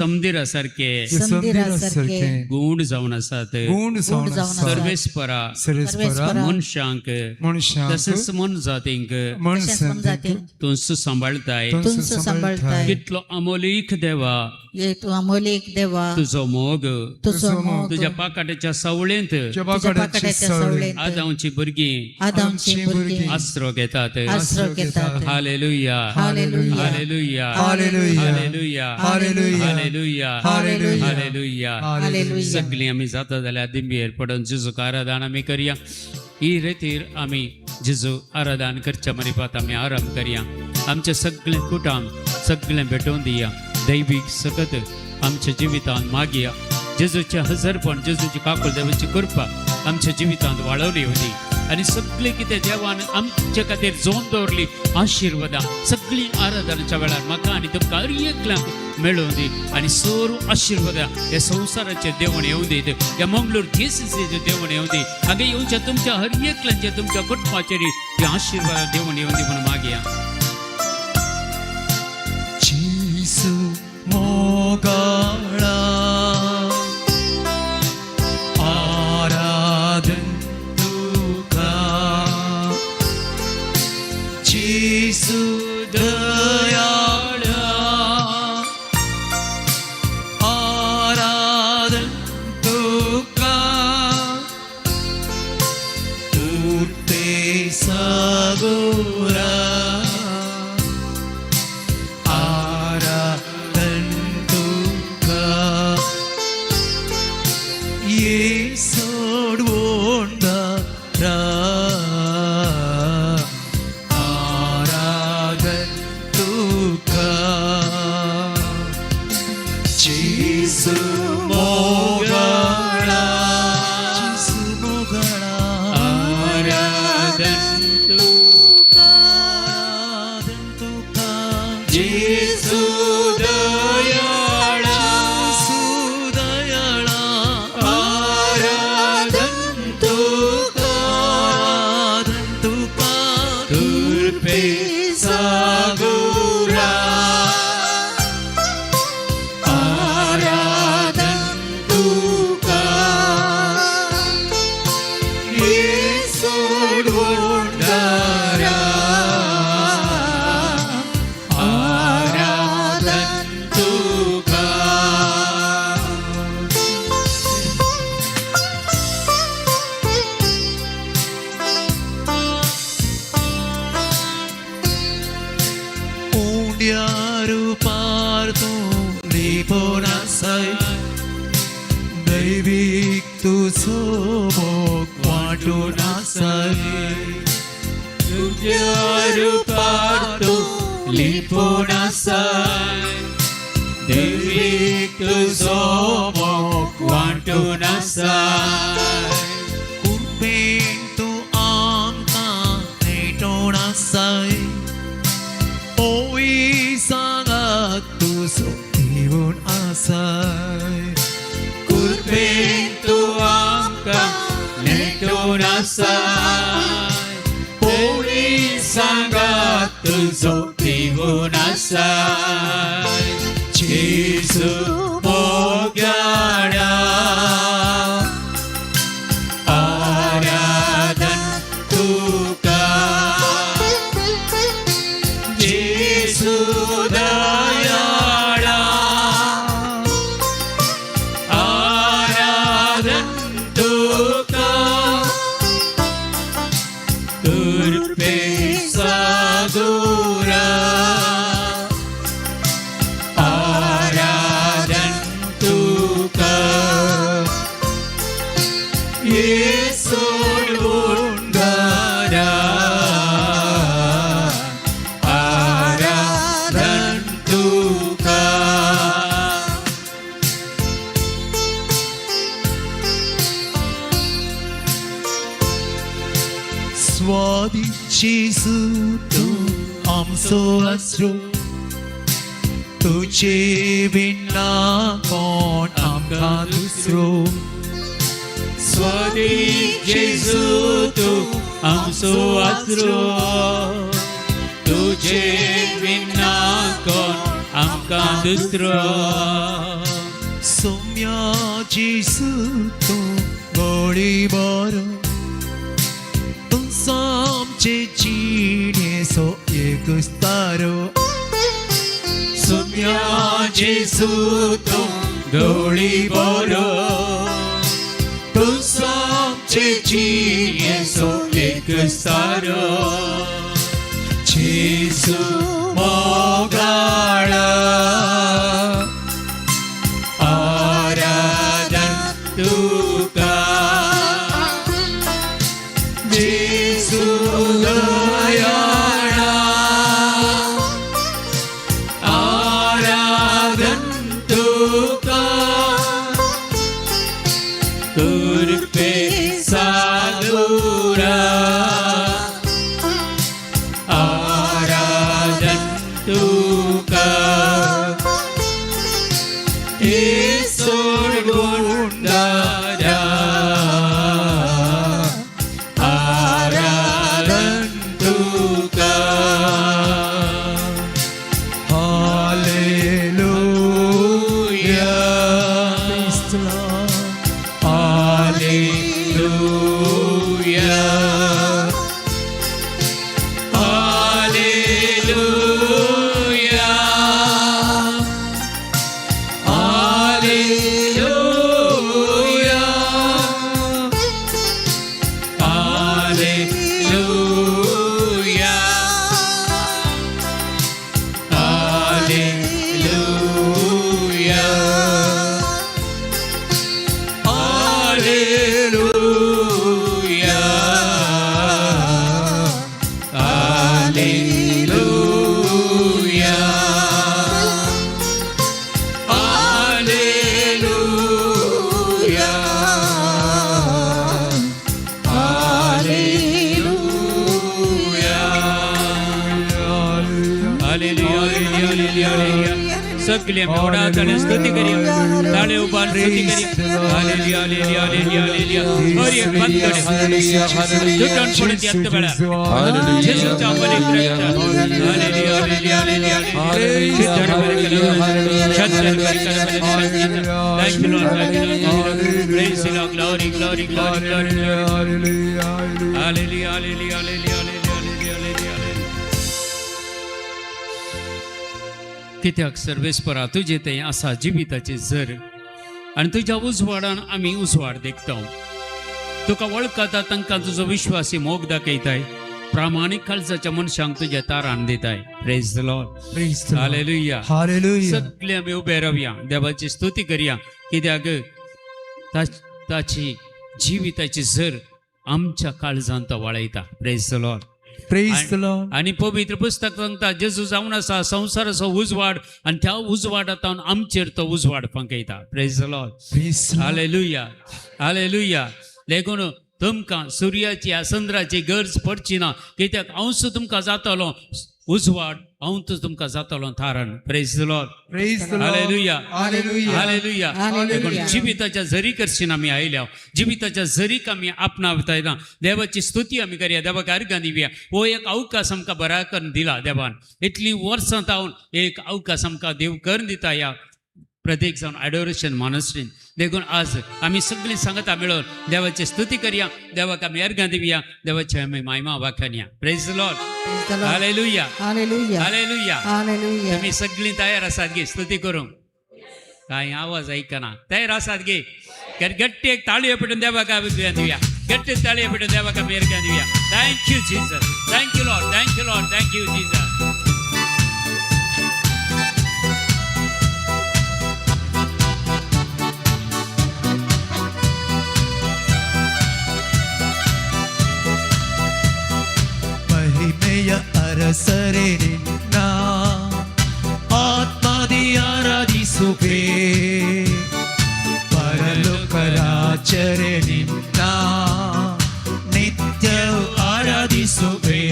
समदिरासारखे गुण जावन आसात. सर्वेस्परा मनशांक तसेच मन जातींक तुझ सांभाळताय. कितलो अमोलीक देवा तुझो मोग तुझ्या पाकाट्याच्या सावळेंत आदांची भुरगीं आसरो घेतात. Hallelujah hallelujah hallelujah hallelujah hallelujah. सगळीं आमी जाता जाल्यार दिंबेर पडून जेजूक आराधना आमी करया. ही रितीर आमी जेजू आराधन करच्या मरिपात आमी आराम करया. आमचे सगळे कुटुंब सगळें भेटोवन दिया. दैवीक सकत आमच्या जिवितांत मागया. जेजूचे हजरपण जेजूची काकूळ देवाची कृपा आमच्या जिवितांत वाळवली होती आणि सगळे कितें देवान आमचे खातीर जोन दवरली आशिर्वादां सगळी आराधनाच्या वेळार म्हाका आनी तुमकां हर एकल्याक मेळोवन दी आनी सोरू आशिर्वादां ह्या संवसाराचेर देवण येवं दीत. ह्या मंगळूर जेसीचेर देवण येवं दी. हांगा येवच्या तुमच्या हर एकल्याचेर तुमच्या कुटुंबाचेर ह्या आशिर्वादां देवण येवं दी म्हणून मागया. जेसू मोगाळा आराधन तुका. जेसू दयाळा आराधन तुका. तुटे सगोरा दैविक तुझो मोग वाटून आसाय. तुझ्या रूपार तू लिपून आसाय. दैविक तुझो मोग वाटून आसाय. कुर्बेन तू आमकां नेटोन आसाय. ओई सांगात तुझो दिवून आसाय. कुर्बेन तू आमकां नेटोन आसाय. पोळी सांगात तुझो दिवून आसाय. जेजू मोगाळा आराधन तुका. जेजू दयाळा आराधन तुका. तुर्पे सादुरा आराधन तुका. येसू उंडारा आराधन तुका. स्वादी जेजू तू आमचो आसरो. तुझे बिना कोण आमकां दुसरो. स्वादी जेजू तू आमचो आसरो. तुझे विना कोण आमकां दुसरो. 소묘지수도 머리 멀어 똥섬제 진에서 예그스타로 소묘지수도 머리 멀어 똥섬제 진에서 예그스타로 지수 먹어라 아라단 두가 지수 너야라 아라단 두가 그르페 사두라 아라단 두가 이솔 군다라 아라단 두가 할렐루야 할렐루야 सगळे मोडातने स्तुती करिया ताळे उभार स्तुती करिया हालेलुया हालेलुया हालेलुया हालेलुया और ये बंद करे दुटन पडत यात बेळा येशूचा बलिदान hallelujah hallelujah hallelujah thank you Lord praise the Lord glory glory glory hallelujah hallelujah hallelujah hallelujah कित्याक सर्वेस्परा तुझे ते आसा जिविताचे झर आनी तुज्या उजवाडान आमी उजवाड देखता तुका वळखता तांकां तुजो विश्वासी मोग दाखयताय प्रामाणीक काळजाच्या मनशांक तुज्या तारान दिताय प्रेज द लॉर्ड हालेलुया हालेलुया सगळे आमी उबे रावया देवाची स्तुती करया कित्याक ताची जिविताची झर आमच्या काळजांत तो वळयता praise the Lord Praise the Lord. आणि पवित्र पुस्तक सांगता जेजू जावन आसा संवसाराचो उजवाड आणि त्या उजवाडांत आमचेर तो उजवाड फंकयता praise the Lord Praise the Lord. हालेलुया हालेलुया देखून तुमकां सुर्याची चंद्राची गरज पडची ना कित्याक हांव तुमकां जातलो उजवाड हांव तुमकां जातलो थारण praise the Lord Praise the Lord. हालेलुया Hallelujah. हालेलुया देखून जिविताच्या झरी करशीन आमी आयल्या जिविताच्या झरीक आमी आपणावता देवाची स्तुती आमी करया देवाक अर्घां दिवया हो एक अवकाश आमकां बरा करून दिला देवान इतली वर्सां जावन एक अवकाश आमकां देव करून दिता या प्रत्येक जावन एडोरेशन मॉनेस्ट्रीन देखून आज आमी सगळीं सांगता मेळोन देवाची स्तुती करया देवाक आमी अर्घां दिवया देवाची आमी महिमा वाखाणया praise the Lord hallelujah hallelujah hallelujah हालेलुया तुम्ही सगळी तयार आसात गे स्तुती करूंक काय आवाज ऐकना तयार आसात गे गट्टी एक ताळयो पेटून देवाक अर्घां दिवया गट्टी ताळयो पेटून देवाक आमी अर्घां दिवया thank you Jesus thank you Lord thank you Lord thank you Jesus ಮಹಿಮೆಯ ಅರಸರೇ ನಿನ್ನ ಆತ್ಮದಿ ಆರಾಧಿಸುವೆ ಪರಲೋಕ ರಾಜರೇ ನಿನ್ನ ನಿತ್ಯವೂ ಆರಾಧಿಸುವೆ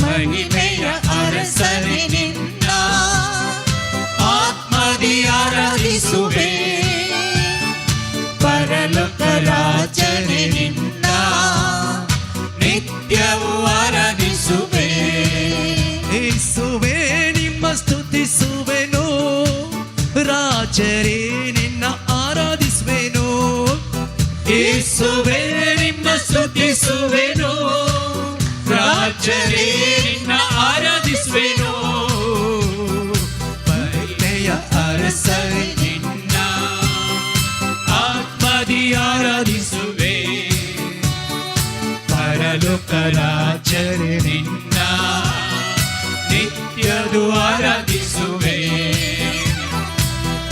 ಮಹಿಮೆಯ ಅರಸನೇ ನಿನ್ನ ಆತ್ಮದಿ ಆರಾಧಿಸುವೆ ಪರಲೋಕ ರಾಜನೇ ನಿನ್ನ ನಿತ್ಯವೂ ಆರಾಧಿಸುವೆ ಯೇಸುವೆ ನಿಮ್ಮ ಸ್ತುತಿಸುವೆನು ರಾಜ ರಾಜರೇ ನಿನ್ನ ಆರಾಧಿಸುವೆನು, ಯೇಸುವೇ ನಿನ್ನ ಸ್ತುತಿಸುವೆನು, ರಾಜರೇ ನಿನ್ನ ಆರಾಧಿಸುವೆನು, ಮಹಿಮೆಯ ಅರಸರೇ ನಿನ್ನ ಆತ್ಮದಿ ಆರಾಧಿಸುವೆ, ಪರಲೋಕ ರಾಜರೇ ನಿನ್ನ ನಿತ್ಯದು ಆರಾಧಿಸುವೆ,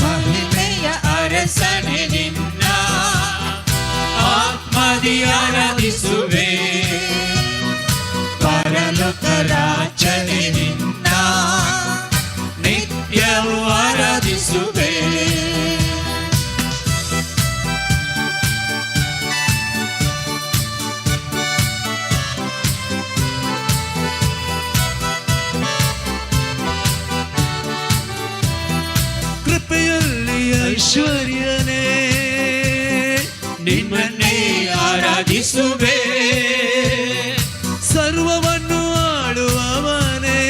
ಮಹಿಮೆಯ ಅರಸನೇ ನಿನ್ನ ಆತ್ಮದಿ ಆರಾಧಿಸುವೆ, ಪರಲೋಕ ರಾಜನೇ ನಿನ್ನ ನಿತ್ಯವೂ ಆರಾಧಿಸುವೆ. ಕೃಪೆಯಲ್ಲಿ ಐಶ್ವರ್ಯನೇ ನಿಮ್ಮನ್ನೇ ಆರಾಧಿಸುವೆ, ಸರ್ವವನ್ನು ಆಳುವವನೇ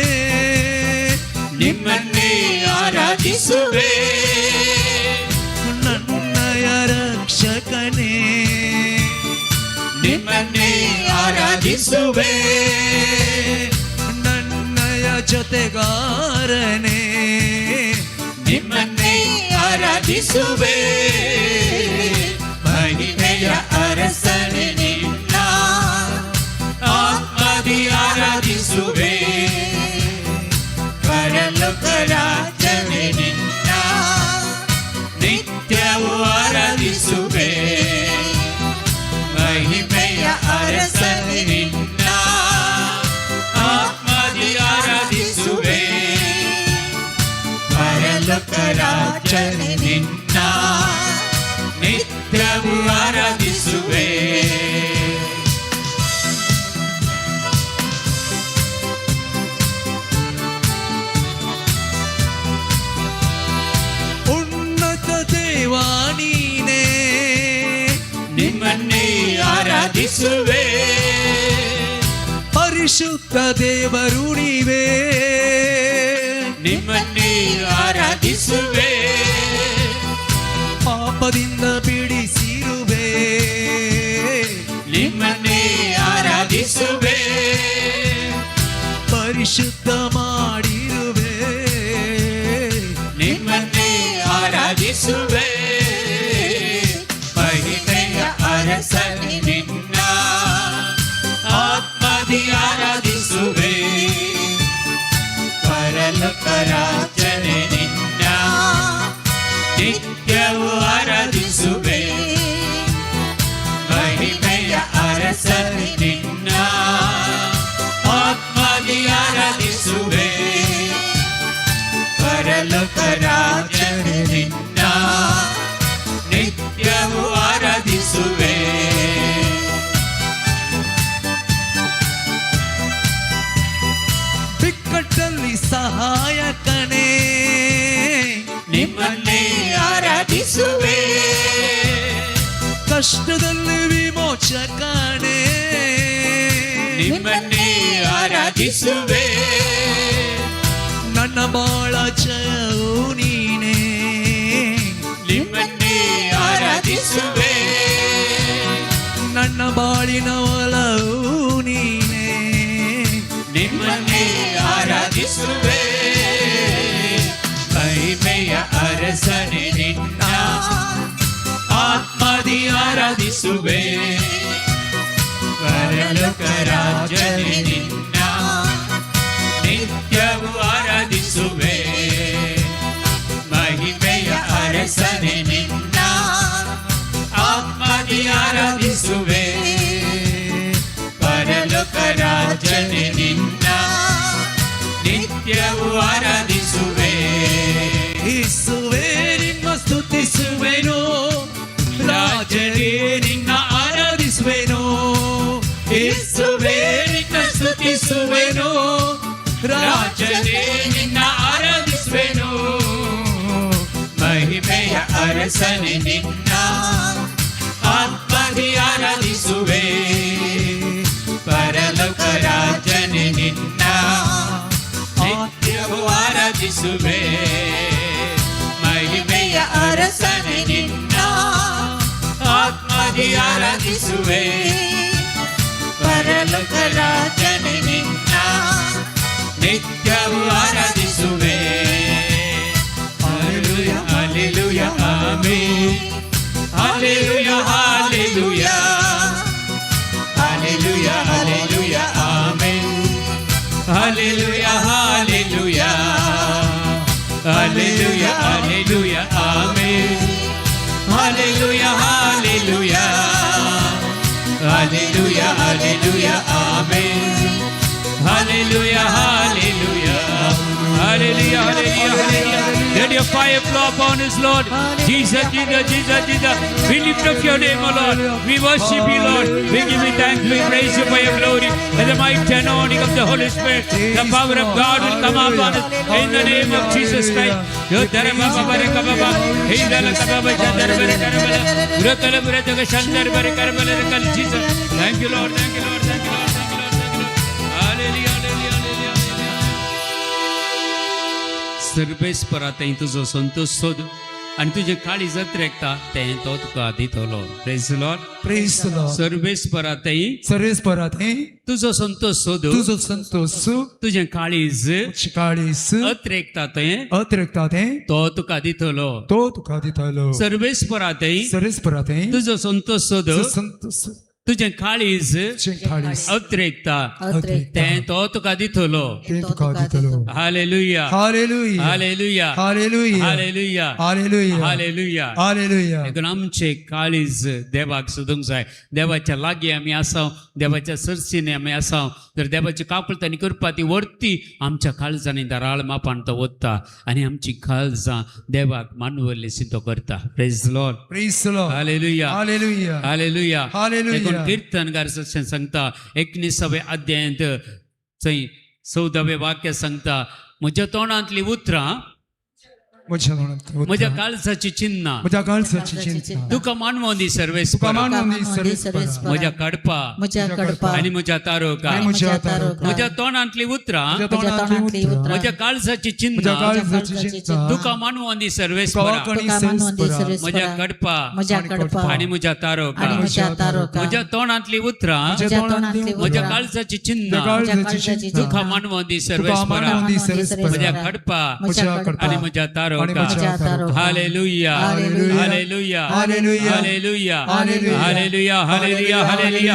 ನಿಮ್ಮನ್ನೇ ಆರಾಧಿಸುವೆ, ನನ್ನಯ ರಕ್ಷಕನೇ ನಿಮ್ಮನ್ನೇ ಆರಾಧಿಸುವೆ, ನನ್ನಯ ಜೊತೆಗಾರನೇ ನಿಮ್ಮನ್ನೇ ಆರಾಧಿಸುವೆ, ಮಹಿಮೆಯ ಅರಸನೇ ನಿನ್ನ ಆತ್ಮದಿ ಆರಾಧಿಸುವೆ, ಪರಲೋಕ ರಾಜನೇ ನಿನ್ನ ನಿತ್ಯವೂ ಆರಾಧಿಸುವೆ, ಮಹಿಮೆಯ ಅರಸನೇ ನಿನ್ನ ಆತ್ಮದಿ ಆರಾಧಿಸುವೆ, ಪರಲೋಕ ರಾಜನೇ ನಿನ್ನ ನಿತ್ಯವೂ ಆರಾಧಿಸುವೆ. ಉನ್ನತ ದೇವ ನೀನೇ ನಿಮ್ಮನ್ನೇ ಆರಾಧಿಸುವೆ, ಪರಿಶುದ್ಧ ದೇವರು ನೀವೇ ನಿಮ್ಮನ್ನೇ ಆರಾಧಿಸುವೆ, ಪಾಪದಿಂದ ಬಿಡಿಸಿರುವೆ ನಿಮ್ಮನ್ನೇ ಆರಾಧಿಸುವೆ, ಪರಿಶುದ್ಧ ಮಾಡಿರುವೆ ನಿಮ್ಮನ್ನೇ ಆರಾಧಿಸುವೆ, ಮಹಿಮೆಯ ಅರಸನೇ ನಿನ್ನ ಆತ್ಮದಿ ಆರಾಧಿಸುವೆ, ಪರಲೋಕ ರಾಜನೇ ನಿನ್ನ ನಿತ್ಯವೂ ಆರಾಧಿಸುವೆ, ಮಹಿಮೆಯ ಅರಸನೇ ನಿನ್ನ ಆತ್ಮದಿ ಆರಾಧಿಸುವೆ, ಪರಲೋಕ ರಾಜನೇ ನಿನ್ನ ನಿತ್ಯವೂ ಆರಾಧಿಸುವೆ. ಬಿಕ್ಕಟ್ಟಲ್ಲಿ ಸಹಾಯಕನೇ ನಿಮ್ಮನ್ನೇ ಆರಾಧಿಸುವೆ, ಕಷ್ಟದಲ್ಲಿ ವಿಮೋಚಕನೇ ನಿಮ್ಮನ್ನೇ ಆರಾಧಿಸುವೆ, ನನ್ನ ಬಾಳ ಜಯವು ನೀನೇ ನಿಮ್ಮನ್ನೇ ಆರಾಧಿಸುವೆ, ನನ್ನ ಬಾಳಿನ ಒಲವು ನೀನೇ ನಿಮ್ಮನ್ನೇ ಆರಾಧಿಸುವೆ, ಮಹಿಮೆಯ ಅರಸನೇ ನಿನ್ನ ಆತ್ಮದಿ ಆರಾಧಿಸುವೆ, ಪರಲೋಕ ರಾಜನೇ ನಿನ್ನ ನಿತ್ಯವೂ ಆರಾಧಿಸುವೆ, ಮಹಿಮೆಯ ಅರಸನೇ ನಿನ್ನ ಆತ್ಮದಿ ಆರಾಧಿಸುವೆ, ಪರಲೋಕ ರಾಜನೇ ನಿನ್ನ ನಿತ್ಯವೂ ಆರಾಧಿಸುವೆ. ಯೇಸುವೇ ನಿನ್ನ ಸ್ತುತಿಸುವೆನು, ರಾಜನೇ ನಿನ್ನ ಆರಾಧಿಸುವೆನು, ಯೇಸುವೇ ನಿನ್ನ ಸ್ತುತಿಸುವೆನು, ರಾಜನೇ ನಿನ್ನ ಆರಾಧಿಸುವೆನು, ಮಹಿಮೆಯ ಅರಸನೇ ನಿನ್ನ ಆತ್ಮದಿ ಆರಾಧಿಸುವೆ, ಪರಲೋಕ ರಾಜನೇ ನಿನ್ನ ನಿತ್ಯವೂ ಆರಾಧಿಸುವೆ, ಮಹಿಮೆಯ ಅರಸನೆ ನಿನ್ನ ಆತ್ಮದಿ ಆರಾಧಿಸುವೆ ಪರಲೋಕ ರಾಜನೆ ನಿನ್ನ ನಿತ್ಯವೂ ಆರಾಧಿಸುವೆ Hallelujah, hallelujah, amen. Hallelujah, hallelujah. Hallelujah, hallelujah, amen. Hallelujah, hallelujah. Hallelujah, hallelujah, amen. Hallelujah, hallelujah. Hallelujah, hallelujah, amen. Hallelujah, hallelujah. Hallelujah, hallelujah, hallelujah. Let your fire flow upon us, Lord. Jesus, Jesus, Jesus, Jesus. We lift up your name, O Lord. We worship you, Lord. We give you thanks. We praise you for your glory. And the mighty anointing of the Holy Spirit, the power of God will come upon us in the name of Jesus Christ. Jesus. Thank you, Lord. Thank you, Lord. Thank you, Lord. Thank you, Lord. Hallelujah, hallelujah, hallelujah. सर्वेस्परा तें तुझो संतोष सोद आणि तुझे काळी जत रेखता तें तो तुका दितलो. Praise the Lord. Praise the Lord. सर्वेस्परा तें सर्वेस्परात हे तुझो संतोष सोद तुझं संतोष तुझे काळीज काळीस अत रेखता तें अतिरिक्तात हे तो तुका दितलो. तो तुका दितलो. सर्वेस्परा तें सर्वेस्परात हे तुझो संतोष सोद तुझं संतोष तुझे काळीज काळीस अत रेखता अतिरिक्त तें तो तुका दितलो. ते तुका दितलो. Hallelujah hallelujah hallelujah hallelujah hallelujah hallelujah hallelujah. हालेलुया देखून आमचे काळीज देवाक सोदूंक जाय. देवाच्या लागीं आमी आसां, देवाच्या सर्सीने आमी आसां, तर देवाची कापळटांनी करपा ती वर्ती आमच्या काळजांनी दाराळ मापान तो वता आनी आमची काळजां देवाक मानवल्ली सिद्ध करता. Praise the Lord. Praise the Lord. हालेलुया हालेलुया हालेलुया. हालेलुया. देखून कीर्तनकार सक्षम सांगता 19व्या अध्यायांत थंय 14वें वाक्य सांगता म्हज्या तोंडांतली उतरां म्हज्या काळजाची चिन्नां म्हज्या काळजाची चिंता तुका मानवंदी सर्वेस्परा कमानवंदी सर्वेस्परा म्हज्या कडपा म्हज्या कडपा आनी म्हज्या तारोका आणि म्हज्या तारोका म्हज्या तोंडांतली उतरां म्हज्या म्हज्या तोंडांतली तोंडांतली उतरां म्हज्या काळजाची म्हज्या चिन्नां काळजाची चिंता तुका मानवंदी सर्वेस्परा कवाकणी तुका मानवंदी सर्वेस्परा सर्वेस्परा म्हज्या कडपा म्हज्या कडपा आनी म्हज्या तारोका आणि म्हज्या तारोका म्हज्या तोंडांतली उतरां म्हज्या तोंडांतली म्हज्या उतरां काळजाची म्हज्या चिन्नां काळजाची काळजाची चिंता तुका मानवंदी तुका सर्वेस्परा मानवंदी सर्वेस्परा म्हज्या कडपा म्हज्या कडपा आणि म्हज्या आणि तारोका. म्हज्या तारोका हालेलुया hallelujah. Hallelujah hallelujah. Hallelujah hallelujah. Hallelujah hallelujah hallelujah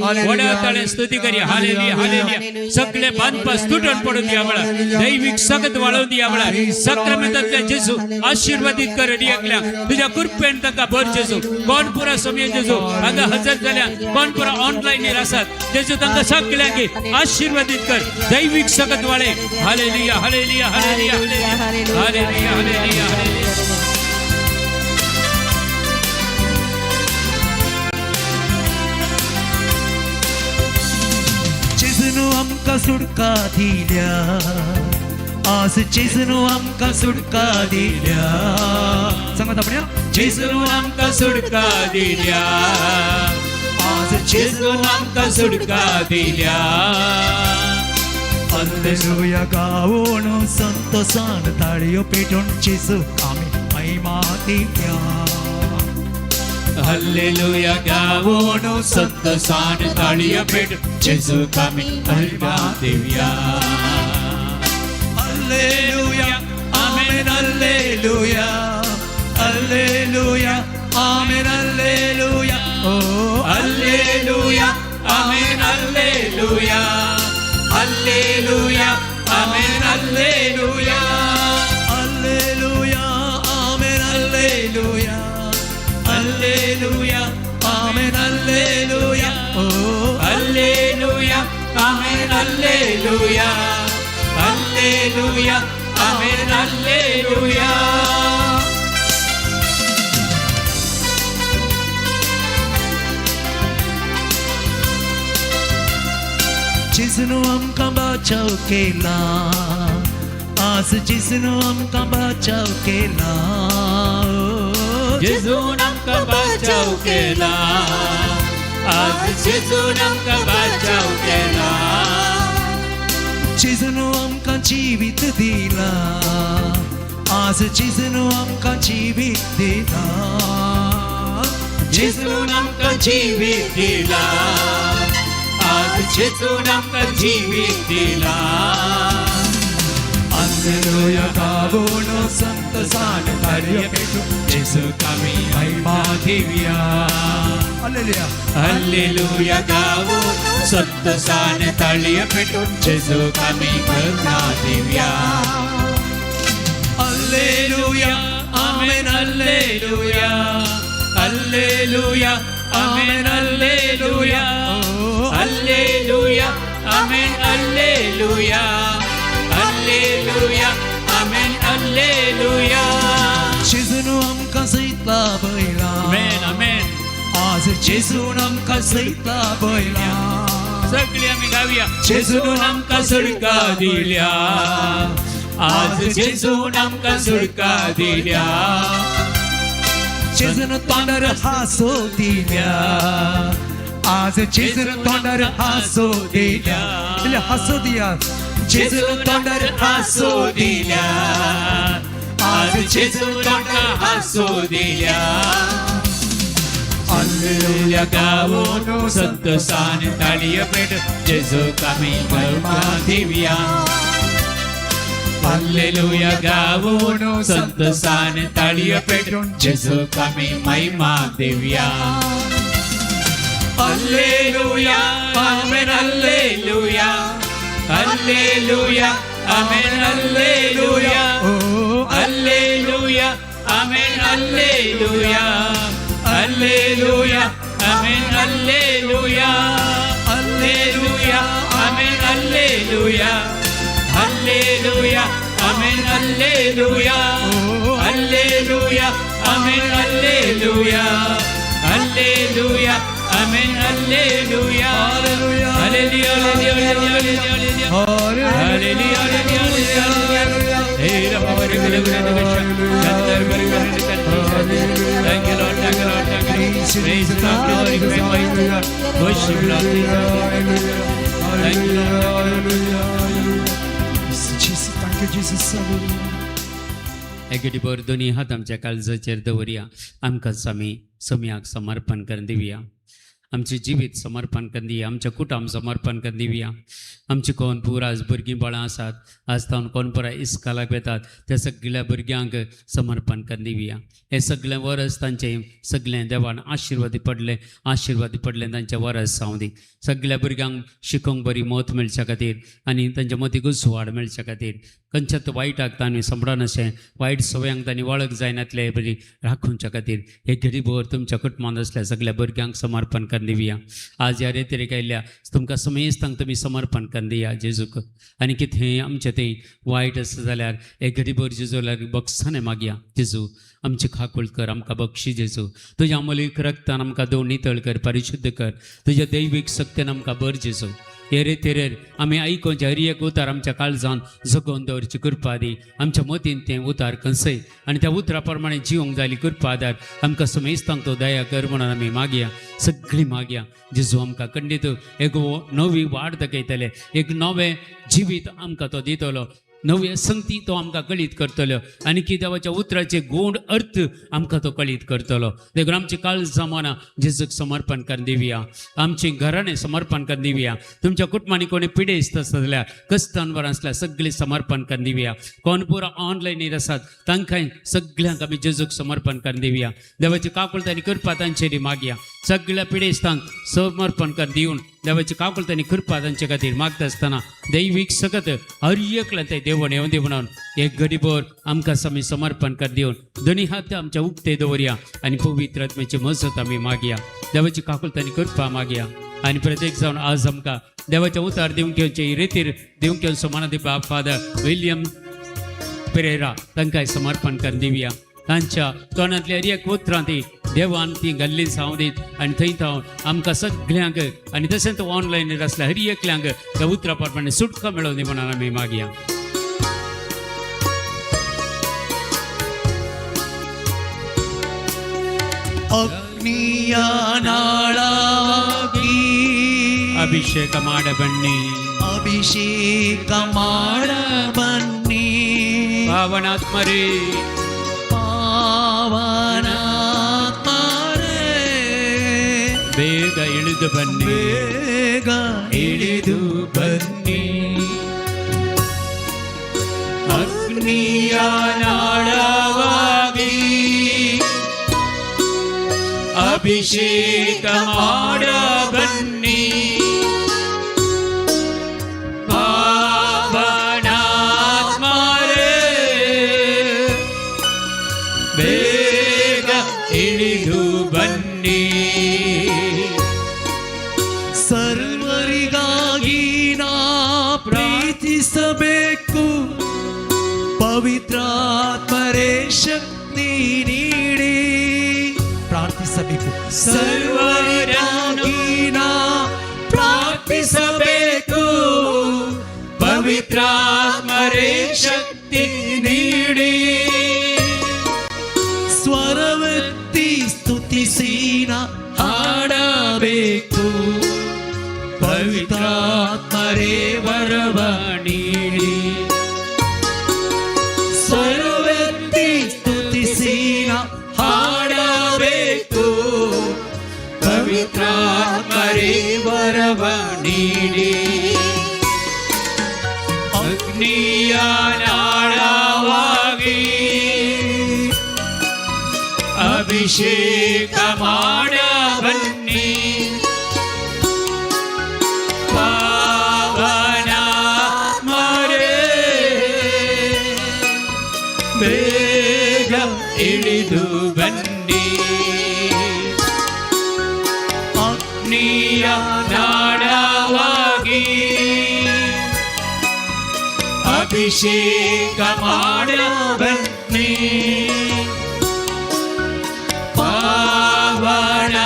हालेलुया. वड्या ताळे स्तुती करी. हालेलुया हालेलुया. सगळे बांधपास तुटून पडून दिया बळा. दैविक सगत वाळून दिया बळा. सक्रमेंतांतल्या जेजू आशीर्वादीत कर एकल्या तुझ्या कृपेन ताका भर जेजू. कोण पुरा समय जेजू हांगा हजर जाल्या, कोण पुरा ऑनलायनीर आसात जेजू तांकां सगळ्यांक आशीर्वादीत कर. दैविक सगत वाळे. हालेलुया hallelujah hallelujah hallelujah hallelujah hallelujah हालेलुया. जेजून आमकां सुटका दिल्या, आज जेजून आमकां सुटका दिल्या. सांगात आपण जेजून आमकां सुटका दिल्या, आज जेजून आमकां सुटका दिल्या. हालेलुया गावून संतोषान ताळयो पेटून जेजू आमी महिमा दिल्या. हल्लेलुया गावून संतोषान ताळयो पेट जेजू आमी महिमा देऊया. हालेलुया आमेन हालेलुया हालेलुया आमेन हालेलुया. ओ हल्लेलुया आमेन हल्लेलुया हल्लेलुया आमेन हल्लेलुया. हालेलुया आमेन हालेलुया हालेलुया आमेन हालेलुया. ओ हल्लेलुया आमेन हल्लेलुया हल्लेलुया आमेन हल्लेलुया. जेजून आमकां बचाव केला, आज जेजून आमकां बचाव केला. जेजून आमकां बचाव केला, आज जेजून आमकां बचाव केला. जेजून आमकां जिवीत दिला, आज जेजून आमकां जिवीत दिला जेजून आमकां जिवीत दिला आज जेजून आमकां जिवीत दिला Alleluia गावून संतसान ताळयो पेटून जेजूक आमी महिमा देऊया Alleluia हल्लेलुया गावून संतोषान ताळयो पेटून जेजूक आमी महिमा देऊया Alleluia आमेन हल्लेलुया हल्लेलुया आमेन हल्लेलुया हल्लेलुया आमेन हल्लेलुया हल्लेलुया आमेन हल्लेलुया जेजून आमकां सैतला बैला आमेन आमेन आज जेजून आमकां सैतला बैला सगळी आमी गावया जेजून आमकां सुटका दिल्या आज जेजून आमकां सुटका दिल्या जेजून तोंडार हांसो दिल्या आज जेजून तोंडार हांसो दिल्या हांसो दिया जेजून तोंडार हांसो दिल्या आज जेजून तोंडार हांसो दिल्या हल्लेलुया गावून संतोषान ताळयो पेटून जेजूक आमी महिमा देऊया हल्लेलुया गावून संतोषान ताळयो पेटून जेजूक आमी महिमा देऊया हल्लेलुया आमेन हल्लेलुया हल्लेलुया आमेन हल्लेलुया हल्लेलुया आमेन हल्लेलुया हल्लेलुया आमेन हल्लेलुया हल्लेलुया आमेन हल्लेलुया हल्लेलुया आमेन हल्लेलुया हल्लेलुया आमेन हल्लेलुया हल्लेलुया आमेन हल्लेलुया हालेलुया हालेलुया हालेलुया हे रब्बा वर गले गले शंकर वर गले Thank you Lord, thank you Lord, thank you. Praise God, glory, praise, worship Lord. Thank you Lord. Thank you Jesus एकेटी बर दोन्ही हात आमच्या काळजाचेर दवरया आमकांच आमी समयाक समर्पण करून दिवया आमचे जिवीत समर्पण करून दिया आमच्या कुटुंब समर्पण करून दिवया आमची कोण पूर आज भुरगीं बाळां आसात आज तावन कोण पुरा इस्कालाक येतात त्या सगळ्या भुरग्यांक समर्पण करून दिवया हे सगळें वरस तांचे सगळें देवान आशिर्वादी पडलें तांचे वरस जावं दी सगळ्या भुरग्यांक शिकोवंक बरी मत मेळच्या खातीर आनी तांच्या मतीक सुवाड मेळच्या खातीर खंयच्याच वायटाक तांणी संबळान अशें वायट सवयांक तांणी वळख जायनातले बरी राखुंच्या खातीर हे घडीभर तुमच्या कुटुंबांत असल्या सगळ्या भुरग्यांक समर्पण करून दिवया आज ह्या रेतीर आयिल्ल्या तुमकां समेस्तांक तुमी समर्पण करून दिया जेजूक आनी कितें आमचें तें वायट आसा जाल्यार हे घडीभर जेजू बक्षाने मागया जेजू आमची खाकूळ कर आमकां बक्षी जेजू तुज्या अमोलीक रक्तान आमकां धुवन नितळ कर परिशुद्ध कर तुज्या दैवीक शक्तीन आमकां भर जेजू हे रेतेरेर आमी आयकोवचे हर एक उतार आमच्या काळजान जगोवन दवरची कृपा दी आमच्या मतीन तें उतार कसय आनी त्या उतरा प्रमाणे जिवंक जाली कृपा आदार आमकां समेस्तांक तो दया कर म्हणून आमी मागया सगळीं मागया जेजू आमकां खंडीत एक नवी वाड दाखयतले एक नवें जिवीत आमकां तो दितलो नव्या संगती तो आमकां कळीत करतलो आनी की देवाच्या उतराचे गोड अर्थ आमकां तो कळीत करतलो देखून आमची काळजां मनां जेजूक समर्पण करून दिवया आमची घराणें समर्पण करून दिवया तुमच्या कुटुंबांनी कोणी पिडेस्त आसता जाल्यार कस्तांवर आसल्यार सगळीं समर्पण करून दिवया कोण पुरो ऑनलायनीर आसात तांकांय सगळ्यांक आमी जेजूक समर्पण करून दिवया देवाची काकुळतानी कृपा तांचेर मागया सगळ्या पिडेस्तांक समर्पण करून दिवन देवाची काकुळतानी कृपा तांचे खातीर मागता आसतना दैवीक सकत हर एकल्यान ते देवण येवन दी म्हणून एक घडीभर आमकां आमी समर्पण कर दिवन दोनी हात आमच्या उक्ते दवरया आनी पवित्र आत्म्याची मजत आमी मागया देवाची काकुळतानी कृपा मागया आनी प्रत्येक जावन आज आमकां देवाच्या उतार दिवंक घेवचे ही रितीर दिवंक घेवन समानादी बाब फादर विलियम पेरेरा तांकांय समर्पण करून दिवया तांच्या तोंडांतल्या हर एक उतरां ती देवान ती घाल्ली जावं दीत आनी थंय थावन आमकां सगळ्यांक आनी तशेंच ऑनलायनीर आसल्या हर एकल्यांक त्या उतरा प्रमाणे सुटका मेळोवन दी म्हणून आमी मागया ಅಗ್ನಿಯ ನಾಳಾಗಿ ಅಭಿಷೇಕ ಮಾಡ ಬನ್ನಿ ಅಭಿಷೇಕ ಮಾಡ ಬನ್ನಿ ಪಾವನಾತ್ಮರೇ ಪಾವನಾತ್ಮರೇ ಬೇಗ ಇಳಿದು ಬನ್ನಿ, ಬೇಗ ಇಳಿದು ಬನ್ನಿ. ಅಗ್ನಿಯ ನಾಳವಾಗಿ ಅಭಿಷೇಕ ಮಾಡ ಬನ್ನಿ. ಪಾವನಾತ್ಮರೇ ಬೇಗ ಇಳಿದು ಬನ್ನಿ. ಸರ್ವರಿಗಾಗಿ ನಾ ಪ್ರೀತಿಸಬೇಕು, ಪವಿತ್ರಾತ್ಮರೇ ಶಕ್ತಿ ನೀಡಿ ಪ್ರಾರ್ಥಿಸಬೇಕು. ಸರ್ವರಿಗಾಗಿ ನಾ ಪ್ರಾರ್ಥಿಸಬೇಕು, ಪವಿತ್ರಾತ್ಮರೇ ಶಕ್ತಿ ನೀಡಿ. ಸ್ವರವೆತ್ತಿ ಸ್ತುತಿಸಿ ನಾ ಹಾಡಬೇಕು, ಪವಿತ್ರಾತ್ಮರೇ ವರವ ನೀಡಿ. ಸ್ವರವೆತ್ತಿ ಸ್ತುತಿಸಿ ನಾ ಹಾಡಬೇಕು, ಪವಿತ್ರಾತ್ಮರೇ ವರವ ನೀಡಿ. ಅಗ್ನಿಯ ನಾಳವಾಗಿ ಅಭಿಷೇಕ ಮಾಡ ಬನ್ನಿ. ಪಾವನಾತ್ಮರೇ ಬೇಗ ಇಳಿದು ಬನ್ನಿ. ಅಗ್ನಿಯ ನಾಳವಾಗಿ ಅಭಿಷೇಕ ಮಾಡ ಬನ್ನಿ.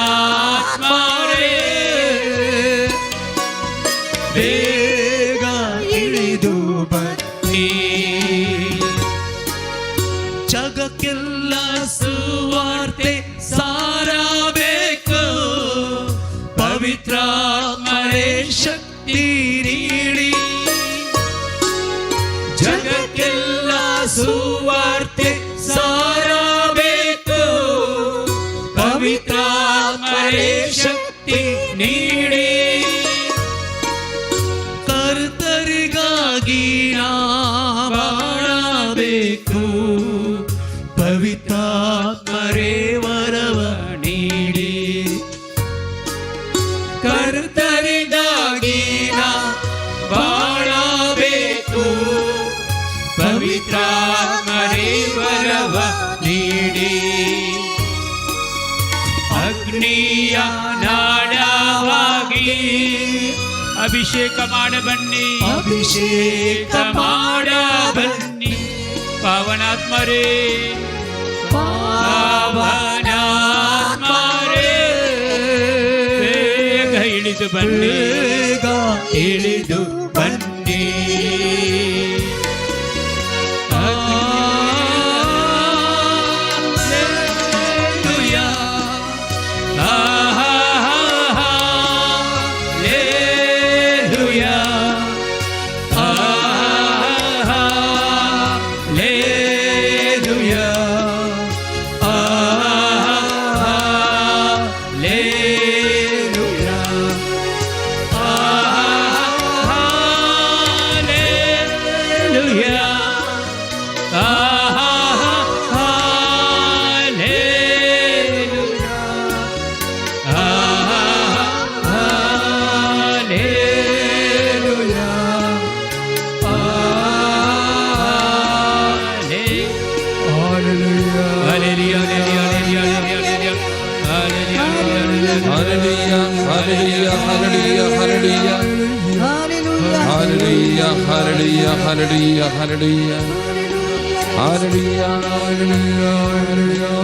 ಪಾವನಾತ್ಮರೇ ಬೇಗ ಇಳಿದು ಬನ್ನಿ. ಜಗಕ್ಕೆಲ್ಲ ಸುವಾರ್ತೆ ಸಾರಬೇಕು, ಪವಿತ್ರಾತ್ಮರೇ ಶಕ್ತಿ ನೀಡಿ. ಜಗಕ್ಕೆಲ್ಲ ಸುವಾರ್ತೆ ಸಾರಬೇಕು, ಪವಿತ್ರಾತ್ಮರೇ ಶಕ್ತಿ ನೀಡಿ. ಕರ್ತರಿಗಾಗಿ ನಾ ಬಾಳಬೇಕು, ಪವಿತ್ರಾತ್ಮರೇ ವರವ ನೀಡಿ. ಕರ್ತರಿಗಾಗಿ ನಾ ಬಾಳಬೇಕು, ಪವಿತ್ರಾತ್ಮರೇ ವರವ ನೀಡಿ. ಅಗ್ನಿಯ ನಾಳವಾಗಿ ಅಭಿಷೇಕ ಮಾಡ ಬನ್ನಿ. ಅಭಿಷೇಕ ಮಾಡ ಬನ್ನಿ. ಪಾವನಾತ್ಮರೇ ಪಾವನಾತ್ಮರೇ ಬೇಗ ಇಳಿದು ಬನ್ನಿ. ಬೇಗ ಇಳಿದು ಬನ್ನಿ. Hallelujah, hallelujah, hallelujah, hallelujah. Hallelujah, hallelujah, hallelujah.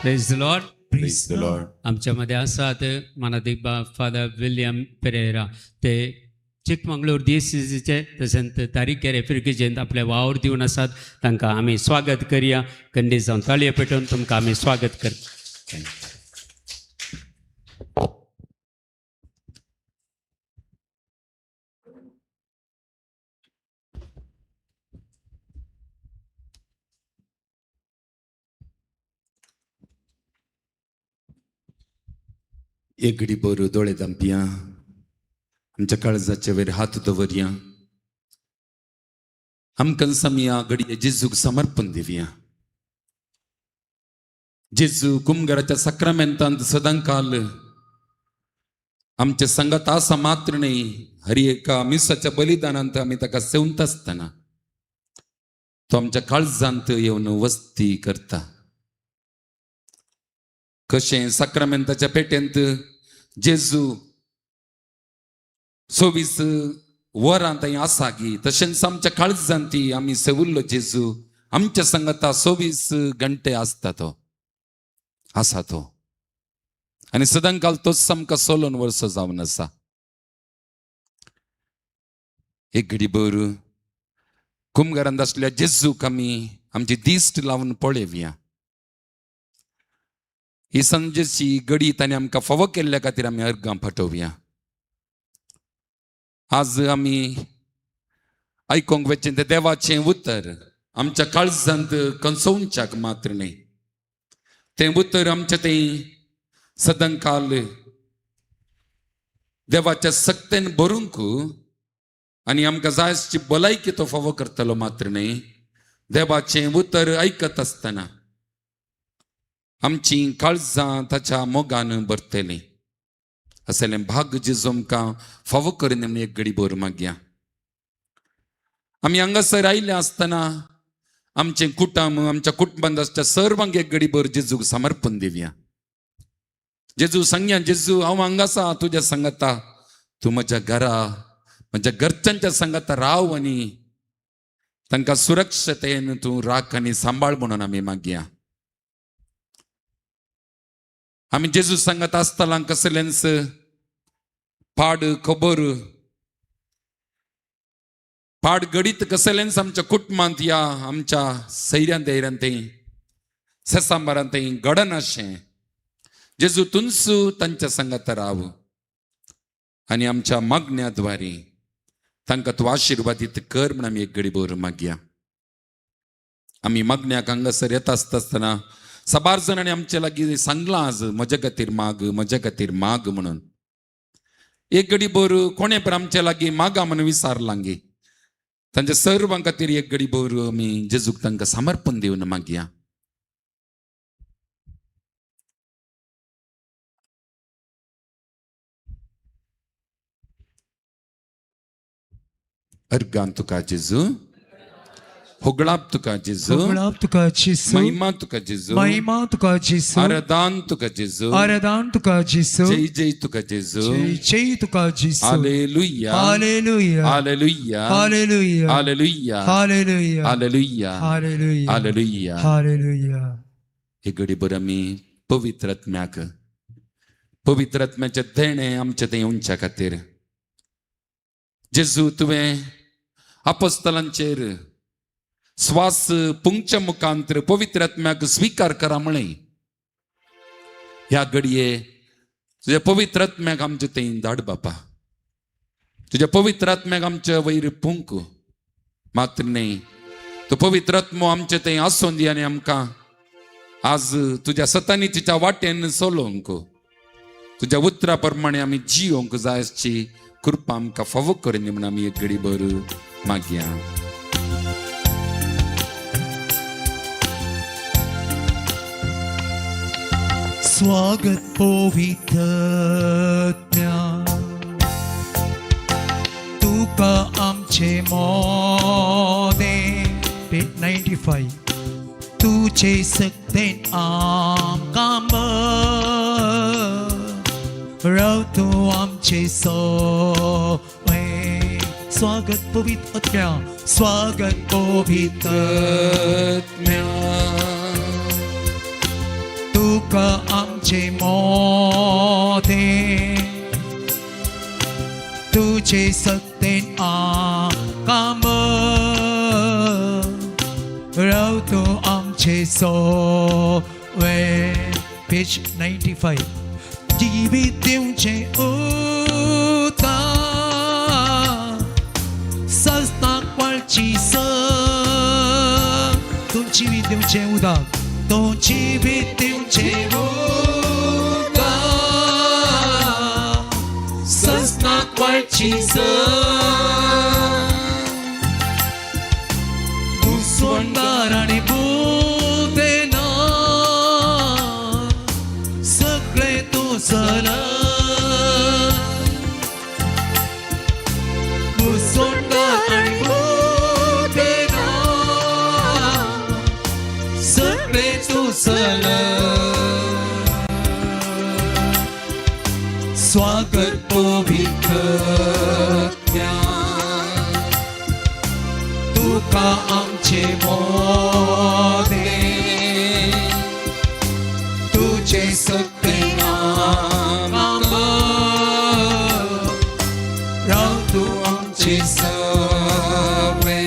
Praise the Lord. Praise the Lord. आमच्यामध्ये आसात मानाधिक फादर विलियम पेरेरा ते चिकमंगळूर DCCचे तशेंच तारीखेर एफ्रिकेचेंत आपले वावर दिवन आसात. तांकां आमी स्वागत करया. खंडीत जावन ताळयो पेटोवन तुमकां आमी स्वागत करता. एक घडी बरो दोळे दामपिया आमच्या काळजाचे वयर हात दवरया आमकां समया घडये जेजूक समर्पण दिवया जेजू कुमगाराच्या सक्रामेंतांत सदांकाल आमच्या संगत आसा मात्र नाही हरी एका मिसाच्या बलिदानांत आम्ही ताका सेवंत आसतना तो आमच्या काळजांत येवन वस्ती करता कशें सक्रामेंताच्या पेटेंत जेजू 24 वरां थंय आसा गी तशेंच आमच्या काळजांती आमी सेवुल्लो जेजू आमच्या संगता 24 घंटे आसता तो आसा तो आनी सदांकाल तोच आमकां सोलोन वर्सां जावन आसा एक घडी भर कुमगारांत आसल्या जेजूक आमी आमची दिश्ट लावन पळयवया ही संजेची घडी ताणें आमकां फावो केल्ल्या खातीर आमी अर्गां फाटोवया आज आमी आयकोंक वेचें तें देवाचें उतर आमच्या काळजांत कंसोवच्याक मात्र न्ही तें उतर आमचें तें सदांकाल देवाच्या सक्तेन भरूंक आनी आमकां जाय आसची भलायकी तो फावो करतलो मात्र न्ही देवाचें उतर आयकत आसतना आमची काळजां ताच्या मोगान भरतलीं असलें भाग जेजू आमकां फावो करून म्हणून एक घडी भर मागया आमी हांगासर आयले आसतना आमचें कुटुंब आमच्या कुटुंबांत आसच्या सर्वांक एक घडी भर जेजूक समर्पण दिवया जेजू सांगया जेजू हांव हांगा आसा तुज्या सांगाता तूं म्हज्या घरा म्हज्या घरच्यांच्या सांगाता राव आनी तांकां सुरक्षतेन तूं राख आनी सांबाळ म्हणून आमी मागया आमी जेजू सांगत आसतना कसलेंच पाड खबर पाड घडीत कसलेंच आमच्या कुटुंबांत या आमच्या सैऱ्यां धैर्यान तें सेसांबारान तें घडनाशें जेजू तुनसू तांच्या सांगात राव आनी आमच्या मागण्याद्वारे तांकां तूं आशिर्वादीत कर म्हण आमी एक घडी भर मागया आमी मागण्याक हांगासर येता आसतना साबार जाणांनी आमचे लागीं सांगलां आज म्हजे खातीर माग म्हणून एक घडी भर कोणे पण आमचे लागीं मागा म्हणून विचारलां गे तांच्या सर्वां खातीर एक घडी भर आमी जेजूक तांकां समर्पण दिवन मागया अर्गां तुका जेजू होगळाप तुका जेजू होगळाप तुका जेजू महिमा तुका जेजू महिमा तुका जेजू आराधन तुका जेजू आराधन तुका जेजू जय जय तुका जेजू जय जय तुका जेजू hallelujah hallelujah hallelujah hallelujah hallelujah hallelujah hallelujah hallelujah hallelujah hallelujah एक घडी भर आमी पवित्र आत्म्याचे देणे आमचे ते येवच्या खातीर जेजू तुवें आपोस्तलांचेर स्वास पुंगच्या मुखांतर पवित्र आत्म्याक स्वीकार करा म्हळें ह्या घडये तुज्या पवित्र आत्म्याक आमचे थंय धाड बापा तुज्या पवित्र आत्म्याक आमच्या वयर पुंक मात्र न्ही तो पवित्र आत्मो आमचे थंय आसून दी आनी आमकां आज तुज्या सतानितीच्या वाटेन चलोवंक तुज्या उतरा प्रमाणे आमी जियोंक जाय आसची कृपा आमकां फावो करून दी म्हण आमी एक घडी भर मागया स्वागत पवित्रज्ञा तुका आमचे मोदे पेट 95 तुझे सक्तेन आमकां राव तू आमचे सोय स्वागत पवित्रज्ञा स्वागत पवित्रज्ञा तुका आमचे मोदे तुझे सक्तेन आमकां राव तू आमचे सोय पेज 95 जिवीत दिवचे उतार सस्ताक पळची स तुमची जिवीत दिवचे उदाक तो जिवीत दिवचे उदार मुसोंडार आणि बुदेना सगळे तुझला मुसोंडार आणि बुदेना सगळे तुझला स्वागत पवित्रत्या तुका आमचे मोदे तुझे सगळे नाम राव तू आमचे सगळे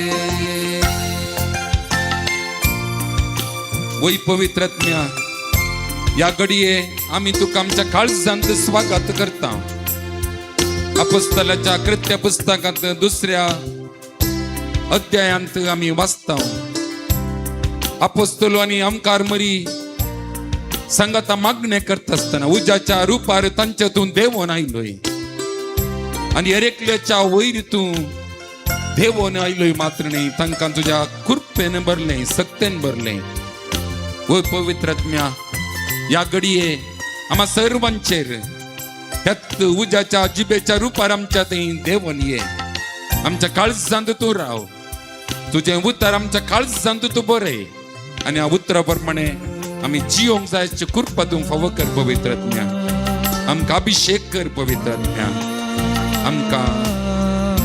वै पवित्रत्म्या या घडये आम्ही तुका आमच्या काळजांत स्वागत करता. अपस्तलाच्या कृत्य पुस्तकात 2ऱ्या अध्यायांत आम्ही वाचता. अपोस्तलो आणि आमकार मरी संगता मागणे करत असताना उजाच्या रूपार तांच्यातून देवोन आयलोय आणि एरेकल्याच्या वैरीतून देवोन आयलोय मात्र नाही तांकां तुझ्या कृपेन भरले सक्तेन भरले. ओ पवित्रत्म्या या घडये आम्हा सर्वांचेर त्यात उजाच्या जिबेच्या रूपार आमच्या देवोन ये. आमच्या काळजांत तू राव तुझे उतर आमच्या काळजांत तू बरे आणि ह्या उतराप्रमाणे आम्ही जियोंक जायची कृपा तू फावो कर पवित्रत्म्या. आमकां अभिषेक कर पवित्रत्म्या. आमकां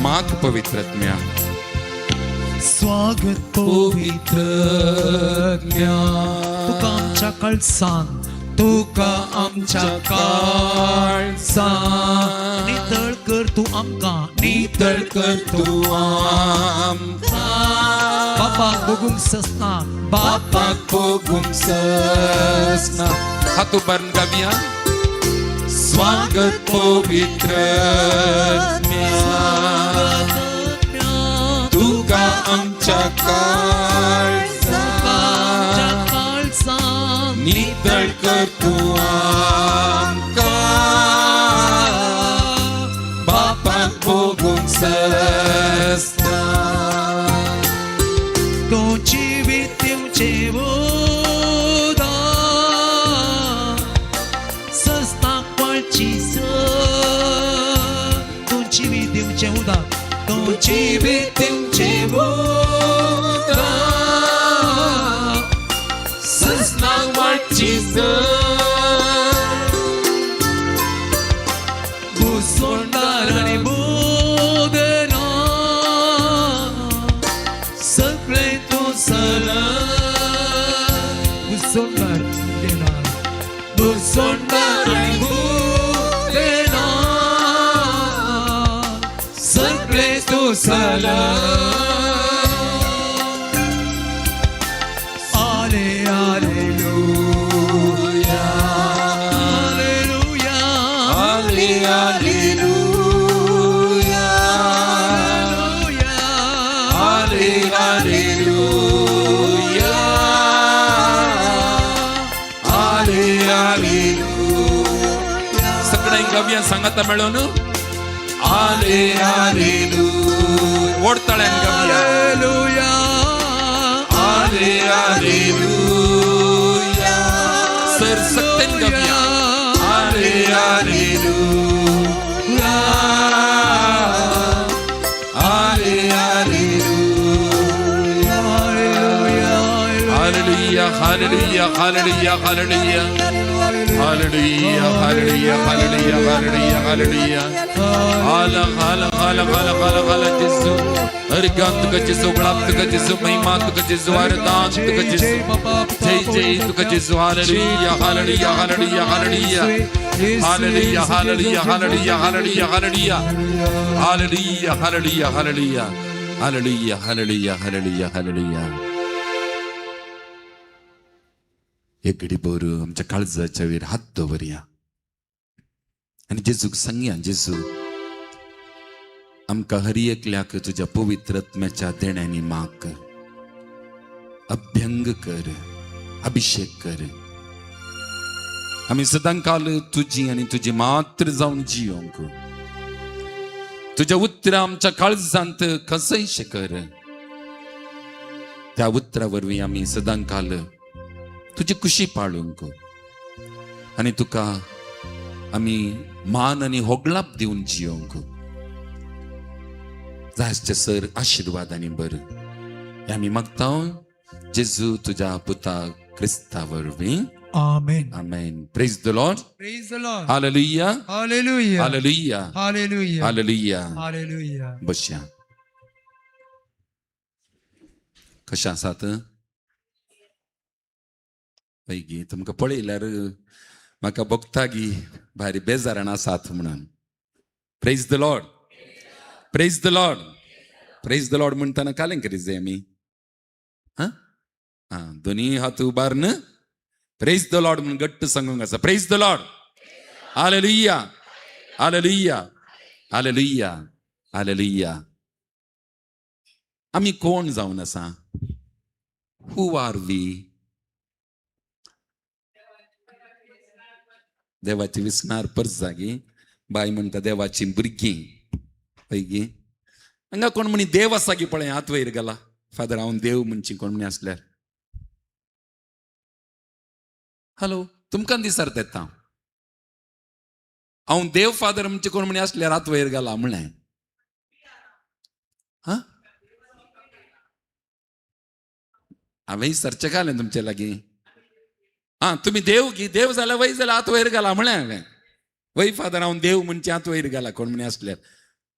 माग पवित्रत्म्या. स्वागत पवित्रत्म्या तुका आमच्या काळजान तुका आमच्या काळजान नितळ कर तू आमकां नितळ कर तू आमकां बापाक बगूंक ससना बापाक बगूंक ससना हातू बारून गावया. स्वागत पवित्रत्म्या तुका आमच्या काळजान नितळ कर तू आमकां बापाक बगूंक ससना तो जिवीत दिवचे उदार सस्ताक पळची तो जिवीत दिवचे उदार तो जिवीत दिवचे उदार सस्ताक पळची मुसोंडार आणि बुदेना सगळे तुझला मुसोंडार आणि बुदेना सगळे तुझला आले हालेलुया हालेलुया आले हालेलुया आले हालेलुया आले हालेलुया सगळ्यांक गावया सांगाता मेळोन आले हालेलुया ओडताळ्यान गावया. हालेलुया आले हालेलुया सर सक्तेन गावया. आले हालेलुया आले hallelujah hallelujah hallelujah hallelujah hallelujah hallelujah hallelujah hallelujah hallelujah hallelujah हाला हाला हाला हाला हाला हाला जिसु अर्गान तुका जिसु गळाप तुका जिसु महिमा तुका जिसु वरदान तुका जिसु जय जय तुका जिसु hallelujah hallelujah hallelujah hallelujah hallelujah hallelujah hallelujah hallelujah hallelujah hallelujah hallelujah hallelujah hallelujah hallelujah hallelujah hallelujah. एक घडी बोर आमच्या काळजाच्या वयर हात दवरया आणि जेजूक सांगया जेजू आमकां हर एकल्याक तुझ्या पवित्र आत्म्याच्या देण्यानी माग कर, अभ्यंग कर, अभिषेक कर. आम्ही सदांकाल तुझी आणि तुझी मात्र जाऊन जियोंक तुझ्या उतरां आमच्या काळजांत कसंय कर. त्या उतरा वरवीं आमी सदांकाल तुजी खुशी पाळूंक आनी तुका आमी मान आनी होगलाप दिवन जियोंक जायचे सर आशीर्वाद आनी बरं हें आमी मागता जेजू तुज्या पुता क्रिस्ता वरवीं. Amen. Amen. Praise the Lord. Praise the Lord. हालेलुया. Hallelujah. Hallelujah. Hallelujah. Hallelujah. Hallelujah. बसया. कशें आसात पैगी तुमकां पळयल्यार म्हाका बगता गी भारी बेजारान आसात म्हणून. Praise the lord. Praise the lord. Praise the lord म्हणटाना कालें करीत जाय आमी. दोनी हात उबारन प्रेज द लॉर्ड म्हणून गट्ट सांगूंक आसा. Praise the Lord. Hallelujah. Hallelujah. Hallelujah. Hallelujah. आमी कोण जावन आसा? Who are we? देवाची विस्नार परस जागी बाय म्हणटा देवाची भुरगीं पैगी हांगा कोण म्हणी देव आसा गी पळय हात वयर गेला. फादर हांव देव म्हणची कोण म्हणी आसल्यार हॅलो तुमकां दिसार येता हांव देव फादर म्हणचे कोण म्हणी आसल्यार हात वयर गेला म्हणलें. हांवें विचारचें कालें तुमचे लागीं. तुम्ही देव की देव जाल्यार वय जाल्यार हात वयर घाला म्हळें हांवें. वय फादर हांव देव म्हणचे हात वयर घाला कोण म्हणे आसल्यार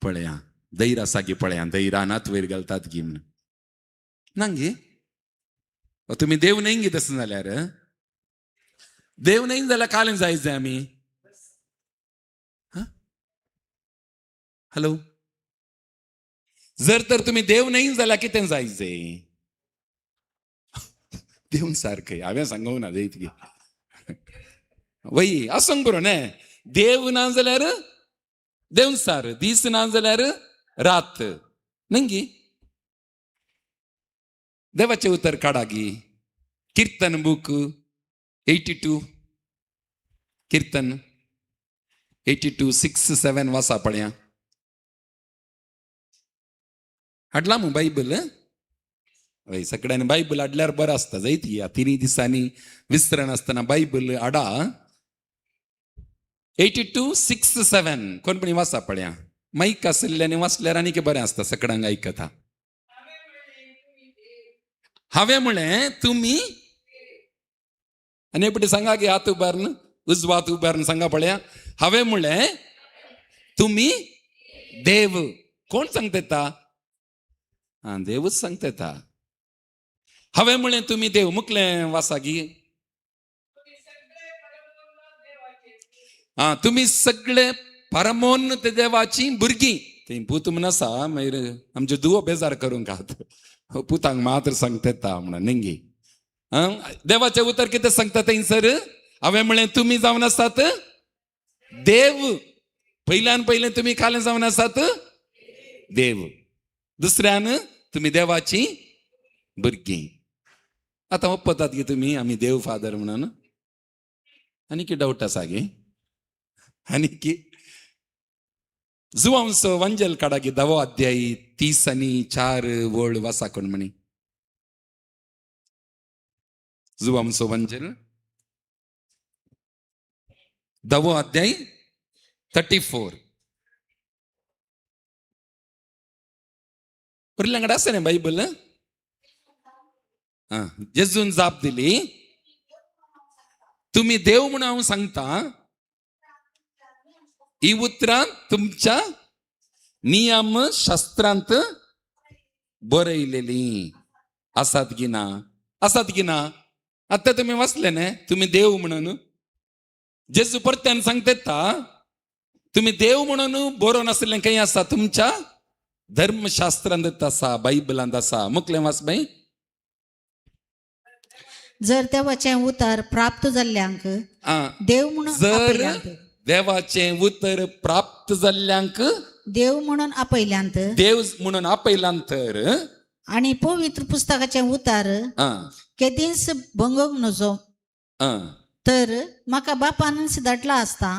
पळया दैर आसा गी पळया दैरान हात वयर घालतात गी म्हण ना गे. तुमी देव न्हय गे तसं जाल्यार देव न्हय जाल्यार कालें जायचें आमी. हॅलो जर तर तुमी देव न्हय जाल्यार कितें जायचें? देव सारखं हांवें सांगूंक ना जायत गे वय असं बरो न्हय. देव ना जाल्यार देव सार दीस ना जाल्यार रात न्हय गी. देवाचें उतर काडा गी. कीर्तन बूक 82 कीर्तन 82 6 7 वाचा पळया. हाडला मग बायबल. हय सगळ्यांनी बायबल हाडल्यार बरं आसता जायत ह्या 3 दिसांनी विसरण आसतना बायबल हाडा. 82 6 7 कोणपणी वाचा पळया. माईक आसल्याने वाचल्यार आनी बरें आसता सगळ्यांक आयकता. हांवें म्हळें तुमी आनी एपटी सांगा गे हात उबारन उजवा हात उबारन सांगा पळया. हांवें म्हळें तुमी देव. कोण सांगता येता? देवच सांगता येता. हांवें म्हळें तुमी देव मुकलें वाचा गी. तुमी सगळे परमोन्नत देवाची भुरगीं. थंय पूत म्हण आसा मागीर आमचे दुवो बेजार करूंक आहात. पुतांक मात्र सांगता येता म्हणून न्ही. देवाचें उतर कितें सांगता थंयसर? हांवें म्हळें तुमी जावन आसात देव. पयल्यान पयलें तुमी कालें जावन आसात देव. दुसऱ्यान तुमी देवाची भुरगीं. आतां ओपतात गे तुमी आमी देव फादर म्हणून. आनी कितें डावट आसा गे? आनी की जुवांसो वंजल काडा गे 10 अध्याय 30 आनी 4 वळ वाचा कोण म्हणी. जुवांसो वंजल 10 अध्याय 34 भुरल्यांकडे आसा न्ही बायबल. जेजून जाप दिली तुम्ही देव म्हणून हांव सांगता ही उतरां तुमच्या नियम शास्त्रांत बरयलेली आसात की ना? आसात की ना? आता तुम्ही वाचले न्ही तुम्ही देव म्हणून. जेजू परत्यान सांगता येता तुम्ही देव म्हणून बरोवन आसलें खंय आसा? तुमच्या धर्मशास्त्रांत आसा बायबलांत आसा. मुकलें वाच बाई. जर देवाचें उतर प्राप्त जाल्ल्यांक देव म्हणून जर आपयल्यांत. देवाचें उतर प्राप्त जाल्ल्यांक देव म्हणून आपयल्यांत. देव म्हणून आपयलां तर आणि पवित्र पुस्तकाचें उतर केदींच भंगोवंक नजो तर म्हाका बापानच धाडला आसता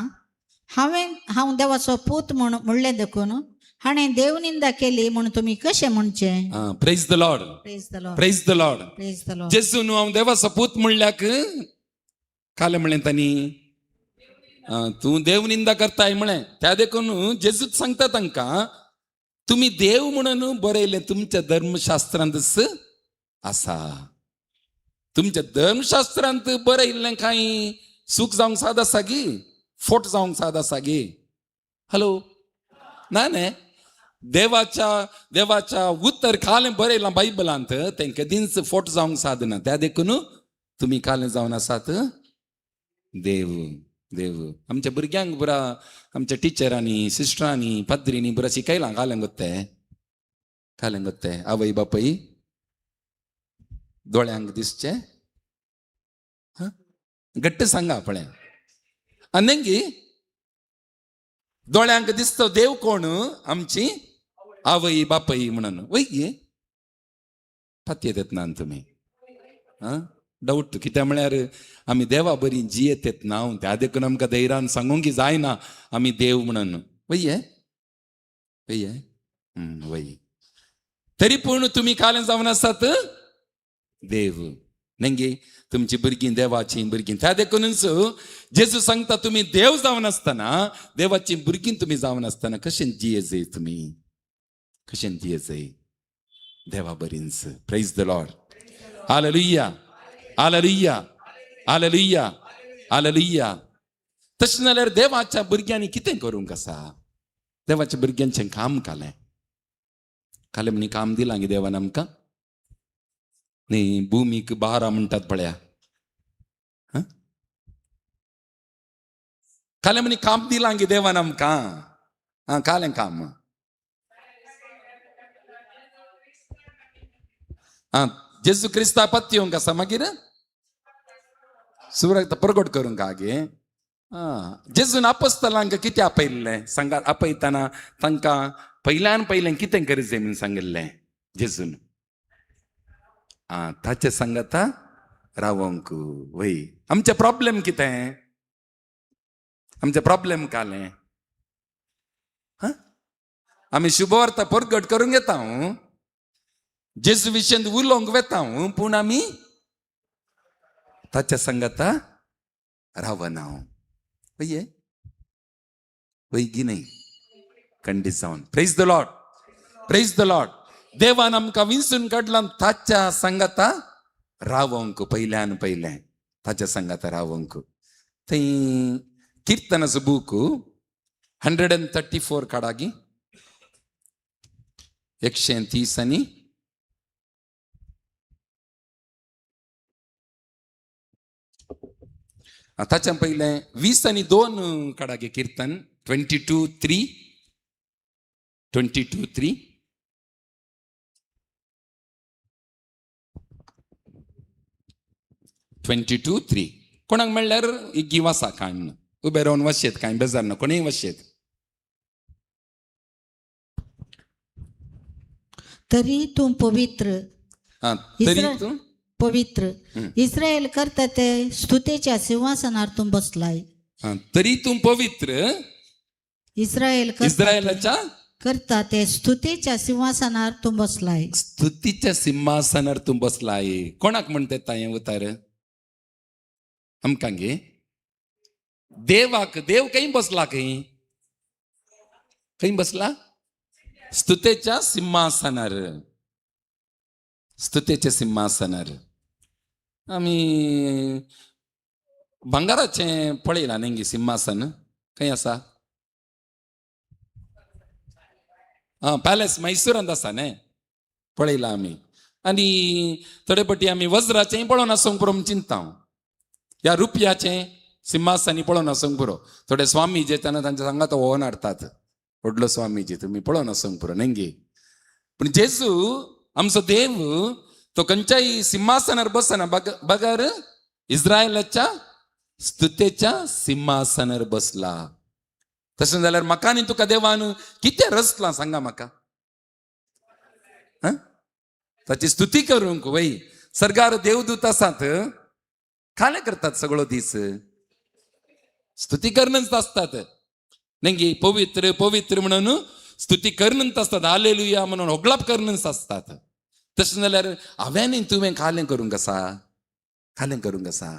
हांव देवाचो पूत म्हणून म्हणलें देखून हाणे देव निंदा केली म्हणून तुम्ही कसे म्हणचे praise the lord, praise the lord, praise the lord. Praise the Lord. जेजू न्हू हांव देवाचो पूत म्हणल्याक काले म्हणलें तांणी तूं देव निंदा करताय म्हणे. त्या देखून जेजूच सांगता तांकां तुम्ही देव म्हणून बरयलें तुमच्या धर्मशास्त्रांतच आसा. तुमच्या धर्मशास्त्रांत बरयल्लें कांय सूख जावंक साद आसा गी, फोट जावंक साद आसा गी. हॅलो ना न्ही, देवाच्या उतर कालें बरयलां बायबलांत तें कधीच फोट जावंक साद ना. त्या देखून तुम्ही कालें जावन आसात देव. देव आमच्या भुरग्यांक बरा, आमच्या टिचरांनी, सिस्टरांनी, पाद्रींनी बरा शिकयलां कालें गोत्ते आवय बापय दोळ्यांक दिसचे. गट्ट सांगा पळय. आनी दोळ्यांक दिसतो देव कोण? आमची आवय बापय म्हणून. वय गे फाती येतात ना तुम्ही डाऊट कित्या म्हळ्यार आमी देवा बरी जियेत येत ना. त्या देखून आमकां धैर्यान सांगूंक जायना आमी देव म्हणून. वय वय तरी पूण तुमी कालें जावन आसात देव. नेंगे तुमची भुरगीं देवाची भुरगीं. त्या देखूनच जेजू सांगता तुम्ही देव जावन आसतना, देवाची भुरगीं तुम्ही जावन आसतना कशें जियेजय तुमी, कशें जियेजय देवा बरींच. Praise the Lord. Hallelujah, hallelujah, hallelujah, hallelujah. तशें जाल्यार देवाच्या भुरग्यांनी कितें करूंक आसा? देवाच्या भुरग्यांचें काम कालें म्हणी काम दिलां गे देवान आमकां. न्ही भुमीक बहारां म्हणटात पळया, कालें म्हणी काम दिलां गे देवान आमकां. कालें काम जेजू क्रिस्ता पत्ती येवंक आसा. मागीर सुरक्त प्रगट करूंक आगे जेजून आपोस्तलांक कितें आपयल्लें सांगात. आपयतना तांकां पयलें कितें गरजें म्हूण सांगिल्लें जेजून? ताचे सांगता रावंक. वय आमचे प्रॉब्लेम कितें? आमचे प्रॉब्लेम कालें आमी शुभवार्ता प्रगट करूंक येता, जेजू विशयी उलोवंक वेता, पूण आमी ताच्या सांगता रावना. वय वयगी न्हय खंडीत जावन. Praise the lord, praise the Lord. देवान आमकां विंचून काडलां ताच्या सांगता रावंक. पयलें ताच्या सांगता रावंक. थंय कीर्तनाचो बूक 134 काडागी 130 आनी ताच्या पयलें 20 आनी 2 काडागे कीर्तन 22:3. 22:3. कोणाक म्हणल्यार एक गी वासा कांय म्हणून उबे रावन वाशेत, कांय बेजार ना, कोणीय वाशेत. तरी तूं पवित्र, तरी तूं पवित्र इस्रायल करता ते स्तुतेच्या सिंहासनार तूं बसलाय. तरी तूं पवित्र इस्रायलाच्या करता ते स्तुतेच्या सिंहासनार तूं बसलाय. स्तुतीच्या सिंहासनार तूं बसलाय. कोणाक म्हणते तायें उतार? आमकां गे देवाक. देव खंय बसला? खंय बसला? स्तुतेच्या सिंहासनार. स्तुतेच्या सिंहासनार. आमी भांगाराचें पळयलां न्ही सिंहासन खंय आसा? पॅलेस मैसूरांत आसा न्ही, पळयलां आमी. आनी थोडे फावटी आमी वज्राचेंय पळोवन आसूंक पुरो चिंता. ह्या रुपयाचें सिंहासनी पळोवन आसूंक पुरो. थोडे स्वामीजे तेन्ना तांच्या सांगात होवन हाडटात. व्हडलो स्वामीजी तुमी पळोवन आसूंक पुरो न्ही. पूण जेजू आमचो देव तो खंयच्याय सिंहासनार बसना. बगर इस्रायलाच्या स्तुतेच्या सिंहासनार बसला. तशें जाल्यार म्हाका आनी तुका देवान कितें रचलां सांगा म्हाका? ताची स्तुती करूंक. वय सर्गार देवदूत आसात, कालें करतात सगळो दीस, स्तुती करणच आसतात. नेंगी पवित्र पवित्र म्हणून स्तुती करणंत असतात, हालेलुया म्हणून होगलाप करणंच असतात. तशें जाल्यार हांवें तुवें खालें करूंक आसा, खालें करूंक आसा.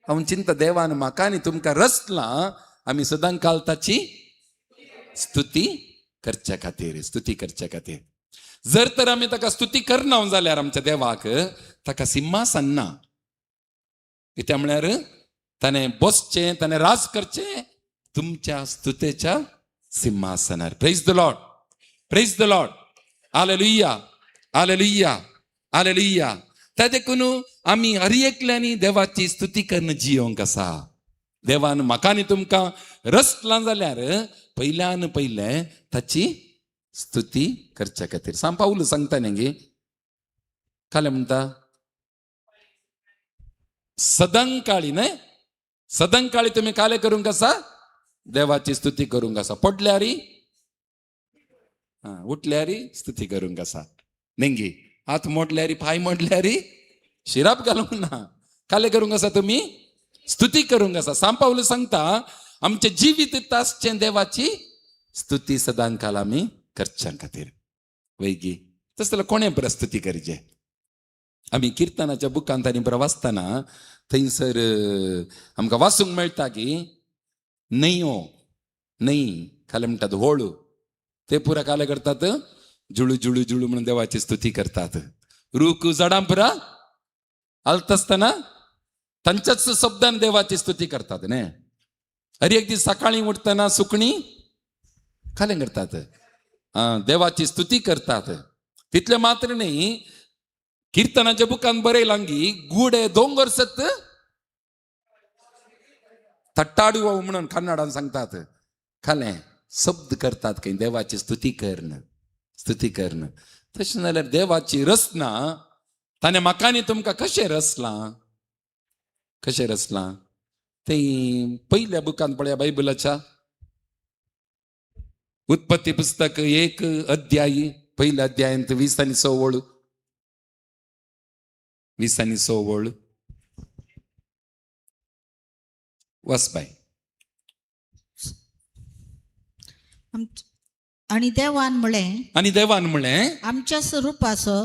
हांव चिंता देवान म्हाका आनी तुमकां रचलां आमी सदां काल ताची स्तुती करच्या खातीर, स्तुती करच्या खातीर. जर तर आमी ताका स्तुती करना जाल्यार आमच्या देवाक ताका सिंहासन ना. कित्याक म्हळ्यार ताणें बसचें, ताणें राज करचें तुमच्या स्तुतेच्या सिंहासनार. Praise the lord, praise the Lord. Hallelujah, hallelujah, hallelujah. त्या देखून आमी हर एकल्यांनी देवाची स्तुती करून जियोंक आसा. देवान म्हाका आनी तुमकां रचलां जाल्यार पयल्यान पयलें ताची स्तुती करच्या खातीर. सांग पाऊल सांगता न्ही काले म्हणटा सदांकाळी न्हय, सदांकाळी तुम्ही काले करूंक आसा, देवाची स्तुती करूंक आसा. पडल्यारी उठल्यारी स्तुती करूंक आसा. नेंगी हात मोडल्यारी, पाय मोडल्यारी शिराप घालूंक ना. काले करूंक आसा, तुम्ही स्तुती करूंक आसा. सांग पाऊल सांगता आमचे जिवीत आसचें देवाची स्तुती सदांकाळ आमी करच्या खातीर. वैगी तस जाल्यार कोणे प्रस्तुती करचे. आमी किर्तनाच्या बुकांत आनी बरो वाचतना थंयसर आमकां वाचूंक मेळटा की न्हंयो, न्हंय खाले म्हणटात व्होळ, ते पुरा काले करतात जुळू जुळू जुळू म्हणून देवाची स्तुती करतात. रूख झाडां पुरा हालत आसतना तांच्याच शब्दान देवाची स्तुती करतात न्ही. हर एक दीस सकाळी उठतना सुकणी खाले करतात, देवाची स्तुती करतात. तितले मात्र न्ही, कीर्तनाच्या बुकान बरयलां की गुडे दोंगर सत तट्टाडू म्हणून कन्नडान सांगतात. खाले शब्द करतात काही देवाची स्तुती करणं, स्तुती करणं. तशें जाल्यार देवाची रचना ताणें म्हाका आनी तुमकां कशें रचलां, कशें रचलां ते पयल्या बुकान पळया बायबलाच्या उत्पत्ती पुस्तक 1 अध्याय, पहिल्या अध्यायांत 20 आनी 6 ओळ, 20 आनी 6 ओळ वस बाय. आणि देवान म्हळें आमच्याच रुपाचो,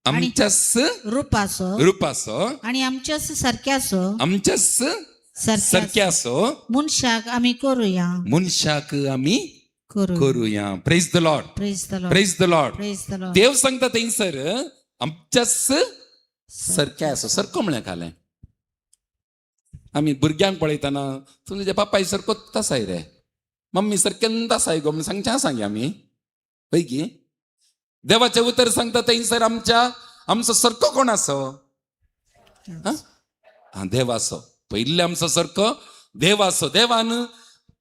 आमच्याच रुपाचो आणि आमच्याच सारक्याचो, आमच्याच सारक्याचो मनशाक आमी करूया, मनशाक आमी करूया. Praise the lord, praise the lord, praise the lord. Praise the lord. देव सांगता थंयसर आमच्याच सारक्या असो. सारको म्हळ्यार खालें आमी भुरग्यांक पळयतना तुजे बापाय सारको तसाय रे, मम्मी सारकें तसाय गो म्हणून सांगच्या सांगी आमी. पैकी देवाचें उतर सांगता थंयसर आमचो सारको कोण आसो, देव आसो. पयले आमचो सारको देव आसो. देवान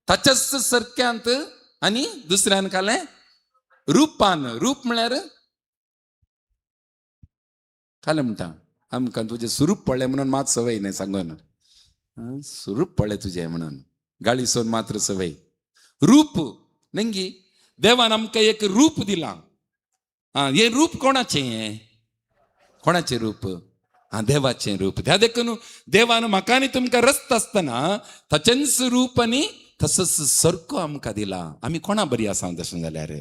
ताच्याच सारक्यांत आनी दुसऱ्यान काले रुपान. रूप म्हळ्यार काले म्हणटा आमकां तुजें स्वरूप पळ्ळें म्हणून मात सवय न्हय सांगून, स्वरूप पळ्ळें तुजें म्हणून गाळीसोन मात्र सवय. रूप नेंगी देवान आमकां एक रूप दिलां. हे रूप कोणाचें, कोणाचें रूप, देवाचें रूप. त्या देखून देवान म्हाका आनी तुमकां रचत आसतना ताचेंच रूप आनी तसोच सारको आमकां दिला. आमी कोणा बरी आसा तशें जाल्यार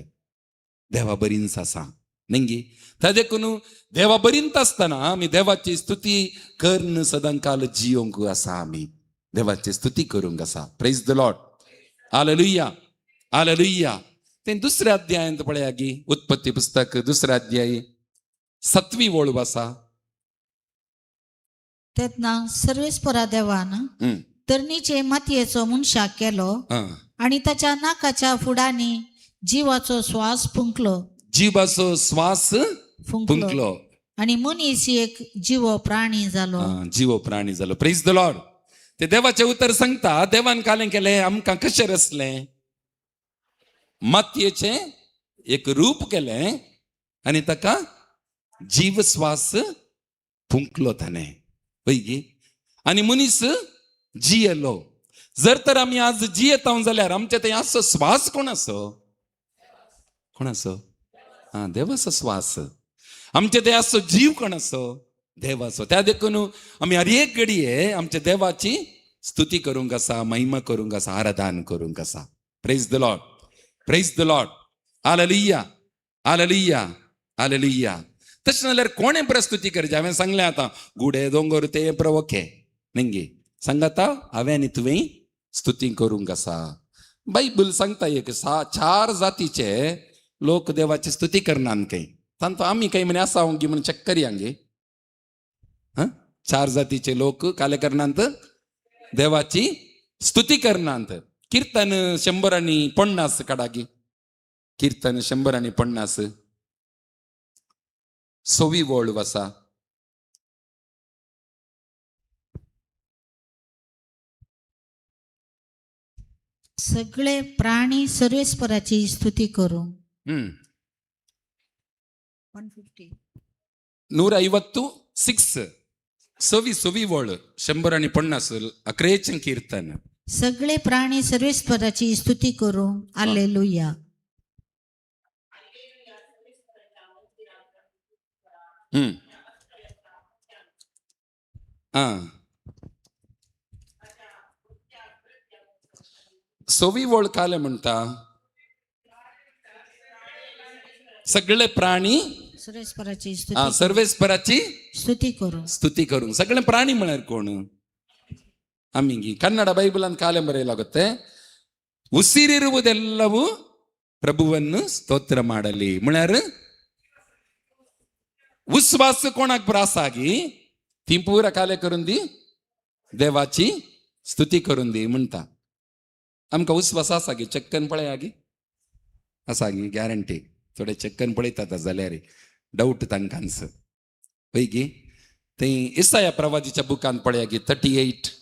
देवा बरींच आसा नेंगी. त्या देखून देवा बरींत आसतना आमी देवाची स्तुती करून सदां काल जियोंक आसा. आमी देवाची स्तुती करूंक आसा. Praise the Lord, hallelujah, hallelujah. ते दुसऱ्या अध्यायांत पळया की उत्पत्ती पुस्तक 2 अध्याय 7वी ओळ आसा. तेन्ना सर्वेस्परा देवान तरणीचे मातयेचो मनशाक केलो आणि ताच्या नाकाच्या फुडांनी जीवाचो श्वास फुंकलो, जीवाचो श्वास फुंकलो आणि मनीस एक जीव प्राणी जालो, जीव प्राणी जालो. Praise the Lord. ते देवाचे उतर सांगता देवान कालें केलें आमकां कशें रचलें. मातयेचें एक रूप केलें आनी ताका जीव श्वास फुंकलो ताणें. पळय आनी मनीस जियेलो. जर तर आमी आज जियेता जाल्यार आमचे थंय असो श्वास कोण असो, कोण असो, देवाचो श्वास. आमचे थंय असो जीव कोण असो, देवाचो. त्या देखून आमी हर एक घडये आमच्या देवाची स्तुती करूंक आसा, महिमा करूंक आसा, आराधन करूंक आसा. Praise the lord, praise the Lord, hallelujah hallelujah hallelujah. तशें जाल्यार कोणें प्रस्तुती करची? हांवें सांगलें आतां गुडे दोंगर ते प्रवोखे निंगे सांगाता हांवें आनी तुवें स्तुती करूंक आसा. बायबल सांगता एक 4 जातीचे लोक देवाची स्तुती करनात काही. तांतो आमी काही म्हणे आसा गी म्हणून चेक करया गे. 4 जातीचे लोक काले करनात देवाची स्तुती करनात. कीर्तन 150 काडा गे. कीर्तन 150 सोवी वोळ वसा. सगळे प्राणी सर्वेस्पराची स्तुती करू. 150. 156 सोवी वोळ 150 11 कीर्तन. सगळे प्राणी सर्वेस्पराची स्तुती करू. हालेलुया. सोवी वोळ काले म्हणता सगळे प्राणी सर्वेस्पराची स्तुती सर्वेस्पराची स्तुती करू. ಸ್ತುತಿ ಕರು. ಸಗಳೆ ಪ್ರಾಣಿ ಮಳರ್ ಕೋಣು ಅಮ್ಮಿಂಗಿ ಕನ್ನಡ ಬೈಬಲ್ ಅಂತ ಕಾಲೆ ಬರೆಯಲಾಗುತ್ತೆ. ಉಸಿರಿರುವುದೆಲ್ಲವೂ ಪ್ರಭುವನ್ನು ಸ್ತೋತ್ರ ಮಾಡಲಿ ಮಳರ್. ಉಸ್ವಾಸ कोणाक प्रास आगी ती पुरा काले करून दी देवाची स्तुती करून दी म्हणता. आमकां उस्वास आसा गी चक्कन पळय आगी आसा गी गॅरंटी. थोडे चक्कन पळयतात जाल्यार डाऊट तांकांच पळय गी. ते इसाया प्रवादीच्या बुकान पळया गी 38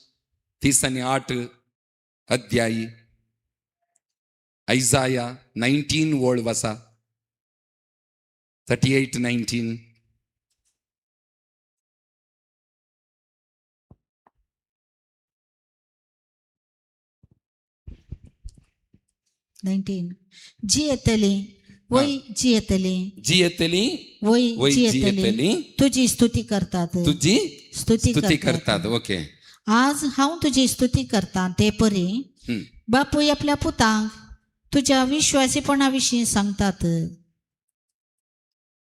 38 अध्यायी. ऐजाया 19 वोळ वसा 38:19. जी येतली वय जी येतली जी येतली वय वय जी जी येतली येतली तुझी स्तुती करतात. तुझी स्तुती स्तुती करतात. करतात. ओके. आज हांव तुझी स्तुती करता ते परी बापूय आपल्या पुतांक तुझ्या विश्वासीपणा सांगतात.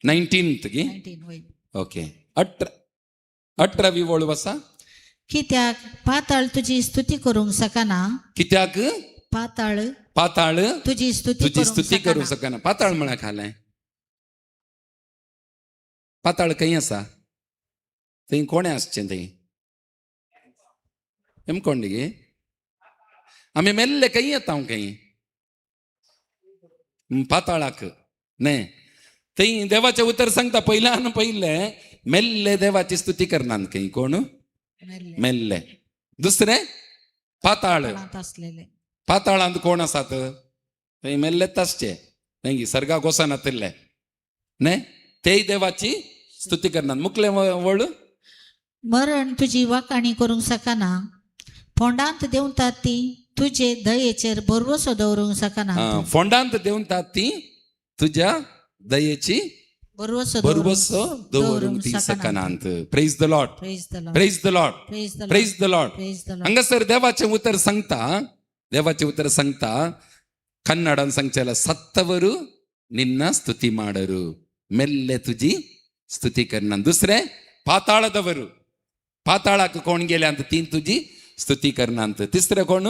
19 गी. 19 वय. ओके. 18 वोळ वसा. कित्याक पाताळ तुझी स्तुती करूंक सकना. कित्याक पाताळ पाताळ तुझी स्तुती तुझी स्तुती करू सकना. पाताळ म्हणा खालाय. पाताळ खंय आसा? थंय कोणे आसचें थंय? कोण गे आमी मेल्ले खंय येता खंय पाताळाक न्हय. थंय देवाचें उतर सांगता पयल्यान पयले मेल्ले देवाची स्तुती करनात खंय कोण मेल्ले. दुसरे पाताळ. असलेले पाताळांत कोण आसात? थंय मेल्लेच आसचे न्हय. सर्गाक वचनातले न्हय. तेय देवाची स्तुती करनात. मुकले वळ. मरण तुझी वाकाणी करूंक सकना. फोंडांत देंवतात ती तुझे दयेचेर भरवसो दवरूंक सकना. फोंडांत देंवतात ती तुझ्या दयेची भरवसो दवरूंक ती सकनांत. Praise the lord. Praise the lord. Praise the lord. Praise the lord. Praise the lord. Praise the lord. हंगसर देवाचे उतर सांगता ಕನ್ನಡನ್ ಸಂಚಲ ಸತ್ತವರು ನಿನ್ನ ಸ್ತುತಿ ಮಾಡರು ಮೆಲ್ಲೆ ತುಜಿ ಸ್ತುತಿ करना. दुसरे पाताळदವರು पाताळाक कोण गेले ಅಂತ तीन तुझी स्तुती करना ಅಂತ. तिसरे कोण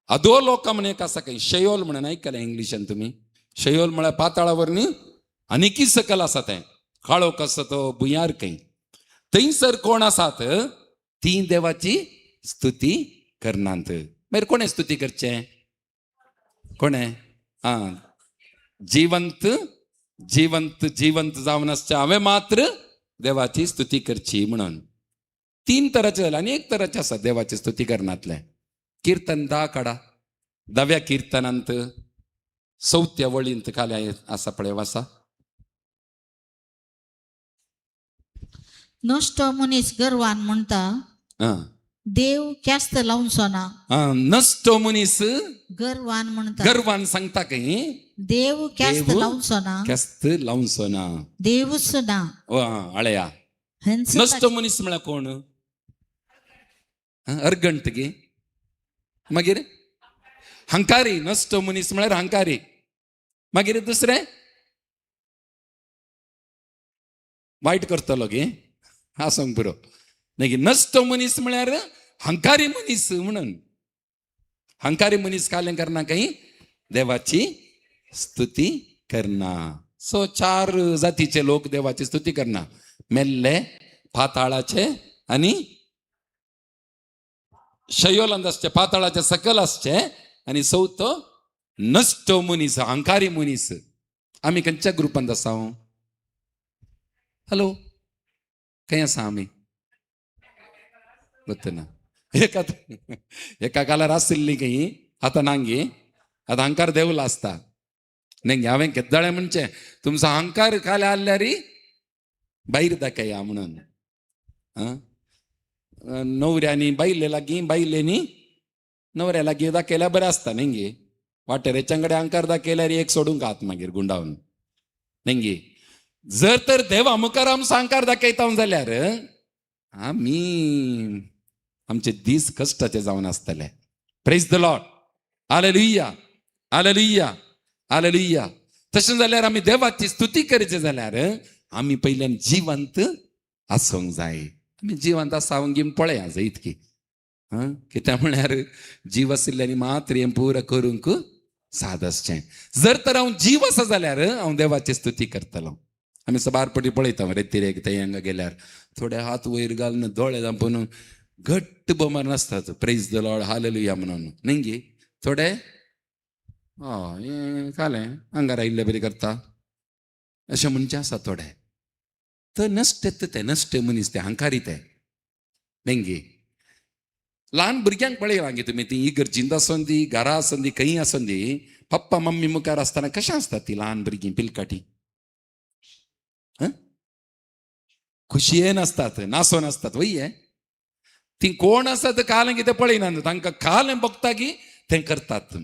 अधो लोक म्हणे कसा काही शयोल म्हणून ऐकलं इंग्लिशान तुम्ही. शयोल म्हळ्यार पाताळावरनी अनेकी सकल आसात. काळो कसो तो भुयार काही थंयसर कोण आसात ती देवाची स्तुती करनात. मागीर कोणे स्तुती करचे? कोणे जिवंत जिवंत जिवंत जावन आसचे हांवें मात्र देवाची स्तुती करची म्हणून. तीन तरांचे झाले आनी एक तरांचे आसा देवाची स्तुती करनातले. कीर्तन 10 काडा. 10व्या कीर्तनांत 4थ्या वळींत खाली आसा पळय वासा. नष्ट मनीस गर्वान म्हणटा देव क्यास्त लावून सोना. नसतो मनीस गर्वान म्हणटा गर्वान सांगता काही देव क्यास्त देव लावून सोना. क्यास्त लावून सोना. देवच ना आळया. हेंच नसतो मनीस म्हळ्यार कोण? अर्गंट गे. मागीर हंकारी. नसतो मनीस म्हळ्यार हंकारी. मागीर दुसरें वायट करतलो गे हा सांग पुरो नाही नसतो मनीस म्हळ्यार हंकारी मनीस म्हणून हंकारी मनीस कालें करना काही देवाची स्तुती करना. सो 4 जातीचे लोक देवाची स्तुती करना. मेल्ले, पाताळाचे आणि शयोलांत असचे, पाताळाचे सकल असचे आणि चौथो नसतो मनीस, हंकारी मनीस. आम्ही खंयच्या ग्रुपांत आसा? हॅलो, खंय आसा आमी? ना एका कालार आसली खंय, आतां नांगी. आतां अहंकार देवला असता नाही. हांवें केद्दाळे म्हणचे तुमचो अहंकार काल आल्यार भायर दाखया म्हणून. नवऱ्यानी बायले लागीं, बायलेनी नवऱ्या लागीं दाखयल्यार बरें आसता न्ही. वाटेरेच्यांकडे अहंकार दाखयल्यार एक सोडूंक आहात मागीर गुंडावन न्ही. जर तर देवा मुखार आमचो अहंकार दाखयता जाल्यार आमी आमचे दीस कश्टाचे जावन आसतले. Praise the Lord. Hallelujah, hallelujah, hallelujah. तशें जाल्यार आमी देवाची स्तुती करचे जाल्यार आमी पयल्यान जिवंत आसूंक जाय. आमी जिवंत आसावंक घेवन पळया जाय इतकी. कित्याक म्हळ्यार जीव आशिल्ल्यानी मात्र हें पुरो करूंक साद आसचें. जर तर हांव जीव आसा जाल्यार हांव देवाची स्तुती करतलो. आमी सबारपटी पळयता रेतीरेक ते हांगा गेल्यार थोडे हात वयर घालून दोळे धांपून घट्ट बोमार नासतात प्रेज द लॉर्ड हालेलुया म्हणून न्ही. थोडे हें कालें आंगार आयिल्ले बरी करता अशें म्हणचे आसा थोडे. तर नसते ते नसते मनीस ते हंकारी ते न्ही. ल्हान भुरग्यांक पळयला गे तुमी ती इगर्जींत आसून दी, घरा आसून दी, खंय आसून दी, पप्पा मम्मी मुखार आसतना कशें आसतात ती ल्हान भुरगीं पिलकाटी? खुशयेन आसतात, नासून आसतात वय. ती कोण आसा ते कालें कितें पळयना, तांकां कालें बघता की तें करतात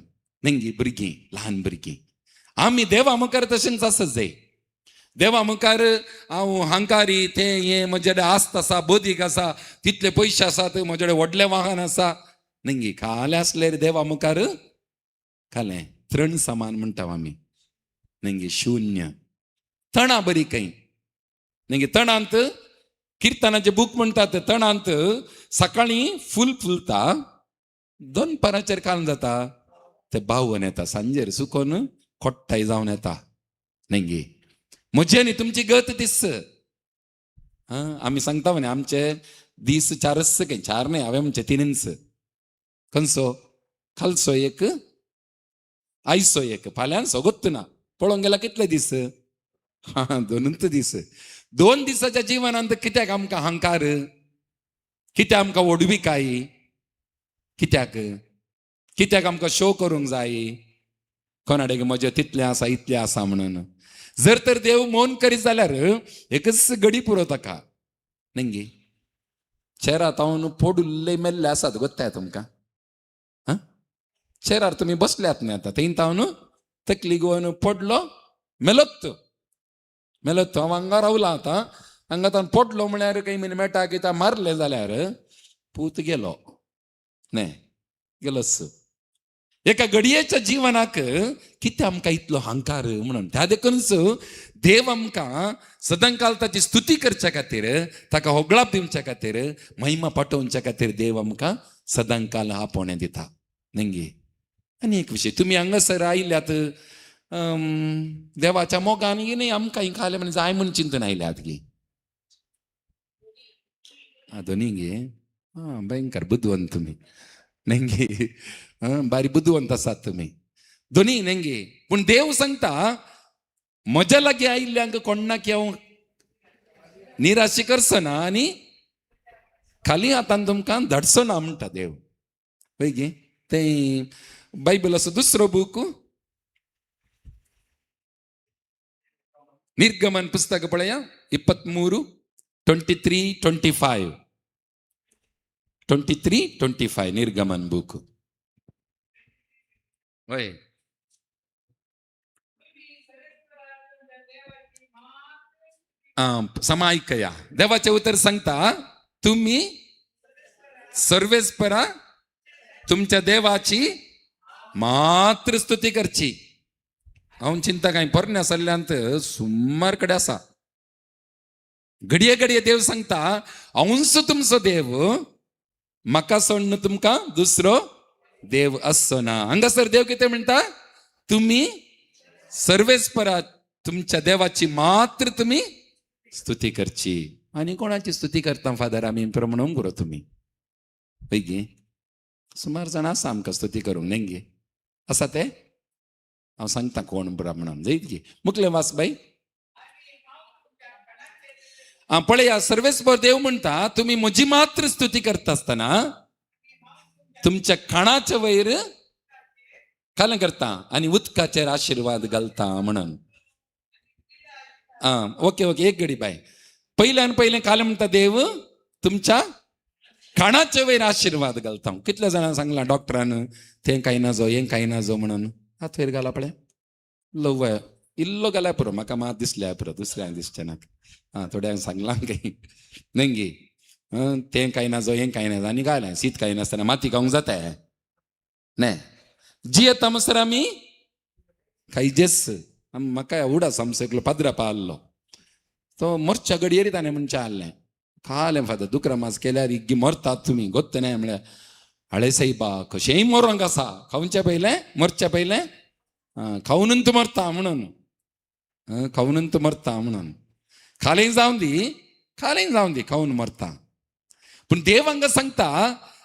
न्ही भुरगीं, ल्हान भुरगीं. आमी देवा मुखार तशेंच आसत जाय. देवा मुखार हांव हंकारी तें हें म्हजे कडेन आस्त आसा, बोदीक आसा, तितले पयशे आसात, म्हजे कडेन व्हडलें वाहन आसा न्ही. कालें आसल्यार देवा मुखार कालें तृण समान म्हणटा आमी न्ही. शुन्य तणां बरी खंय न्ही. तणांत किर्तनाचे बूक म्हणटात तणांत सकाळीं फूल फुलता, 2 परांचेर कान जाता, ते बावन येता, सांजेर सुकोन खोट्टाय जावन येता न्ही. म्हजे न्ही तुमची गत दिस. आमी सांगता म्हणे आमचे दीस 4च खंय, 4 न्ही, हांवें म्हणचे 3च. खंयचो? खालचो एक, आयचो एक, फाल्यां सोगोत्त ना. पळोवंक गेल्यार कितले दीस? 2च दीस. 2 दिसाच्या जिवनांत कित्याक आमकां अहंकार, कित्याक आमकां ओडविकाय, कित्याक आमकां शो करूंक जाय कोणाडेक म्हजें तितलें आसा इतलें आसा म्हणून. जर तर देव मौन करीत जाल्यार एकच घडी पुरो ताका न्ही. चेरात हांव पोडुल्ले मेल्ले आसात गोत्ताय तुमकां. चेरार तुमी बसल्यात न्ही आतां, थंय हांव तकली घेवन पडलो, मेलोत हांव हांगा रावला आतां. हांगा तावन पडलो म्हळ्यार काही म्हण मेळटा की मारले जाल्यार पूत गेलो न्ही, गेलोच. एका घडयेच्या जिवनाक कितें आमकां इतलो अहंकार म्हणून. त्या देखूनच देव आमकां सदांकाल ताची स्तुती करच्या खातीर, ताका होगळाप दिवच्या खातीर, महिमा पाठोवच्या खातीर देव आमकां सदांकाल आपोवणें दिता न्ही. आनी एक विशय, तुमी हांगासर आयल्यात देवाच्या मोगान न्ही, आमकां खाले म्हणजे जाय म्हण चिंतून आयल्यात गे. दोनी गे भयंकर बुद्धवंत तुमी न्ही. बारी बुद्धवंत आसात तुमी दोनी न्ही. पूण देव सांगता म्हज्या लागीं आयिल्ल्यांक कोणाक हांव निराशी करचो ना आनी खाली हातान तुमकां धाडचो ना म्हणटा देव. पळय गे तें बायबलाचो दुसरो बूक निर्गमन पुस्तक पळया 23:25 निर्गमन बूक. होय समा ऐकया. देवाचे उतर सांगता तुम्ही सर्वेस्परा तुमच्या देवाची मात्र स्तुती करची हांव चिंता काय पोरण्या सल्ल्यांत सुमार कडेन आसा. घडये घडये देव सांगता हांवूच तुमचो देव, म्हाका सोडून तुमकां दुसरो देव आसचो ना. हांगासर देव कितें म्हणटा, तुम्ही सर्वेस्परा तुमच्या देवाची मात्र तुम्ही स्तुती करची. आणि कोणाची स्तुती करता फादर आमी म्हणून करो तुम्ही पैकी सुमार जाण आसा आमकां स्तुती करूंक नेंगे आसा ते हांव सांगता कोण ब्राह्मणान जायत गे मुकले वास बाई. पळया सर्वेस्पर देव म्हणटा तुम्ही म्हजी मात्र स्तुती करता आसतना तुमच्या खाणाच्या वयर कालें करता आनी उदकाचेर आशिर्वाद घालता म्हणून. ओके ओके एक घडी बाय. पहिल्यान पयलें कालें म्हणटा देव तुमच्या खाणाच्या वयर आशिर्वाद घालता. कितल्या जाणांक सांगलां डॉक्टरान तें कांय ना जो हें कांय ना जो म्हणून हात वयर घाला पळय. लव इल्लो घाल्या पुरो म्हाका मात दिसल्या पुरो दुसऱ्यांक दिसचें ना. थोड्यांक सांगलां काही नेंगी तें कांय ना जो हें कांय ना आनी घालें शीत कांय नासतना माती खावंक जाता न्हय. जी येता म्हणसर आमी खायजेस. म्हाका उडा समसकलो पाद्रा पाल्लो तो मोरच्या गडयेरी ताणें म्हणचें आहलें खालें फादर दुकरा मास केल्यार इग्गी मरतात तुमी गोत्त न्हय म्हळ्यार हळे साईबा कशेंय मरोंक आसा खावचे पयलें मरच्या पयलें खावनूच मरता म्हणून खावनूच मरता म्हणून. खालें जावं दी खावन मरता. पूण देव हांगा सांगता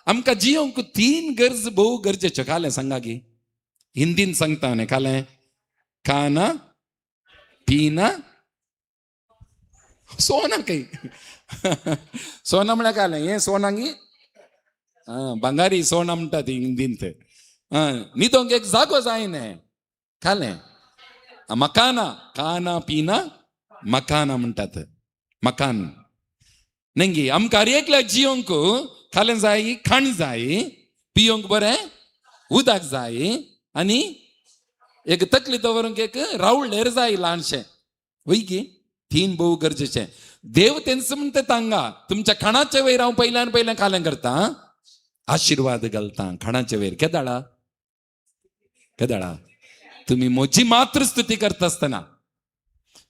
आमकां जियोंक 3 गरज भोव गरजेच्यो. खालें सांगा गी हिंदीन सांगता न्ही खालें खाना पिना सोना काही सोना म्हळ्यार कालें हें सोनांगी भांगारी सोना म्हणटा ती हिंदींत. न्हिदोंक एक जागो जाय न्हय खालें मकाना खाना पिना मकाना म्हणटात मकान. नेंगी आमकां हर एकल्याक जियोंक खालें जाय खाण जाय पियोंक बरें उदक जाय आनी एक तकली दवरूंक एक रावळेर जाय ल्हानशें वय की 3 भोव गरजेचें. देव तेंच म्हणटा तांगा तुमच्या खाणाच्या वयर हांव पयल्यान खालें करता आशिर्वाद घालता खाणाच्या वयर. केदाळा तुम्ही म्हजी मात्र स्तुती करता आसतना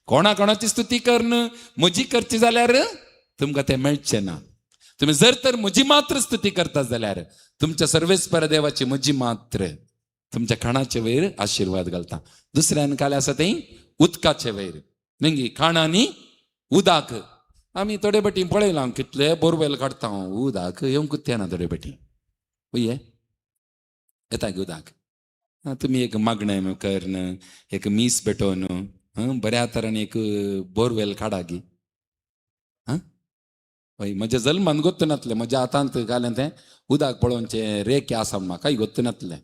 कोणाची स्तुती करन म्हजी करची जाल्यार तुमकां तें मेळचें ना. तुम्ही जर तर म्हजी मात्र स्तुती करता जाल्यार तुमच्या सर्वेस्पर देवाची म्हजी मात्र तुमच्या खाणाचे वयर आशिर्वाद घालता. दुसऱ्यान कालें आसा तें उदकाचे वयर नेंगी खाण आनी उदक. आमी थोडे बटी पळयलां कितले बोरवेल काडटा उदक येवंकूच येना थोडे बटी वय येता गे उदक. तुमी एक मागणें करन एक मीस पेटोवन बऱ्या तरेन एक बोरवेल काडा गी. हय म्हज्या जल्मान गोत्त नासलें म्हज्या हातांत घालें तें उदक पळोवनचें रेखे आसा म्हाकाय गोत्त नासलें.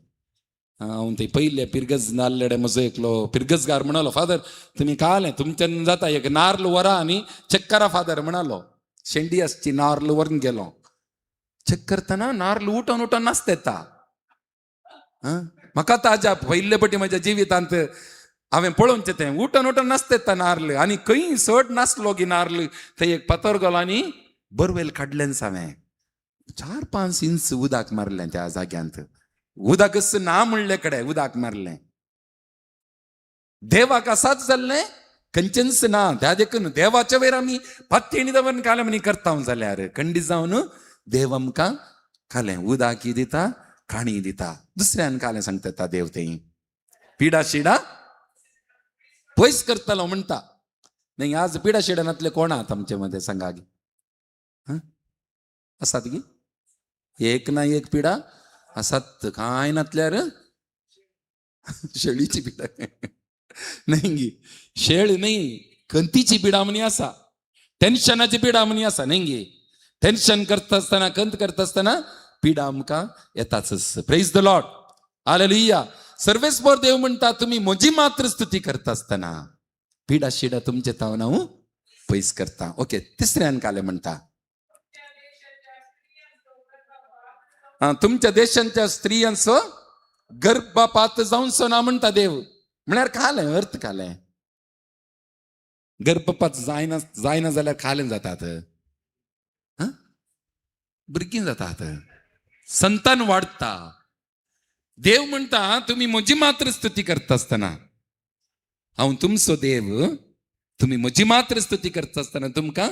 हांव ते पयले पिरगज नाल्लेडे म्हजो एकलो पिरगजगार म्हणलो फादर तुमी कालें तुमच्यान जाता एक नार्ल व्हरा आनी चेक करा फादर म्हणालो. शेंडी आसची नार्ल व्हरून गेलो चेक करतना नार्ल उठोन नासता येता. म्हाका ताज्या पयले पटी म्हज्या जिवितांत हांवें पळोवचें तें उठोन नासता येता नार्ल आनी खंय चड नासलो गी नार्ल. थंय एक पतर गेलो आनी बोरवेल काडलें हांवें 4-5 इंच उदक मारलें त्या जाग्यांत. उदकच ना म्हणले कडेन उदक मारलें. देवाक आसाच जाल्लें खंयचेंच ना. त्या देखून देवाच्या वयर आमी पातयेणी दवरून कालें म्हणी करता जाल्यार खंडीत जावन देव आमकां खालें उदकय दिता खाणी दिता. दुसऱ्यान कालें सांगता देव तें पिडा शिडा पयस करतलो म्हणटा. न्ही आज पिडा शिडांतले कोण आहात आमचे मध्ये सांगा गी आसात गी एक ना एक पिडा आसात कांय नातल्यार शेळीची पिडा न्ही गी शेळ न्ही कंतीची पिडा म्हणी आसा टेन्शनाची पिडा म्हणी आसा न्ही गी. टेन्शन करता आसतना कंत करता आसतना पिडा आमकां येताच. Praise the Lord hallelujah. सर्वेस्पर देव म्हणटा तुम्ही म्हजी मात्र स्तुती करता आसतना पिडा शिडा तुमचे तावन हांव पयस करता. ओके तिसऱ्यान कालें म्हणटा तुमच्या देशांच्या स्त्रियांचो गर्भपात जावचो ना म्हणटा देव. म्हळ्यार खालें अर्थ खालें गर्भपात जायना जाल्यार खालें जातात भुरगीं जातात संतान वाडटा. देव म्हणटा तुम्ही म्हजी मात्र स्तुती करता आसतना हांव तुमचो देव, तुम्ही म्हजी मात्र स्तुती करता आसतना तुमकां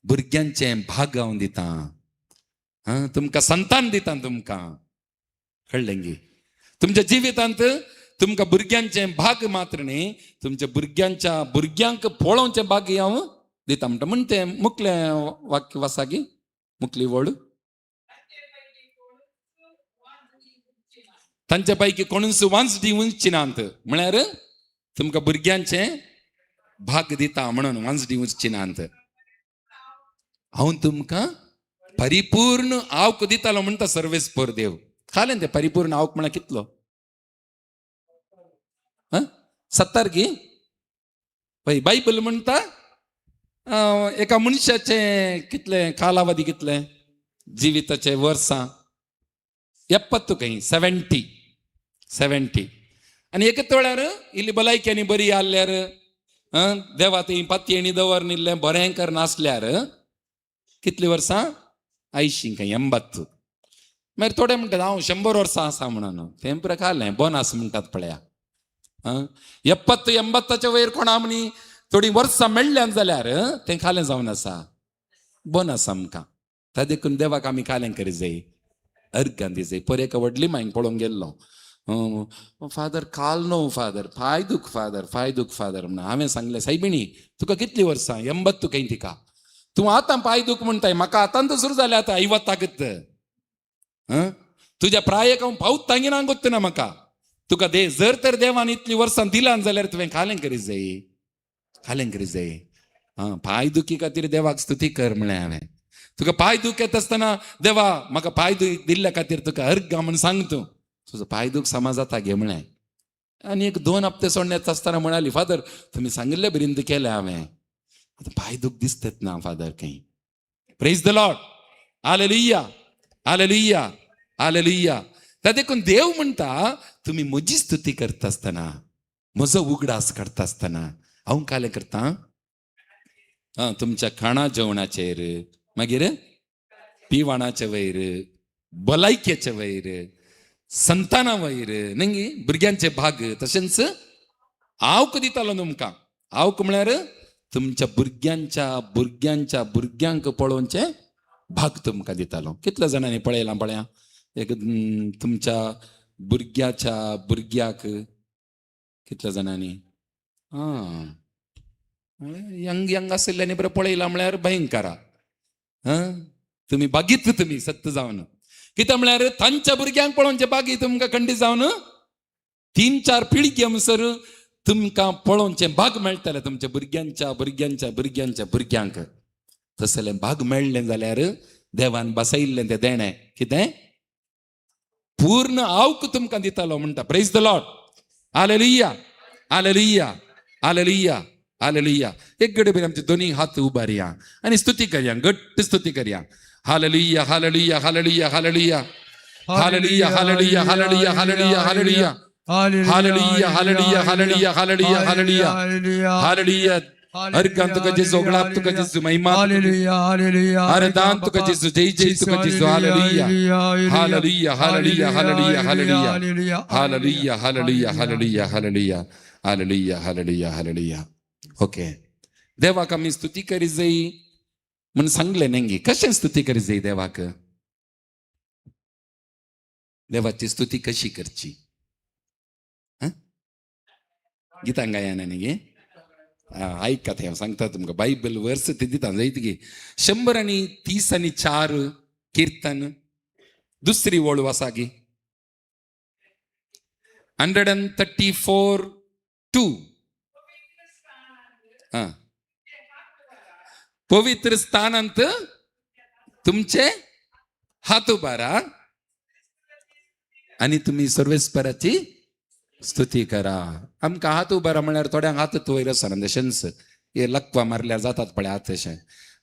भुरग्यांचे भाग हांव दितां, तुमकां संतान दितां तुमकां. कळ्ळें गी? तुमच्या जिवितांत तुमकां भुरग्यांचे भाग मात्र न्ही, तुमच्या भुरग्यांक पळोवचे भाग हांव दितां म्हणटा. म्हण तें मुखलें वाक्य वाचा गी, मुखली वड. तांचे पैकी कोणूच वांचडी उंचचिनांत, म्हळ्यार तुमकां भुरग्यांचे भाग दिता म्हणून वांचडी उंचचिनांत. हांव तुमकां परिपूर्ण आवक दितालो म्हणटा सर्वेस्पर देव. खालें तें परिपूर्ण आवक म्हळ्यार कितलो? 70 गी पळय. बायबल म्हणटा एका मनशाचे कितले कालावधी, कितले जिविताचे वर्सां 70 खंय 70. आनी एकच वेळार इल्ली भलायकी बरी आसल्यार, देवा ती पातयेणी दवरनिल्लें बरें कर नासल्यार कितली वर्सां? 80 काय 80. मागीर थोडे म्हणटात हांव 100 वर्सां आसा म्हणून. तें पुरो खालें बोनस म्हणटात पळया. 70-80च्या वयर कोणा म्हणी थोडी वर्सां मेळ्ळ्यान जाल्यार तें खालें जावन आसा. बोनस आमकां. ता देखून देवाक आमी खालें करी जाय, अर्गां दी जाय. पर एका व्हडली मांयक पळोवंक गेल्लो. फादर काल न्हू फादर, फाय दूख फादर म्हणून. हांवें सांगलें सायबिणी तुका कितली वर्सां? 80 खंय तिका. तूं आतां पाय दूख म्हणटाय, म्हाका आतांत सुरू जालें आतां 50. तुज्या प्रायेक हांव पावत तांगिना गोत्त ना म्हाका. तुका दे जर तर देवान इतली वर्सां दिलां जाल्यार तुवें खालें करी जाय. पाय दुखी खातीर देवाक स्तुती कर म्हळें हांवें. तुका पाय दूख येता आसतना देवा म्हाका पाय दूख दिल्ल्या खातीर तुका अर्गा म्हूण सांग. तूं तुजो पाय दूख समाज जाता घे म्हळें. आनी 1-2 हप्ते सोडण्यात आसतना म्हणाली फादर तुमी सांगिल्लें बरिंद केलें हांवें. आतां पाय दूख दिसतात ना फादर खंय. Praise the Lord. हालेलुया. त्या देखून देव म्हणटा तुम्ही म्हजी स्तुती करता आसतना, म्हजो उगडास करता आसतना हांव कालें करता. तुमच्या खाणा जेवणाचेर, मागीर पिवाणाचे वयर, भलायकेचे वयर, संताना वयर न्ही, भुरग्यांचे भाग, तशेंच आवक दितालो तुमकां. आवक म्हळ्यार तुमच्या भुरग्यांक पळोवचे भाग तुमकां दितालो. कितल्या जाणांनी पळयलां पळया? एक तुमच्या भुरग्याक कितल्या जाणांनी यंग आशिल्ल्यांनी बरें पळयलां म्हळ्यार भयंकर. तुमी बागीत तुमी सत्य जावन. कित्याक म्हळ्यार तांच्या भुरग्यांक पळोवचे बागी तुमकां खंडीत जावन 3-4 पिळगी म्हणसर तुमकां पळोवचे भाग मेळटले तुमच्या भुरग्यांक. तसलें भाग मेळ्ळें जाल्यार देवान बसयल्लें तें देणें कितें? पूर्ण आवक तुमकां दितालो म्हणटा. Praise the Lord. हालेलुया. एक घडी आमचे दोन्ही हात उबारया आनी स्तुती करया, घट्ट स्तुती करया. Hallelujah. Hallelujah, hallelujah, hallelujah. hallelujah, hallelujah, hallelujah. Organ तुका जेजू, ओगलाक तुका जेजू, महिमा आराधन तुका जेजू, जय जय तुका जेजू. हालेलुया. ओके. देवाक आमी स्तुती करी जाय म्हणून सांगलें नेंगी. कशें स्तुती करी जाय देवाक? देवाची स्तुती कशी करची? गितां गायना न्ही गे. ऐका ते सांगता तुमकां. बायबल वर्स ते दिता जायत गे. 130-4 कीर्तन दुसरी वळ वाचा गे. 134:2. पवित्र स्थानांत तुमचे हात उबारा आणि तुम्ही सर्वेस्पराची स्तुती करा. आमकां हात उबारा म्हळ्यार थोड्यांक हात वयर आसा देशन्स हे लकवा मारल्यार जातात पळय हात तशें.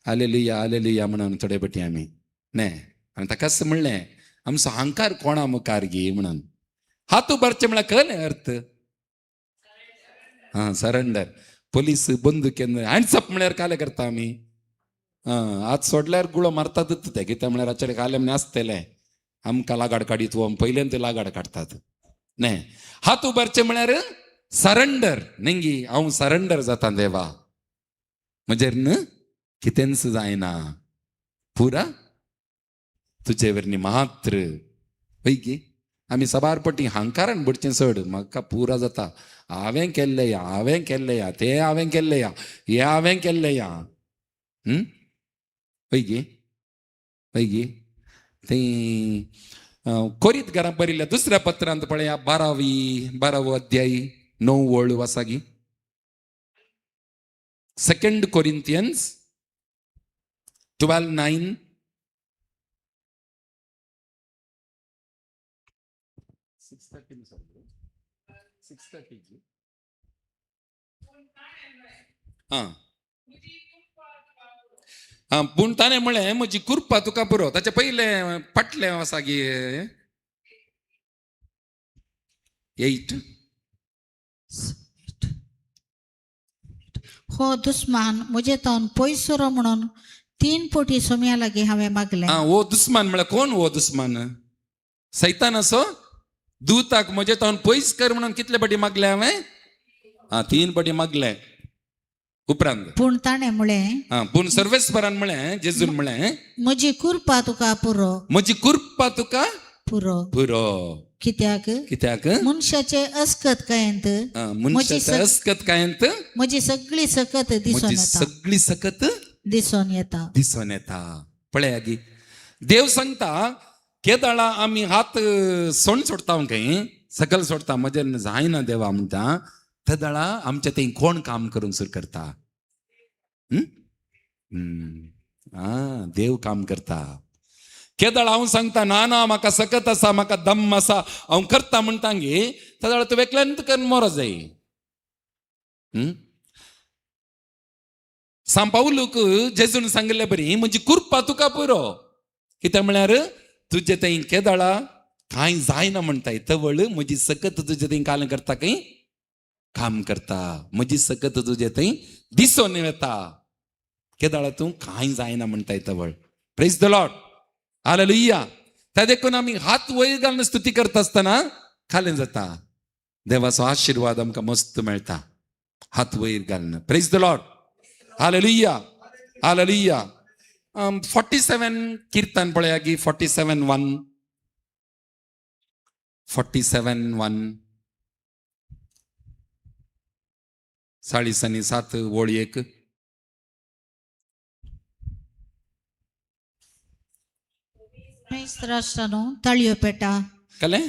हालेलुया म्हणून थोडे बटी आमी न्हे. आनी ताकाच म्हणलें आमचो अहंकार कोणा मुखार गे म्हणून. हात उबारचे म्हळ्यार कळ्ळें अर्थ? सरेंडर. पोलीस बंदुकेन हँड्सअप म्हळ्यार काले करता आमी. हात सोडल्यार गुळो मारतातच ते. कित्याक म्हळ्यार रातचे काले म्हणे आसतले आमकां लागाड काडीत वो पयल्यान ते लागाड काडतात न्हे. हात उबारचे म्हळ्यार सरेंडर नेंगी हांव सरेंडर जाता देवा म्हजेर न्हू कितेंच जायना पुरा तुजे वरनी मात्र पळय गे आमी सबार पटी हांकारान बुडचें चड म्हाका पुरा जाता हांवें केल्लें या हांवें केल्लें या तें हांवें केल्लें या हें हांवें केल्लें या पळय गे तें कोरीत घरां बरयल्या दुसऱ्या पत्रांत पळया 12वो अध्याय 9 वळ वासागी 2 Corinthians 12:9 पूण ताणें म्हळें म्हजी कुरपा तुका पुरो ताचे पयले फाटले वासागी 8 हो दुस्मान म्हजे तोंड पयसुरो म्हणून 3 पोटी सोम्या लागीं हांवें मागलें. वो दुस्मान म्हळ्यार कोण वो दुस्मान सैतान असो दूताक म्हजे तोंड पयस कर म्हणून कितले पाटी मागले हांवें 3 पाटी मागले उपरांत पूण ताणें म्हळें पूण सर्वेस्परान म्हळें जेजून म्हळें म्हजी कुरपा तुका पुरो म्हजी कुरपा तुका पुरो पुरो कित्याक मनशाचे अस्कतकायेंत मनशाच्या अस्कतकायेंत म्हजी सगळी सकत दिसून म्हजी येता सगळी सकत दिसून येता पळया गी देव सांगता केदाळा आमी हात सोण सोडता खंय सकल सोडता म्हजे जायना देवा म्हणटा त्या दाळा आमच्या ते कोण काम करून सुरू करता देव काम करता केदाळ हांव सांगता ना म्हाका सकत आसा म्हाका दम आसा हांव करता म्हणटा गे त्या दाळा तूं वेकल्यांत करून मोरो जाय सांपावलूक जेजून सांगले बरी म्हणजे कुरपा तुका पुरो कित्याक म्हळ्यार तुजे थंय केदाळा कांय जायना म्हणटाय तवळ म्हजी सकत तुजे थंय काल करता खंय काम करता म्हजी सकत तुजे थंय दिसून येता केदाळा तूं कांय जायना म्हणटाय तवळ प्रेज द लॉर्ड हालेलुया त्या देखून आमी हात वयर घालून स्तुती करता आसतना खालें जाता देवाचो आशिर्वाद आमकां मस्त मेळटा हात वयर घालून praise the Lord hallelujah hallelujah 47 कीर्तन पळया गी 47:1 47:7 वळयेक सोमेस्त राष्ट्रानो तळयो पेटा कले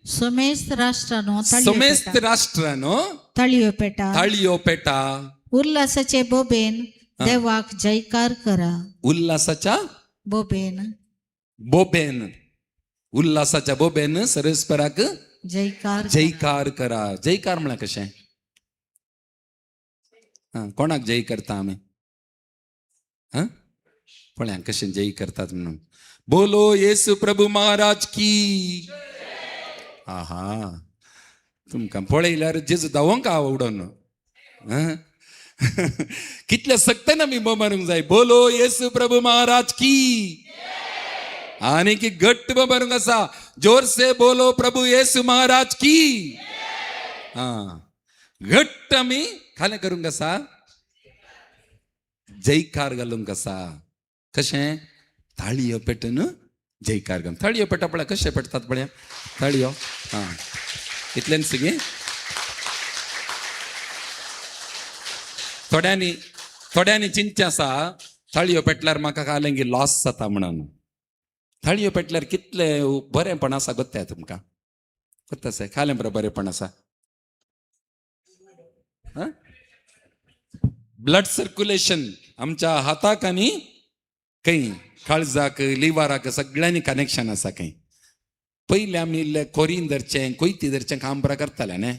सोमेस्त राष्ट्रानो सोमेस्त राष्ट्रानो तळयो पेटा ताळयो पेटा उल्हासाचे बोबेन देवाक जयकार करा उल्हासाच्या बोबेन उल्हासाच्या बोबेन सरस्पराक जयकार करा जयकार म्हळ्यार कशें कोणाक जय करता आमी पळया कशें जय करतात म्हणून बोलो येसू प्रभू महाराज की आहा तुमकां पळयल्यार जेजू दावोंक आवडून कितल्या सक्तन आमी मारूंक जाय बोलो येसू प्रभू महाराज की आणि की घट्ट मारूंक आसा जोर से बोलो प्रभू येसू महाराज की घट्ट आमी खालें करूंक आसा जयकार घालूंक आसा कशें ताळयो पेटून जयकार घालून ताळयो पेटा पळय कशें पेटतात पळया ताळयो इतल्यान सगळी थोड्यांनी चिंता आसा ताळयो पेटल्यार म्हाका कालें की लॉस जाता म्हणून ताळयो पेटल्यार कितले बरेंपण आसा गोत्या तुमकां कोत्तास खालें बरें बरेंपण आसा ब्लड सर्क्युलेशन आमच्या हाताक आनी खंय काळजाक लिव्हराक सगळ्यांनी कनेक्शन आसा खंय पयलीं आमी खोरीन धरचें कोयती धरचें काम बरें करताले न्ही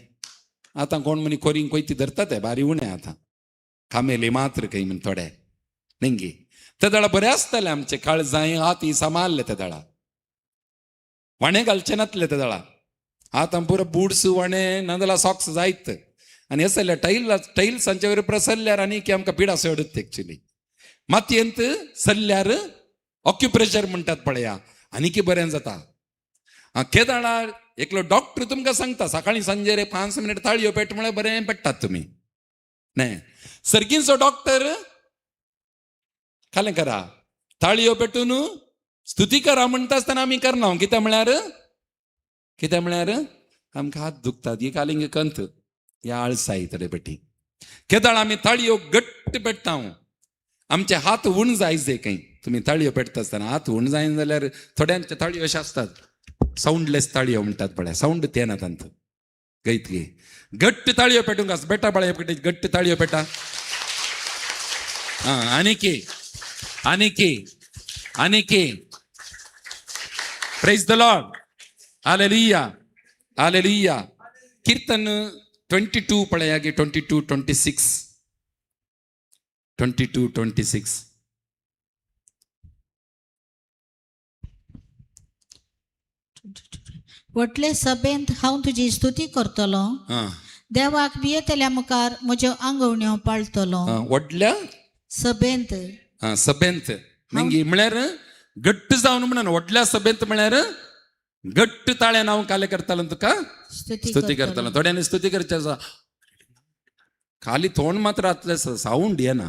आतां कोण म्हणी खोरीन कोयती धरता ते बारी उणें आतां खामेले मात्र खंय म्हण थोडे नेंगी ते दळा बरें आसताले आमचे काळजांय हात ही सांबाळले ते दळा वाणे घालचे नासले ते दळा आतां पुरो बुड्स वाणे नाजाल्यार सॉक्स जायत आनी हें जाल्यार टायल्सांचे वयर प्रसरल्यार आनी की आमकां पिडा सोडत एक्चुली मातयेंत सल्ल्यार ऑक्युप्रेशर म्हणटात पळया आनी की बरें जाता केदाळा एकलो डॉक्टर तुमकां सांगता सकाळी सांजे रे 5 मिनिट ताळयो पेट म्हळ्यार बरें पेट्टात तुमी न्हय सर्गीचो डॉक्टर खालें करा ताळयो पेटून स्तुती करा म्हणटा आसतना आमी करना कित्याक म्हळ्यार आमकां हात दुखतात ही कालिंग कंत ह्या आळसाय तरे पेटी केदाळ आमी ताळयो घट्ट पेट्टा आमचे हात उण जायचे काही तुम्ही ताळयो पेटता आसतना हात उण जायन जाल्यार थोड्यांचे ताळयो अशे आसतात साऊंडलेस ताळयो म्हणटात पळय साऊंड येना तांत गैत गे घट्ट ताळयो पेटूंक आस बेटा बाळ्या पेटी घट्ट ताळयो पेटा आनीक praise the Lord hallelujah hallelujah कीर्तन 22 पळयागे 22-26 22-26 वटले सभेंत हांव तुजी स्तुती करतलो देवाक भियेतल्या मुखार म्हज्यो आंगवण्यो पाळटलो व्हडल्या सभेंत सभेंत नेंगी म्हळ्यार घट्ट जावन म्हणून व्हडल्या सभेंत म्हळ्यार घट्ट ताळ्यान हांव काले करतालो तुका स्तुती करतालो थोड्यांनी स्तुती करचे आसा खाली तोंड मात्र आतले साऊंड येना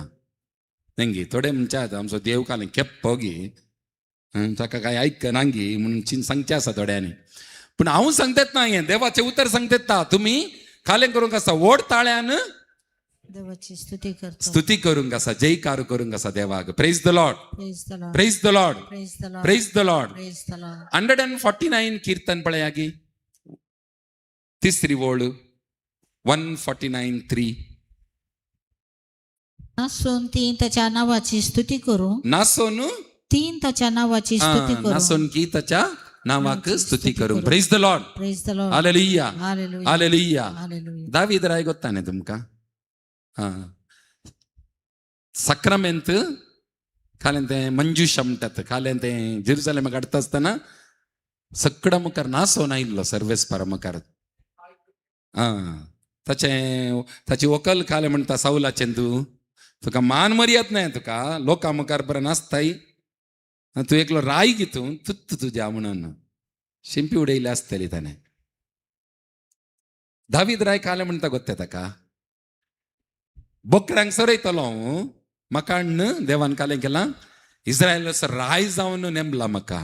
नेंगी थोडे म्हणच्यात आमचो देव काले केप्प गी ताका काय आयकनांगी म्हणून चिन सांगचे आसा थोड्यांनी पूण हांव सांगतात ना हे देवाचे उतर सांगतात तुम्ही खाले करूंक आसा व्हड ताळ्यान देवाची स्तुती करतो स्तुती करूंक आसा जयकार करूंक आसा देवाक praise the lord praise the lord praise the lord praise the lord praise the lord praise the Lord 149 कीर्तन पळयागी तिसरी ओळ 149:3 नासून तीन ताच्या नावाची स्तुती करू नासोन तीन ताच्या नावाची स्तुती करू नासोन की ताच्या नावाक स्तुती करू praise the lord praise the Lord hallelujah hallelujah hallelujah hallelujah दावीद राय गोत्ताने तुमकां सक्रामेंत खालें तें मंजूशा म्हणटात खालें तें जेरुसलेमाक हाडटा आसतना सक्कडा मुखार नासोन आयिल्लो सर्वेस्परा मुखार ताची व्हंकल खालें म्हणटा सावलाचें तुका मान मर्याद नाय तुका लोकां मुखार बरें नासताय तूं एकलो राय घेतून तुत्त तुज्या म्हणून शिंपी उडयली आसतली ताणें दावीद राय खालें म्हणटा गोत्ते ताका बोकड्यांक सरयतलो हांव म्हाका हाडून देवान कालें केलां इस्रायल राय जावन नेमला म्हाका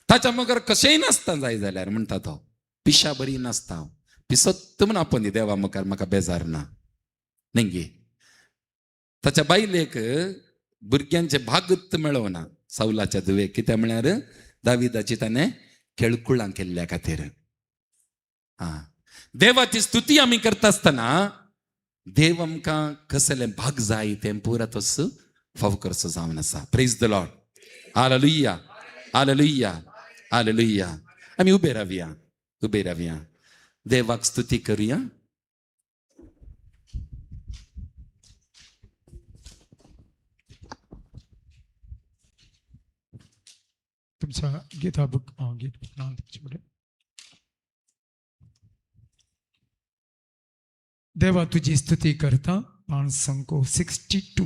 ताच्या मुखार कशेंय नासता जाय जाल्यार म्हणटा तो पिशा बरी नासता हांव पिसोत्त म्हण आपोनी देवा मुखार म्हाका बेजार ना नेंगे ताच्या बायलेक भुरग्यांचे भागत मेळोना सावलाच्या धुवेक कित्याक म्हळ्यार दाविदाची ताणें केळकुळां केल्ल्या खातीर देवाची स्तुती आमी करता आसतना देव आमकां कसले भाग जाय तें पुरा तोस फाव करचो जावन आसा praise the Lord hallelujah hallelujah hallelujah आमी उबे रावया देवाक स्तुती करूया तुमचा गीता बुक गीत बुक नाव त्याच्याकडे देवा तुझी स्तुती करता 562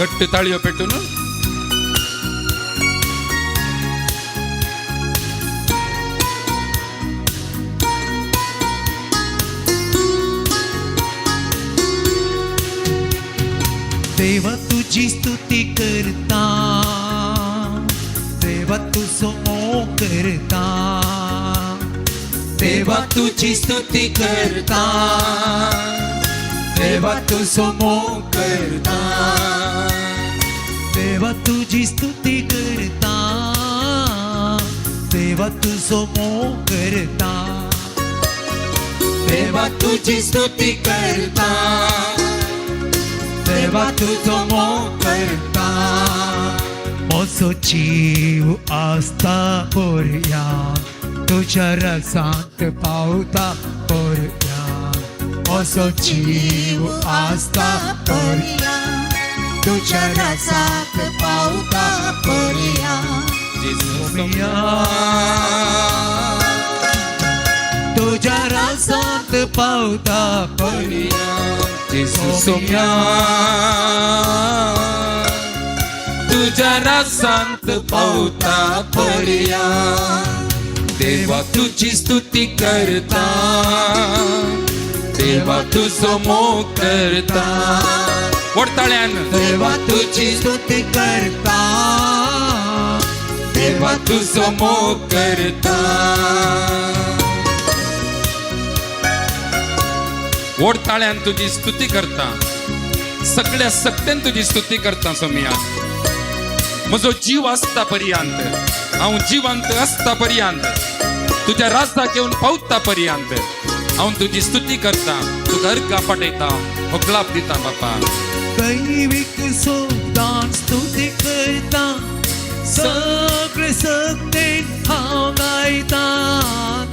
घट्ट ताळयो पेटून देवा तुझी स्तुती करता देवा तुझो मोग करता देवा तुझी स्तुती करता देवा तुझो मोग करता देवा तुझी स्तुती करता देवा तुझो मोग करता देवा तुझी स्तुती करता देवा तुझो मोग करता म्हजो जीव आसता पर्यान तुझ्या रसांत पावता पर्यान म्हजो जीव आसता पर्यान तुझ्या रसात पावता पर्या जेजू सोम्या तुझ्या रसात पावता पर्या जेजू सोम्या तुझ्या रसांत पावता पर्या देवा तुझी स्तुती करता देवा तुझो मोग करता वडताळ्यान देवा तुझी स्तुती करता देवा तुझो मोग करता वडताळ्यान तुझी स्तुती करता सगळ्या सक्त्यान तुझी स्तुती करता सोमिया म्हजो जीव आसता पर्यंत हांव जिवंत आसता पर्यंत तुझ्या रासाक येवन पावता पर्यंत हांव तुझी स्तुती करता तुका अर्घा पाठयता होगलाप दिता बापा दैविक सोदान स्तुती करता सगळे सक्तेन हांव गायता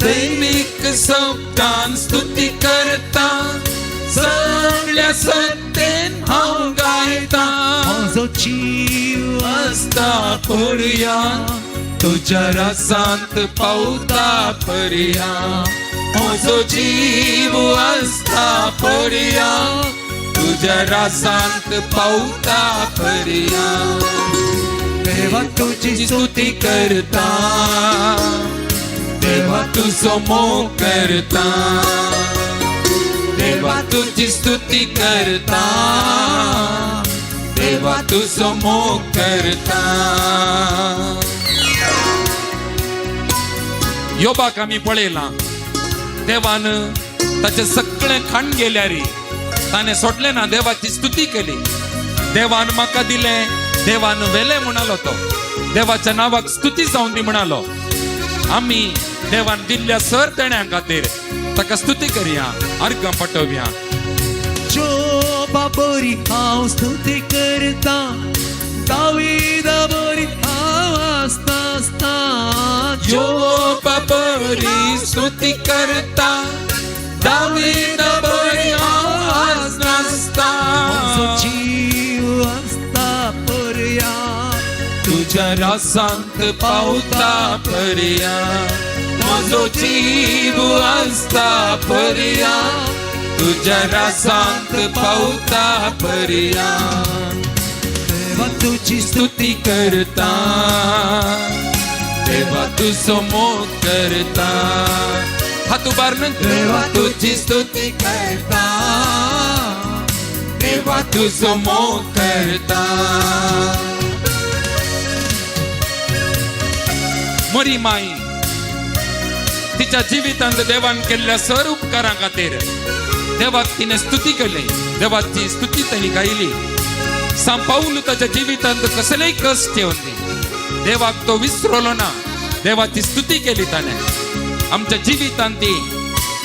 दैविक शब्दान स्तुती करता सगळ्या सत्तेन हांव गायता म्हजो जीव आसता पर्यंत तुझ्या रसांत पावता पर्यंत म्हजो जीव आसता पर्यंत तुझ्या रसांत पावता पर्यंत देवा तुझी स्तुती करता देवा तुझो मोग करता देवा तुझी स्तुती करता देवा तुझो मोग करता योबाक आमी पळयला देवान ताचे सगळे खाण गेल्यारी ताणे सोडले ना देवाची स्तुती केली देवान म्हाका दिले देवान वेले म्हणालो तो देवाच्या नावाक स्तुती जावं दी म्हणालो आमी देवान दिल्ल्या सर तेण्या खातीर ताका स्तुती करया अर्घ पटोवया जोबा बरी हांव स्तुती करता दावीदा बरी हांव आसता आसता योबा बरी स्तुती करता दावीद बरी हांव आसता म्हजो जीव आसता पर्या तुझ्या रसांत पावता पर्यंत म्हजो जीव आसता पर्यंत तुझ्या रसांत पावता पर्यंत देवा तुझी स्तुती करता देवा तुझो मोग करता हात उभारून देवा तुझी स्तुती करता देवा तुझो मोग करता मरी माई तिच्या जिवितांत देवान केल्ल्या सर उपकारां खातीर देवाक तिने स्तुती केली देवाची स्तुती त्यांनी गायली सांपाऊल त्याच्या जिवितांत कसलेही कष्ट येऊन दी देवाक तो विसरलो ना देवाची स्तुती केली त्याने आमच्या जिवितांत ती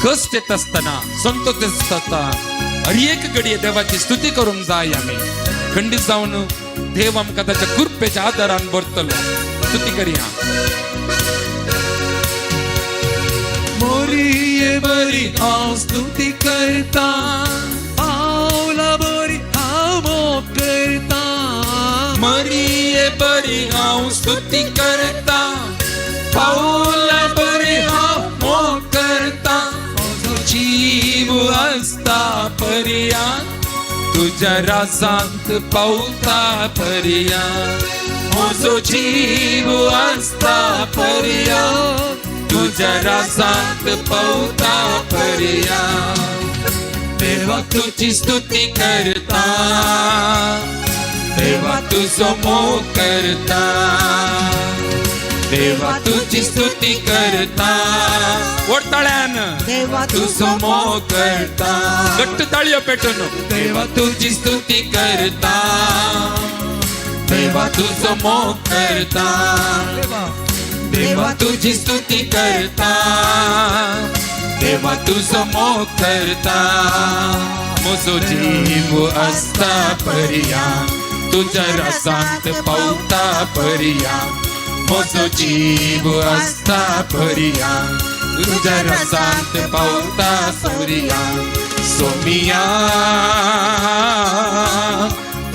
कष्ट येत असताना संतोष असताना हर एक घडये देवाची स्तुती करूंक जाय आमी खंडीत जावन देव आमकां त्याच्या कृपेच्या आदारान भरतलो स्तुती करूया मोरी बरी हांव स्तुती करता पावला बरी हांव मोग करता मरिये बरी हांव स्तुती करता पाऊला बरी हांव मोग करता म्हजो जीव आसता पर्यंत तुझ्या रासांत पावता पर्यंत म्हजो जीव आसता पर्यंत तुझ्या रासांत पावता पर्यंत देवा तुझी स्तुती करता देवा तुझो मोग करता देवा तुझी स्तुती करता वडताळ्यान देवा तुझो मोग करता घट्ट ताळयो पेटून देवा तुझी स्तुती करता देवा तुझो मोग करता देवा तुझी स्तुती करता देवा तुझो मोग करता म्हजो जीव आसता पर्यंत तुझ्या रसांत पावता पर्यंत म्हजो जीव आसता पर्यंत तुझ्या रसांत पावता पर्यंत सोमिया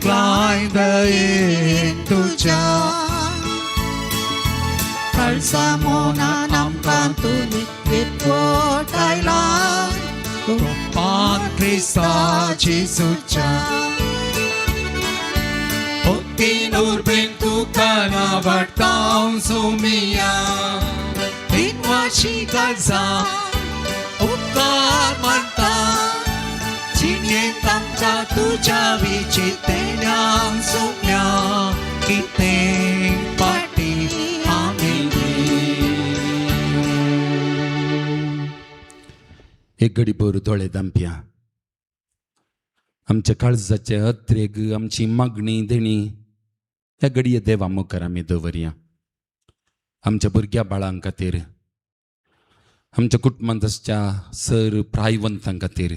तकलाय दयेन तुझ्या खालसा मोनान आमकां तुमी विटवटायला कृपान क्रिस्ताची सुच्या भक्तीन उर्बेन तुका नावाडटां सोमिया विनवाशी गरजा उपकार म्हणटा जिणेंत आमच्या तुझ्या विचितेल्यांक सोम्या कितें पाटी आमी एक घडी भर दोळे दांप्या आमच्या काळजाचे अत्रेग आमची मागणी देणी ह्या घडये देवा मुखार आमी दवरया. आमच्या भुरग्या बाळांक खातीर, आमच्या कुटुंबांत आसच्या सर प्रायवंतां खातीर,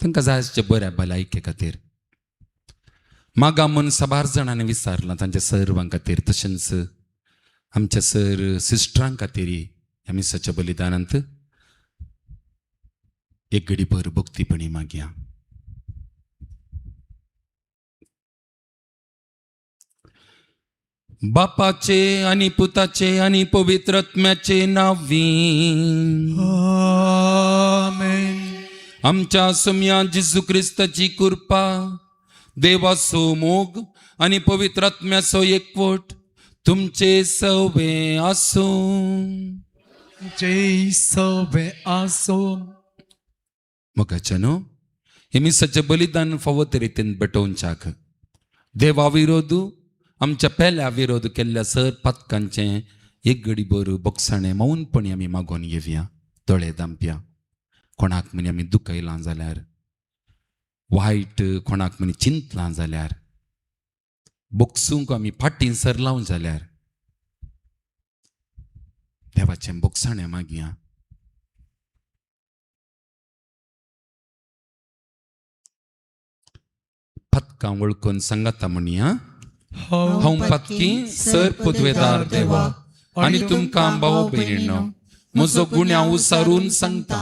तांकां जाय आसचे बऱ्या भलायके खातीर, मागा म्हूण साबार जाणांनी विचारलां तांच्या सर्वां खातीर, तशेंच आमच्या सर सिस्टरां खातीर ह्या मिसाच्या बलिदानांत एक घडी भर भक्तीपणी मागया. बापाचे आणि पुताचे आणि पवित्र आत्म्याचे नावीं आमेन. आमच्या सम्या जेजू ख्रिस्ताची कृपा, देवाचो मोग आणि पवित्र आत्म्याचो एकवट तुमचे सवे आसो. जय सवे आसो. मोगाच्यानो हे मिसाचे बलिदान फावत रितीन पेटोवच्याक देवा विरोध आमच्या पेल्या विरोध केल्ल्या सर पातकांचे एक घडी भर बोगसाणे मौनपणी आमी मागोवन घेवया. दोळे दांप्या. कोणाक म्हणी आमी दुखयलां जाल्यार, वायट कोणाक म्हणी चिंतलां जाल्यार, बोगसूंक आमी फाटीं सरलां जाल्यार देवाचें बोगसाणें मागया. पत्कां वळखून सांगाता म्हणया, हांव पत्की सर पुदवेदार देवा आनी तुमकां भाव भयणीनो, म्हजो गुन्यांव उसारून सांगता,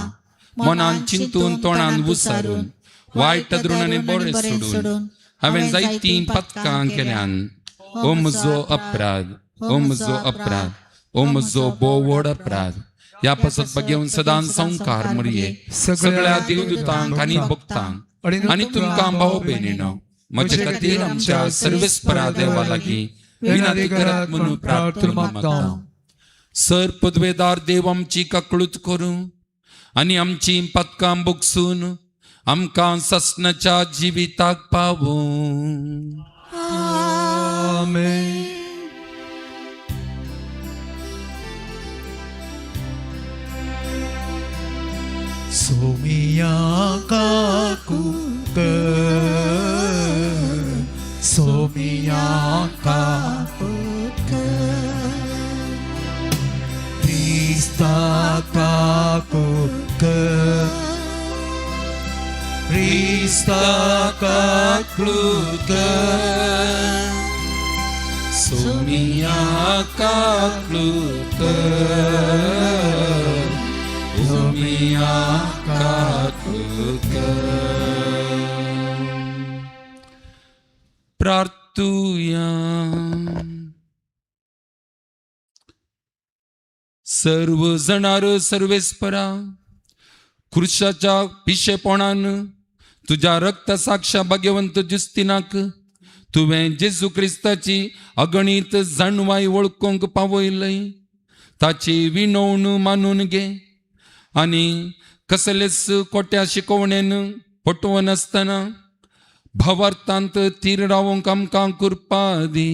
मनान चिंतून तोंडान उसारून वायट धोरणांनी बरें सोडून हांवें जायतीं पत्कां केल्यान. ओ म्हजो अपराध, ओ म्हजो अपराध, ओ म्हजो बोव व्हड अपराध. ह्या पासत घेवन सदांच संवकार मरये सगळ्या देवदूतांक आनी भक्तांक आनी तुमकां भाव भयणीनो, म्हजे खातीर आमच्या सर्वेस्परा देवा लागीं विनंती करात म्हणून प्रार्थना मागता. सर पदवेदार देव आमची काकळूत करूं आनी आमची पत्कां बोगसून आमकां ससनाच्या जिविताक पावूं. आमेन. सोमिया काकू सोमिया काकू Krista काकू Krista काकू सोमिया काकळूत, सोमिया काकळूत. प्रार्थुया. सर्व जणार सर्वेस्परा, कृष्णाच्या पिशेपणान तुझ्या रक्त साक्षा भाग्यवंत जुस्तिनाक तुवें जेजू क्रिस्ताची अगणित जाणवाय वळखूंक पावयलय. ताची विनवण मानून घे आनी कसलेच खोट्या शिकवणेन पटवून नासतना भावार्थांत थीर रावूंक आमकां कृपा दी.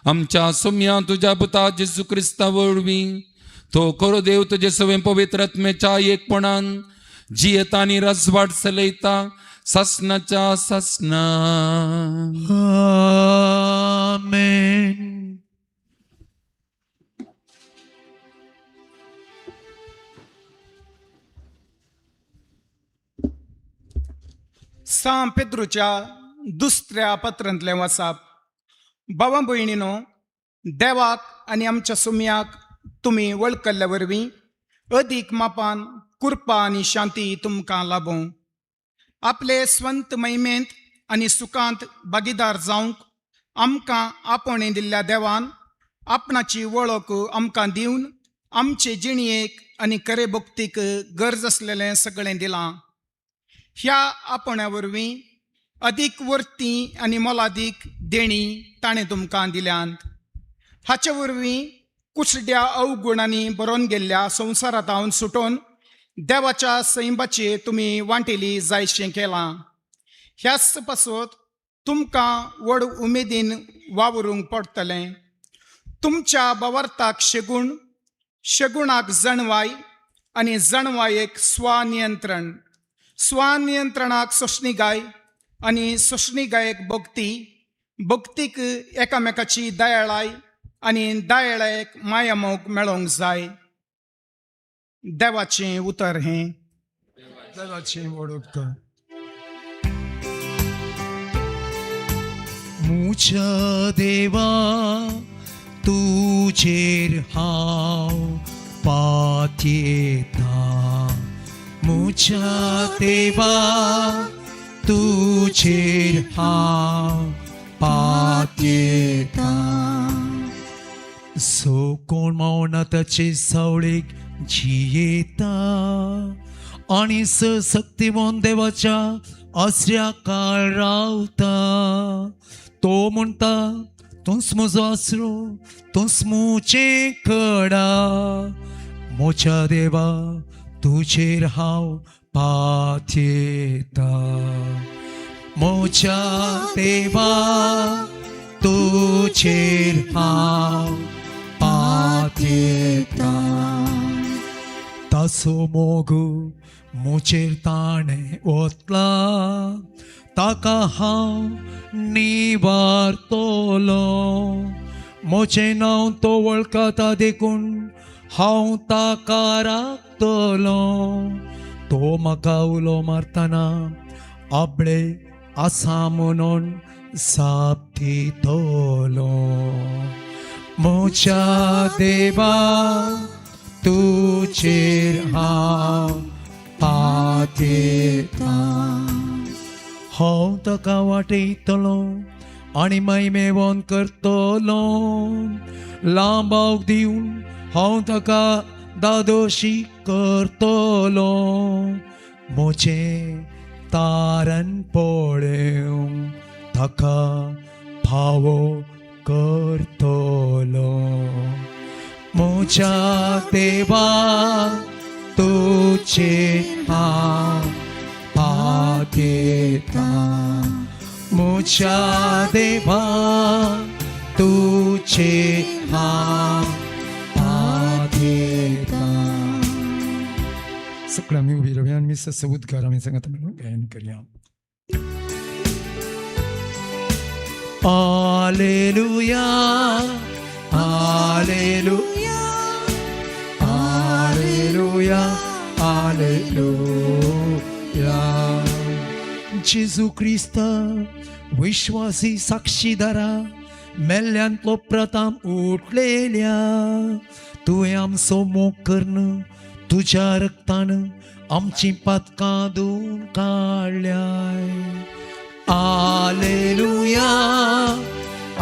आमच्या सोम्या तुज्या पुता जेजू क्रिस्ता वरवीं तो खरो देव तुजे सवे पवित्र आत्म्याच्या एकपणान जियेता आनी राजवाट चलयता सासनाच्या सासना. आमेन. सां पेद्रूच्या दुसऱ्या पत्रांतलें वाचप. भावा भयणीनो, देवाक आनी आमच्या सुम्याक तुमी वळखल्या वरवीं अदीक मापान कृपा आनी शांती तुमकां लाभूं. आपले स्वंत महिमेंत आनी सुखांत भागीदार जावंक आमकां आपण दिल्ल्या देवान आपणाची वळख आमकां दिवन आमचे जिणयेक आनी खरे भक्तीक गरज आसलेलें सगळें दिलां. ह्या आपण्या वरवीं अदीक वर्ती आनी मोलादीक देणी ताणें तुमकां दिल्यांत. हाचे वरवीं कुसड्या अवगुणांनी बरोवन गेल्ल्या संवसारांतावन सुटोवन देवाच्या सैमाचे तुमी वांटेली जायशें केलां. ह्याच पासत तुमकां व्हड उमेदीन वावरूंक पडटलें. तुमच्या वावरताक शेगूण, शेगुणाक जणवाय आनी जणवायेक स्वानियंत्रण, स्वानियंत्रणाक सोशणीगाय आनी सोशणीगायेक भक्ती, भक्तीक एकामेकाची दयाळाय आनी दयाळायेक मायामोग मेळोंक जाय. देवाचें उतर हें. देवाचें वडोवप कर. मुझ्या देवा तुझेर हांव पातयेता. मुझ्या देवा तुझेर हांव पातयेता. सो कोण मौनाताचे सावळेक जियेता आनी सशक्तिमान देवाच्या आसऱ्या काळ रावता. तो म्हणटा तूंच म्हजो आसरो, तूंच मुजें कडा. म्हज्या देवा तुझेर हांव पातयेता. म्हज्या देवा तुझेर हांव पातयेता. ताचो मोग म्हजेर ताणें ओतला, ताका हांव निवारतलो. म्हजें नांव तो वळखता देखून हांव ताका राखतलो. तो म्हाका उलो मारतना आपले आसा म्हणून साप दितलो. म्हज्या देवा तुझेर हांव पातयेता. हांव ताका वाटयतलो आनी मैमेवोन करतलो. लांबावक दिवन हांव ताका दादोशी करतलो. म्हजें तारण पळोवन ताका फावो करतलो. म्हज्या देवा तुझेर हांव पातयेता. म्हज्या देवा तुझेर हांव पातयेता. सगळ्यां आमी उबी रावया आनी आमी सस उद्गार आमी सांगात गायन करया. Alleluia, Alleluia, Alleluia, Alleluia. जेजू क्रिस्ता विश्वासी साक्षीदारा, मेल्ल्यांतलो प्रताप उठलेल्या. तुवें आमचो मोग कर्ण तुज्या रक्तान आमची पातकां धुवन काडल्याय. Alleluia,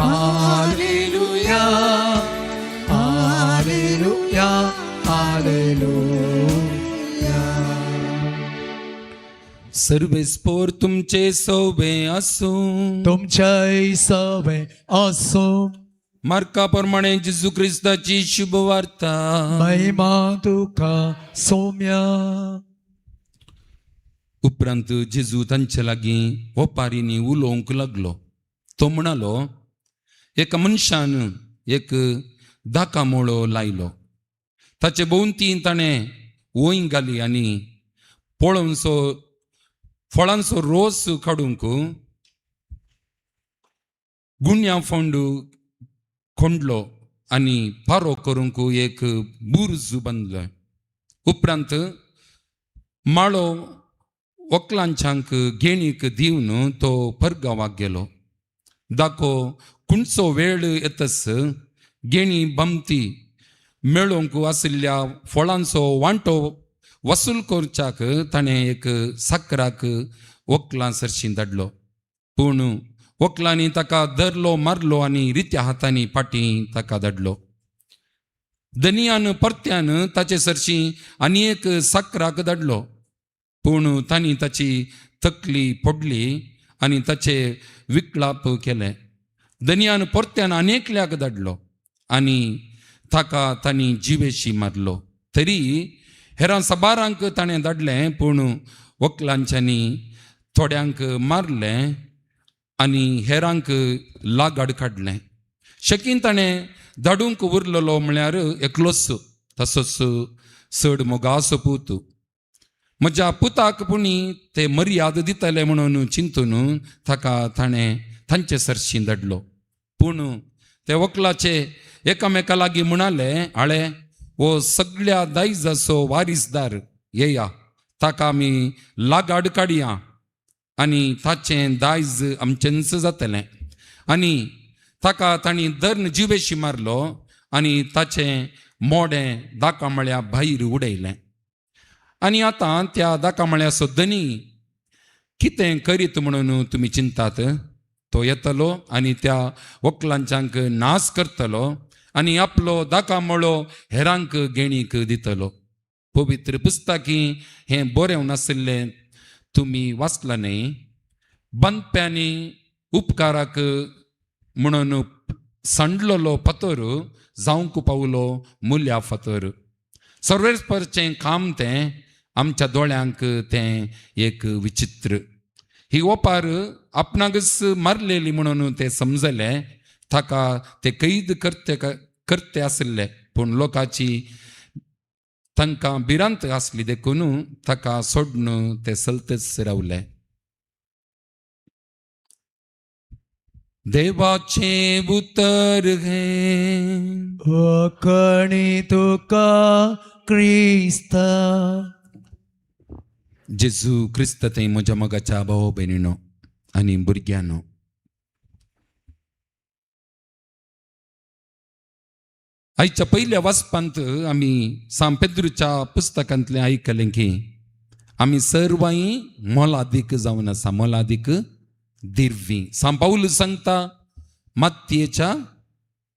Alleluia, Alleluia, Alleluia. सर्वेस्पोर तुमचे सोबे आसूं. तुमच्या सवे असो. मार्का प्रमाणे जेजू क्रिस्ताची शुभ वार्ता. महिमा तुका सौम्या. उपरांत जेजू तांचे लागीं ओपारींनी उलोवंक लागलो. तो म्हणालो, एका मनशान एक दाकामोळो लायलो. ताचे भोंवती ताणें वोय घाली आनी फळांचो रोस काडूंक गुण्या फोंड खोंडलो आनी पारो करूंक एक बुर्ज बांदलो. उपरांत माळो वकलांच्यांक घेणीक दिवन तो परगांवाक गेलो. दाखो कुणचो वेळ येतस घेणी बामती मेळोवंक आशिल्ल्या फळांचो वांटो वसूल करच्याक ताणें एक साकराक वकलां सरशी धाडलो. पूण वकलांनी ताका धरलो मारलो आनी रित्या हातांनी पाटी ताका धडलो. दनियान परत्यान ताचे सरशी आनी एक साकराक धाडलो, पूण तांणी ताची तकली फोडली आनी ताचे विकलाप केले. दनियान परत्यान आनेकल्याक धाडलो आनी ताका तांणी जिवेशी मारलो. तरी हेरां साबारांक ताणें धाडलें, पूण वकलांच्यांनी थोड्यांक मारलें आनी हेरांक लागाड काडलें. शकीन ताणें धाडूंक उरलेलो म्हळ्यार एकलोच, तसोच चड मोगाचो पूत. म्हज्या पुताक पुणी ते मर्याद दितले म्हणून चिंतून ताका ताणें तांचे सरशी धाडलो. पूण ते वकलाचे एकामेका लागीं म्हणाले, आळे वो सगळ्या दायजाचो वारीसदार येया, ताका आमी लागाड काडया आनी ताचें दायज आमचेंच जातलें. आनी ताका तांणी धर्न जिवेशी मारलो आनी ताचें मोडें दाकामळ्या भायर उडयलें. आनी आतां त्या दाकामळ्याचो धनी कितें करीत म्हणून तुमी चिंतात? तो येतलो आनी त्या वकलांच्यांक नाश करतलो आनी आपलो दाकामळो हेरांक घेणीक दितलो. पवित्र पुस्तकी हें बरें नाशिल्लें तुमी वाचलां न्ही? बांदप्यांनी उपकाराक म्हणून सांडलोलो फातर जावंक पावलो मुल्या फातर. सर्वेस्परचें काम तें आमच्या दोळ्यांक तें एक विचित्र. ही ओपार आपणाकच मारलेली म्हणून तें समजलें. ताका ते कैद करते आसले, पूण लोकांची तांकां भिरांत आसली देखून ताका सोडून ते चलतेच रावले. देवाचें उतर घे वखणी तुका क्रिस्त. जेजू क्रिस्त थंय म्हज्या मोगाच्या भाव भयणीनो आनी भुरग्यांनो, आयच्या पयल्या वाचपांत आमी सान पेद्रूच्या पुस्तकांतलें आयकलें की आमी सर्वांय मोलादीक जावन आसा, मोलादीक दिर्वी. सान पाऊल सांगता मातयेच्या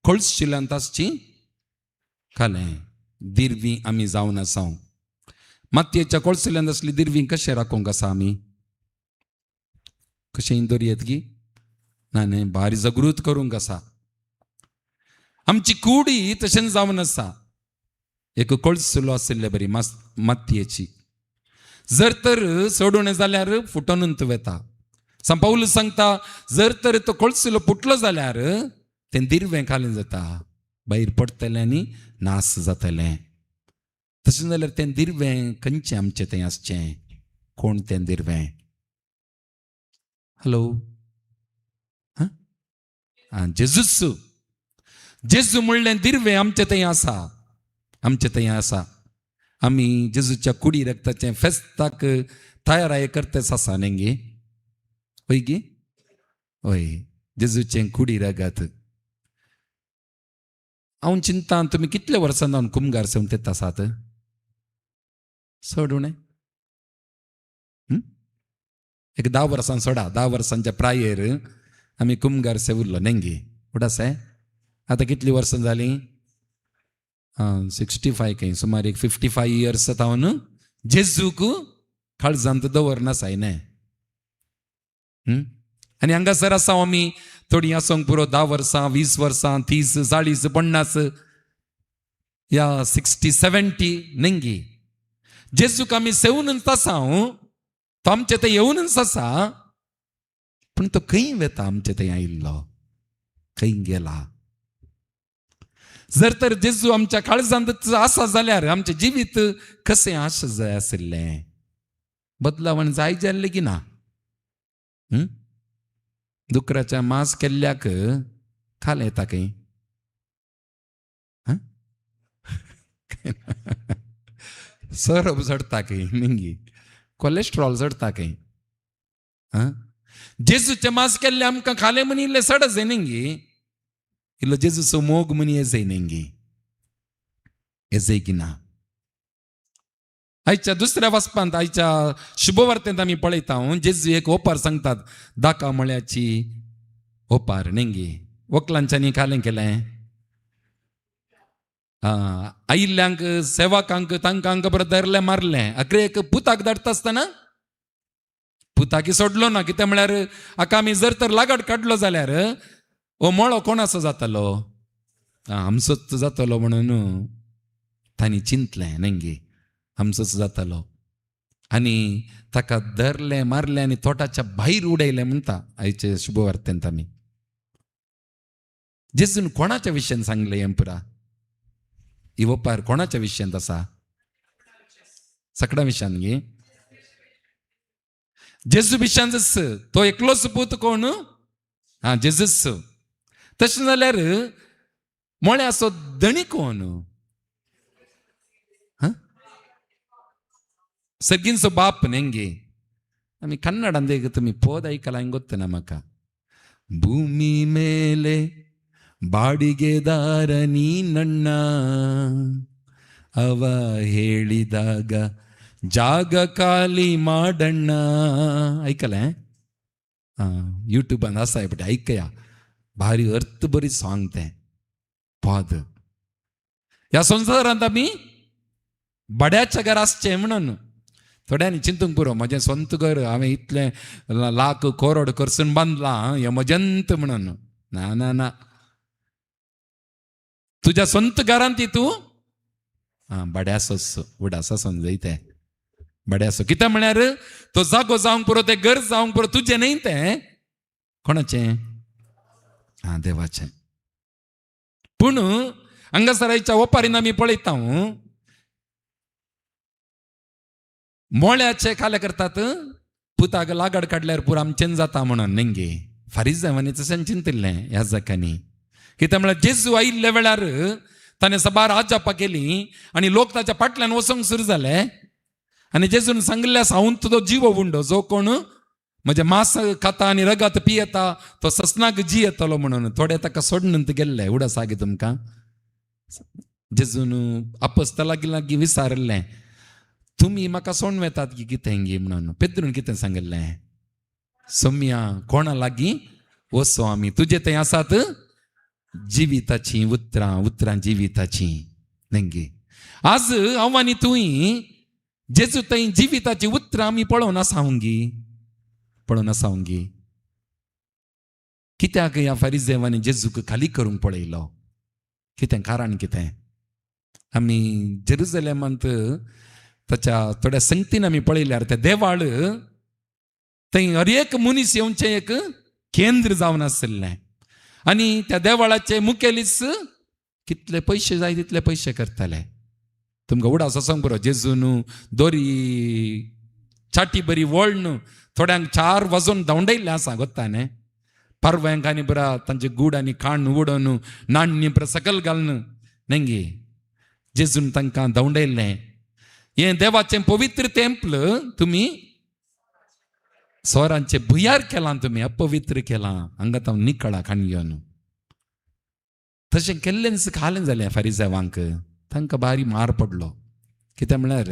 कळशिल्यांत आसची खालें दिर्वी आमी जावन आसा. मातयेच्या कळशिल्यांत आसली दिर्वी कशें राखोंक आसा आमी? कशें दर्येत गी ना न्ही, भारी जागृत करूंक आसा. आमची कुडी तशें जावन आसा, एक कळसुलो आशिल्ले बरी मातयेची. जर तर सोडून जाल्यार फुटोनूच वेता. सान पाऊल सांगता जर तर तो कळसुलो फुटलो जाल्यार तें दिर्वें खाली जाता, भायर पडटलें आनी नास जातलें. तशें जाल्यार तें दिर्वें खंयचें आमचें तें आसचें? कोण तें दिर्वें? Hello, Jesus. जेजू म्हणलें दिर्वें आमचें थंय आसा, आमचें थंय आसा. आमी जेजूच्या कुडी रक्ताचें फेस्ताक तयाराय करतेच आसा न्ही गे? होय गे? होय, जेजूचें कुडी रगत. हांव चिंता तुमी कितल्या वर्सां जावन कुमगार सेवन तेत आसात? चड उणें एक 10 वर्सां सोडा. 10 वर्सांच्या प्रायेर आमी कुमगार सेवल्लो नेंगे उडासे. आतां कितलीं वर्सां जालीं? 65 खंय सुमार एक 55 इयर्स जावन जेजूक काळजांत दवरना सायने. आनी हांगासर आसा आमी थोडी आसोंक पुरो 10 वर्सां 20 वर्सां 30 40 50 या 60 70 नेंगी. जेजूक आमी सेवूनच आसा. तो आमचे थंय येवनच आसा, पूण तो खंय वेता? आमचे थंय आयिल्लो खंय गेला? जर तर जेजू आमच्या काळजांत आसा जाल्यार आमचें जिवीत कशें आस जाय आशिल्लें? बदलावण जाय जाल्लें की ना? दुकराच्या मांस केल्ल्याक खाल येता खंय? सरब चडटा खंय? मिंगी कोलेस्ट्रॉल चडता खंय? जेजूचे मांस केल्ले आमकां खाले म्हण इल्ले सड जायनगी. इल्लो जेजूचो मोग म्हण हे जायनगी. हे जाय की ना? आयच्या दुसऱ्या वचपांत आयच्या शुभवार्तेंत आमी पळयता जेजू एक ओपार सांगतात दाका मळ्याची ओपार नेंगी वकलांच्यांनी कालें केलें आयिल्ल्यांक सेवकांक तांकां बरें धरलें मारलें अकरेक पुताक धाडटा आसतना पुताकी सोडलो ना कितें म्हळ्यार हाका आमी जर तर लागड काडलो जाल्यार हो मळो कोणाचो जातालो आमचोच जातलो म्हणून तांणी चिंतलें नेंगी आमचोच जातालो आनी ताका धरलें मारलें आनी तोटाच्या भायर उडयलें म्हणटा आयचे शुभवार्तेंत आमी जेजून कोणाच्या विशयान सांगलें हें पुरा ही ओपार कोणाच्या विशयांत आसा सगळ्या विशयान गे जेजू विशयांच तो एकलोच पूत कोण जेजूच तशें जाल्यार मोळ्याचो धणी कोण सर्गिंचो बाप नेंगे आमी कन्नडान देख तुमी पोद आयकला हिंग ಗೊತ್ತೇನಾ म्हाका ಭೂಮಿ ಮೇಲೆ ಬಾಡಿಗೆದಾರ ನೀನಣ್ಣ ಅವ ಹೇಳಿದಾಗ ಜಾಗ ಖಾಲಿ ಮಾಡಣ್ಣ ऐकले यूट्यूबान आसा बट ऐकया भारी अर्थ बरी सॉंग तें पद ह्या संवसारांत आमी बड्याच्या घर आसचें म्हणून थोड्यांनी चिंतूंक पुरो म्हजें स्वंत घर हांवें इतलें लाख करोड करसून बांदलां हें म्हजेंत म्हणून ना ना ना तुज्या स्वंत घरांत तूं बड्यासोच उडासा समजयते बड्यासो कितें म्हळ्यार तो जागो जावंक पुरो तें घर जावंक पुरो तुजें न्ही तें कोणाचें देवाचें पूण हांगासरायच्या ओपारीन आमी पळयता मोळ्याचे काले करतात पुताक लागड काडल्यार पुरो आमचें जाता म्हणून नेंगे फारिझांवांनी तशें चिंतिल्लें ह्या जाकांनी कितें म्हळ्यार जेजू आयिल्ल्या वेळार ताणें सबार आजापां केलीं आनी लोक ताच्या फाटल्यान वचोंक सुरू जाले आनी जेजून सांगलें हांव तुजो जीव उंडो जो कोण म्हजें मांस खाता आनी रगत पियेता तो ससनाक जी येतलो म्हणून थोडे ताका सोडून गेल्ले उडा सागे तुमकां जेजून अपोस्तलाक लागीं विचारलें तुमी म्हाका सोडून वेतात की कितें गी म्हणून पेद्रून कितें सांगलें सोम्या कोणा लागीं वचो आमी तुजे थंय आसात जिविताचीं उतरां जिविताचीं नेंगे आज हांव आनी तुयी जेजू थंय जिविताचीं उतरां आमी पळोवन आसा कित्याक ह्या फारिझांवांनी जेजूक खाली करूंक पळयलो कितें कारण कितें आमी जेरुसलेमांत ताच्या थोड्या संगतीन आमी पळयल्यार तें देवाळ थंय हर एक मनीस येवचें एक केंद्र जावन आसलें आनी त्या देवाळाचे मुखेलीच कितले पयशे जाय तितले पयशे करताले तुमकां उडास सांग पुरो जेजून दोरी चाटी बरी वळण थोड्यांक 4 वाजोवन धांवडयल्लें आसा गोत्ता न्ही पारव्यांक आनी बरा तांचे गूड आनी खाण उडोवन नाण्य बरा सकल घालन नेंगे जेजून तांकां धांवडयल्लें हें देवाचें पवित्र टेंपल तुमी स्वरांचे भुयार केलां तुमी अपवित्र केलां हांगा हांव निकळा खाण घेवन तशें केल्लें खालें जालें फारिझांवांक तांकां भारी मार पडलो कितें म्हळ्यार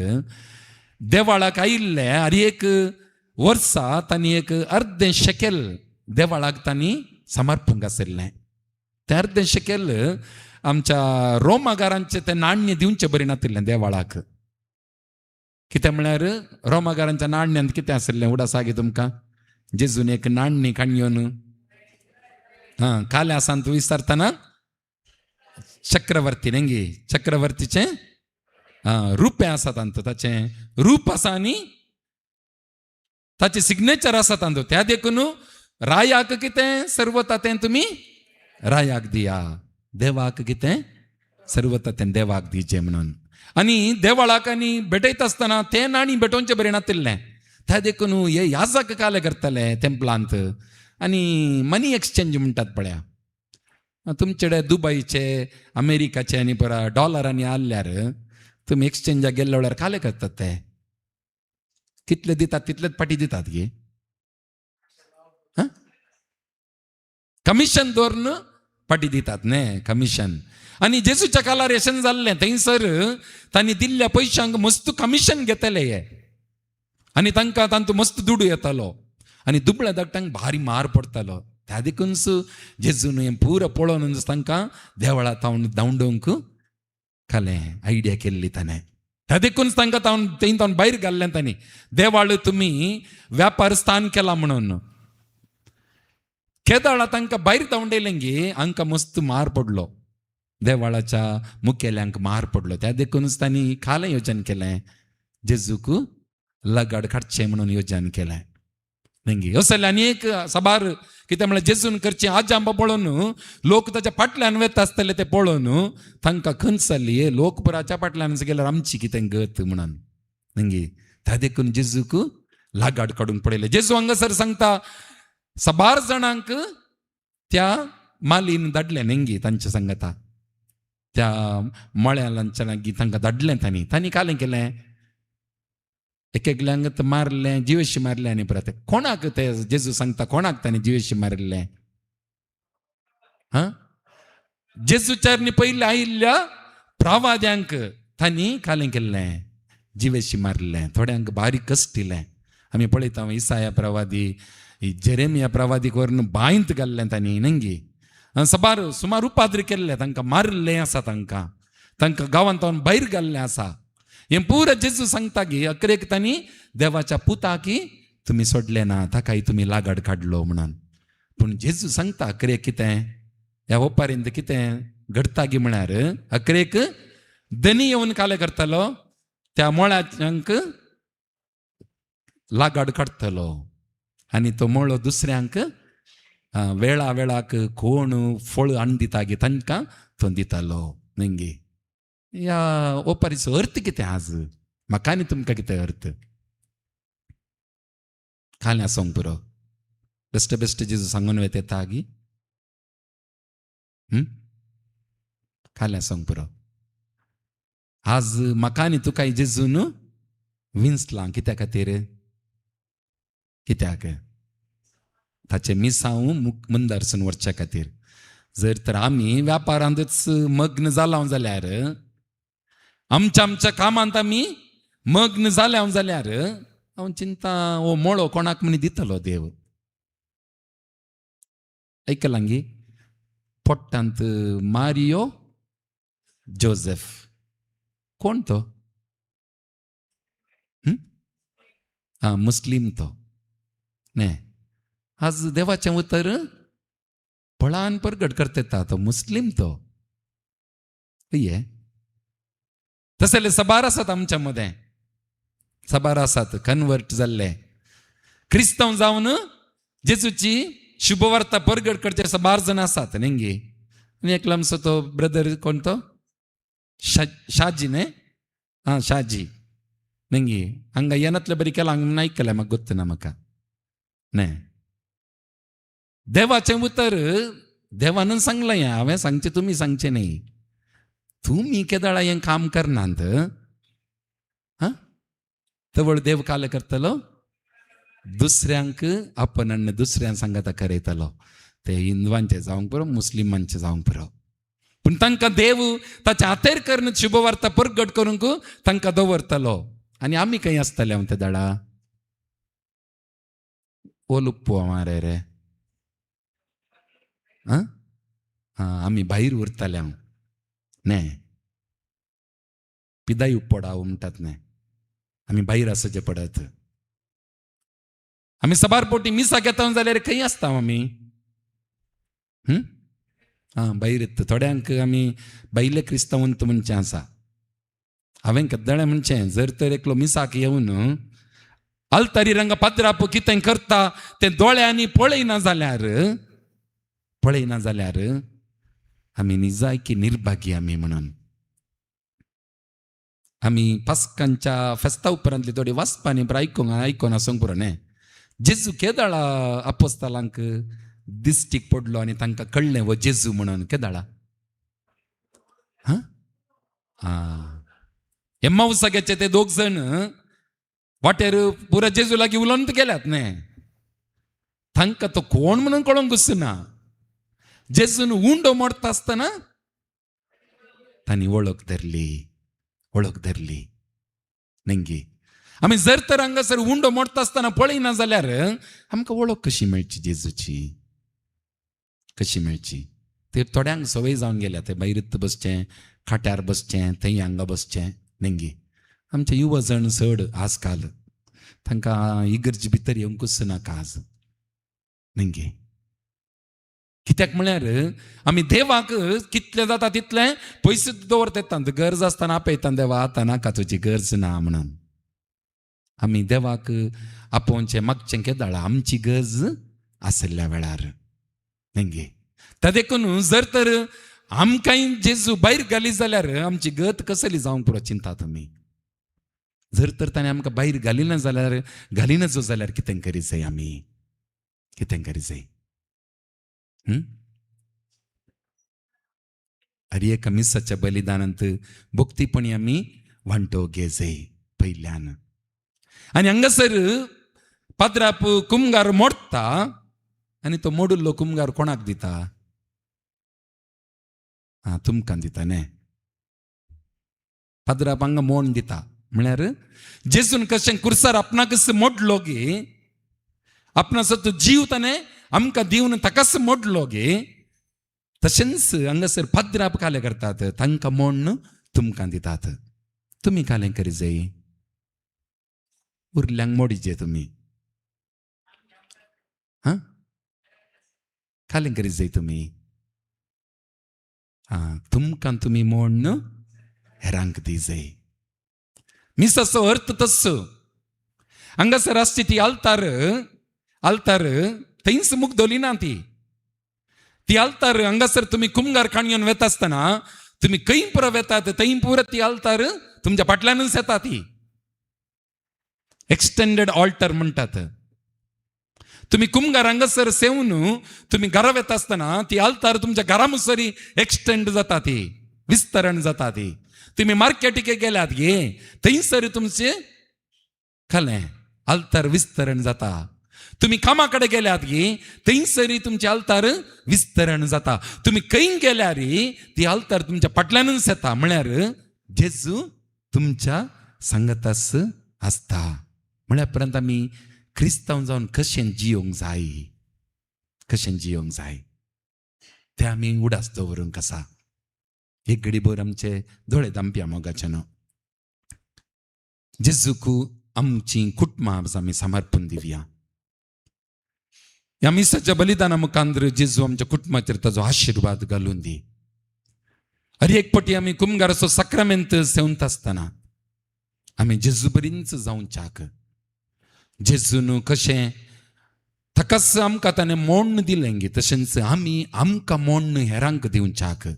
देवाळाक आयिल्ले हर एक वर्सा तांणी एक अर्दें शेकेल देवाळाक तांणी समर्पूंक आशिल्लें तें अर्दें शेकेल आमच्या रोमागारांचें तें नाण्य दिवचें बरें नाशिल्लें देवाळाक कितें म्हळ्यार रोमागारांच्या नाण्यांत कितें आशिल्लें उडा सागे तुमकां जेजून एक नाण्य काडून काले आसा तूं विचारतना चक्रवर्ती नेंगे चक्रवर्तीचें रुपें आसा तांचो ताचें रूप आसा आनी ताचें सिग्नेचर आसा तांचो त्या देखून रायाक कितें सर्वता तें तुमी रायाक दिया देवाक कितें सर्वता तें देवाक दिजें म्हणून आनी देवाळाक आनी भेटयता आसतना तें नाणी भेटोवचें बरें नाशिल्लें त्या देखून हे याजक काले करताले टेंपलांत आनी मनी एक्सचेंज म्हणटात पळया तुमचे कडेन दुबयचे अमेरिकाचे आनी परा डॉलरांनी आसल्यार तुमी एक्सचेंजाक गेल्ले वेळार काले करतात ते कितले दितात तितलेच पाटी दितात गे कमिशन दवरून फाटी दितात न्ही कमिशन. आनी जेजूच्या काळार अशें जाल्लें थंयसर तांणी दिल्ल्या पयशांक मस्त कमिशन घेतले हे आनी तांकां तांचो मस्त दुडू येतालो आनी दुबळ्या धाकट्यांक भारी मार पडटालो. त्या देखूनच जेजून हें पुरो पळोवन तांकां देवळांत धांवडोवंक खालें आयडिया केल्ली ताणें. त्या देखूनच तांकां थंय भायर घाल्लें तांणी. देवाळ तुमी व्यापार स्थान केला म्हणून. केदाळा तांकां भायर धांवडयलें गे हांकां मस्त मार पडलो. देवाळाच्या मुखेल्यांक मार पडलो. त्या देखूनच तांणी खालें योजन केलें जेजूक लगाड काडचें म्हणून योजन केलें. नेंगी असले आनी एक साबार कितें म्हळ्यार जेजून करचें आज आंबा पळोवन लोक ताच्या फाटल्यान वेता आसतले ते पळोवन तांकां खंत जाल्ली लोक पुराच्या फाटल्यान गेल्यार आमची कितें गत म्हणून. नेंगी त्या देखून जेजूक लागाड काडून पडयलें. जेजू हांगासर सांगता साबार जाणांक त्या मालीन धाडलें नेंगी तांच्या सांगता त्या मळ्यालांच्या लागीं तांकां धाडलें तांणी कालें केलें एकल्यांक मारलें जिवेशी मारलें आनी परत कोणाक ते जेजू सांगता कोणाक ताणें जिवेशी मारलें. जेजूच्या पयलीं आयिल्ल्या प्रवाद्यांक तांणी कालें केल्लें जिवेशी मारलें. थोड्यांक बारीक कश्टिलें. आमी पळयता इसाया प्रवादी जेरेमिया प्रवादीक व्हरून बांयंत घाल्लें तांणी नेंगी. सुमार उपाद्र केल्ले तांकां मारलें आसा. तांकां गांवांत भायर घाल्लें आसा. हें पुरो जेजू सांगता गे अकरेक तांणी देवाच्या पुताक तुमी सोडलें ना ताकाय तुमी लागाड काडलो म्हणून. पूण जेजू सांगता अकरेक कितें ह्या ओपारेंत कितें घडटा गे म्हळ्यार अकरेक धनी येवन कालें करतलो त्या मोळ्यांक लागाड काडटलो आनी तो मोळो दुसऱ्यांक वेळा वेळाक कोण फळ हाडून दिता गे तांकां तो दितालो. नेंगी या ओपारीचो अर्थ कितें आज म्हाका आनी तुमकां कितें अर्थ खाल्या सोंग पुरो बेस्ट बेस्ट जेजू सांगून येता गी खाल्या सोंग पुरो. आज म्हाका आनी तुका जेजून विंचलां कित्या खातीर कित्याक ताचे मिसांव मुंदारसून व्हरच्या खातीर. जर तर आमी व्यापारांतच मग्न जालां जाल्यार आमच्या कामांत आमी मग्न जाल्या जाल्यार हांव चिंता हो मोळो कोणाक म्हणी दितलो देव. ऐकलां गे पोट्टांत मारियो जोसेफ कोण तो मुस्लीम तो न्ही. आज देवाचें उतर फळान परगट करता तो मुस्लीम तो. तसले सबार आसात आमच्या मदें सबार आसात कन्वर्ट जाल्ले क्रिस्तांव जावन जेजूची शुभवार्ता परगट करचे सबार जण आसात नेंगी. आनी एकलो आमचो तो ब्रदर कोण तो शाजी न्ही शाजी नेंगी हांगा येनातले बरी केला हांगा आयकलें म्हाका गोत्तना म्हाका न्ही. देवाचें उतर देवान सांगलां हें हांवें सांगचें तुमी सांगचें न्ही. तुमी केदाळा हें काम करनात तवळ देव काल करतलो दुसऱ्यांक आपणान दुसऱ्यां सांगाता करयतलो. ते हिंदुवांचे जावंक पुरो मुस्लिमांचे जावंक पुरो पूण तांकां देव ताच्या हातेर करून शुभवार्ता परगट करूंक तांकां दवरतलो. आनी आमी खंय आसतले हांव ते दाडा ओलुप्पो मारे रे आमी भायर उरतले हांव न्ही पिदाय उपडा म्हणटात न्ही आमी भायर आसचे पडत. आमी सबार पोटी मिसा घेता जाल्यार खंय आसता आमी भायर थोड्यांक आमी भायले क्रिस्तांवंत म्हणचें आसा. हांवें केद्दाळे म्हणचें जर तर एकलो मिसाक येवन आल्तारी रंगा पात्राप कितें करता तें दोळ्यांनी पळयना जाल्यार आमी निजाय की निर्भागी आमी म्हणून. आमी पास्कांच्या फेस्ता उपरांतली थोडी वाचपानी आयकोन आसूंक पुरो न्ही. जेजू केदाळा आपोस्तालांक दिश्टीक पडलो आनी तांकां कळ्ळें वो जेजू म्हणून केदाळा एम्माउसाग्याचे ते दोग जण वाटेर पुरा जेजू लागीं उलोवंक गेल्यात न्ही. तांकां तो कोण म्हणून कळोवंक घुसना. जेजून उंडो मोडता आसतना तांणी वळख धरली नेंगी आमी जर तर हांगासर उंडो मोडता आसतना पळयना जाल्यार आमकां वळख कशी मेळची जेजूची, कशी मेळची? ते थोड्यांक संवय जावन गेल्या ते भायरूच बसचें, खाट्यार बसचें, थंय हांगा बसचें नेंगी. आमचे युवा जण चड आजकाल तांकां इगर्जे भितर येवंकूच नाका आज नेंगी. कित्याक म्हळ्यार आमी देवाक कितलें जाता तितलें पयशे दवरता येता, गरज आसतना आपयता देवा, आतां नाका तुजी गरज ना म्हणून. आमी देवाक आपोवचें मागचें केदाळ आमची गरज आसल्या वेळार नेंगे. त्या देखून जर तर आमकांय जेजू भायर घाली जाल्यार आमची गत कसली जावंक पुरो चिंता तुमी. जर तर ताणें आमकां भायर घालिना जाल्यार घालिनाचो जाल्यार कितें करी जाय, आमी कितें करी जाय? हरएका मिसाच्या बलिदानांत भक्तीपणी आमी वांटो घे जाय पयल्यान. आनी हांगासर पाद्राप कुमगार मोडटा आनी तो मोडुल्लो कुमगार कोणाक दिता? तुमकां दिता न्ही. पाद्राप हांगा मोड दिता म्हळ्यार जेजून कशें कुर्सार आपणाकच मोडलो गे, आपणाचो तो जीव ताणें आमकां दिवन ताकाच मोडलो गे, तशेंच हांगासर पाद्राप काले करतात, तांकां मोडन तुमकां दितात. तुमी कालें करी जाय, उरल्यांक मोडीचे तुमी. कालें करी जाय तुमी. तुमकां तुमी मोडन हेरांक दी जाय. मिसाचो अर्थ तस्सो. हांगासर आसची ती आल्तार थंयच मुगदोली ना ती आल्तार. हांगासर तुमी कुमगार काणयोन वेता आसतना तुमी खंय पुरो वेतात थंय पुरो ती आल्तार तुमच्या फाटल्यानच येता. ती एक्सटेंडेड ऑल्टर म्हणटात. तुम्ही कुमगार हांगासर सेवन तुम्ही घरा वेता आसतना ती आल्तार तुमच्या घरा मुसरी एक्सटेंड जाता, ती विस्तरण जाता. ती तुम्ही मार्केटीक गेल्यात गे थंयसर तुमचे खालें आल्तार विस्तरण जाता. तुम्ही कामाकडे गेल्यात गे थंयसरी तुमचे आल्तार विस्तरण जाता. तुम्ही खंय गेल्यार ती आल्तार तुमच्या फाटल्यानच येता. म्हळ्यार जेजू तुमच्या सांगतास आसता. म्हळ्यार पर्यंत आमी क्रिस्तांव जावन कशें जियोंक जाय तें आमी उडास दवरूंक आसा. एक घडीभर आमचे दोळे दामप्या मोगाचे न्हू. जेजूक आमची कुटुंबां आमी समर्पण दिवया. ह्या मिसाच्या बलिदाना मुखांतर जेजू आमच्या कुटुंबाचेर ताजो आशिर्वाद घालून दी. हर एक पटी आमी कुमगाराचो साक्रामेंत सेवंत आसतना आमी जेजू बरींच जावच्याक, जेजून कशें ताकाच आमकां ताणें मोडन दिलें गे तशेंच आमी आमकां मोडन हेरांक दिवच्याक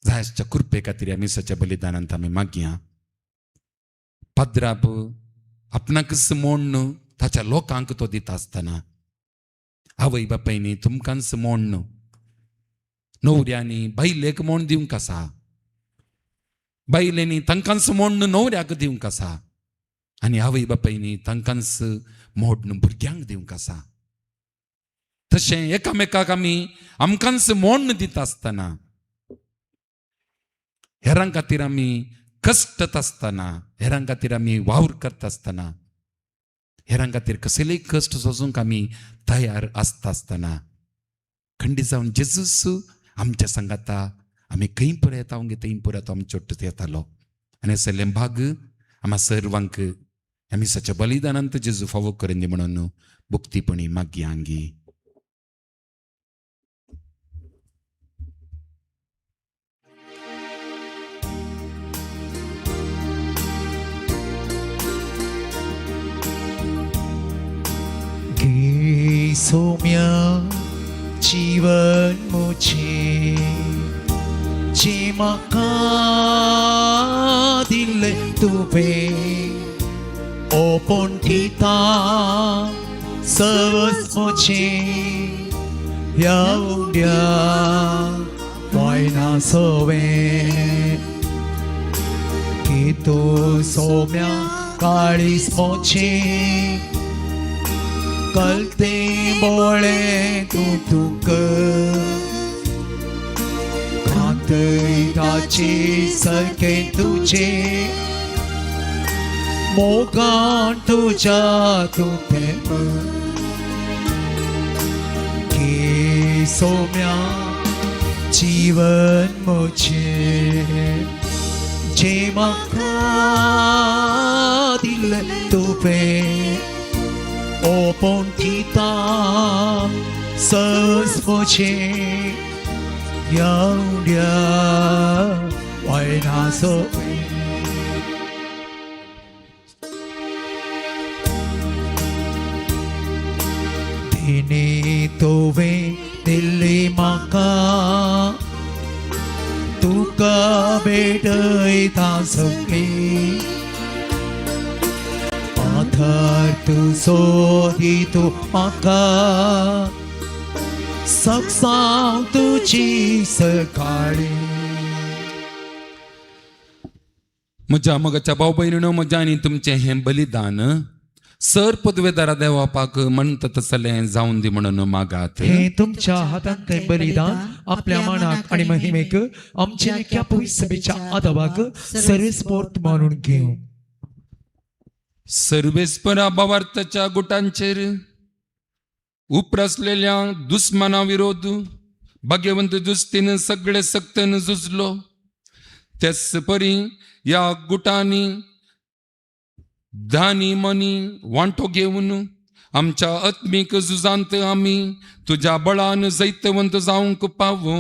जायच्या कृपे खातीर आमी मिसाच्या बलिदानांत आमी मागया. पाद्राप आपणाकच मोडन ताच्या लोकांक तो दिता आसतना आवय बापायनी तुमकांच मोडन न्हवऱ्यांनी बायलेक मोड दिवंक आसा, बायलेनी तांकांच मोडन न्हवऱ्याक दिवंक आसा, आनी आवय बापायनी तांकांच मोडन भुरग्यांक दिवंक आसा. तशें एकामेकाक आमी आमकांच मोडन दिता आसतना, हेरां खातीर आमी कश्टत आसतना, हेरां खातीर आमी वावर करता आसतना, हेरां खातीर कसलेय कश्ट सोसूंक आमी तयार आसतना खंडी जावन जेजूस आमच्या सांगाता आमी खंय पुरो येता थंय पुरो तो आमचे चोट्ट येतालो. आनी असलें भाग आम्हा सर्वांक आमी सच्या बलिदानांत जेजू फावो करून दी म्हणून भक्तीपणी मागया आंगी. गे सौम्या जीवन मुझे जे म्हाका दिलें तुवें ओपन दिता सर्वच मुझें ह्या उंड्या वायना सोवें की तूं सौम्या काळीस मुझें कळते बोळे तुक कांतळाचे सारखे तुझे मोगान तुझ्या तू प्रेम के सोम्या जीवन मुझे जे म्हाका दिल तुवें ओपन दिता सहज मुझे एवढ्या वयनाचो तिने तुवें दिल्ली म्हाका तुका भेटयता सगळी आधार तुजो दितो म्हाका सगसांव तुजी सकाळी म्हज्या मोगाच्या भाव भयणीनो म्हज्या आनी तुमचें हें बलिदान सर पदवेदारा देवापाक म्हणटा तसलें जावन दी म्हणून मागात. हे तुमच्या हातांतलें बलिदान आपल्या मनाक आनी महिमेक आमच्या नेक्या पवित्र सभेच्या आदावाक सर्वेस्पोर्त मानून घेऊ. सर्वेस्परा भावार्थाच्या गुटांचेर उपरासलेल्या दुस्मना विरोध भाग्यवंत दुस्तीन सगळे सक्तन झुजलो. त्याच परी या गुटांनी धानी मनी वांटो घेवन आमच्या आत्मीक झुजांत आमी तुज्या बळान जैतवंत जावंक पावो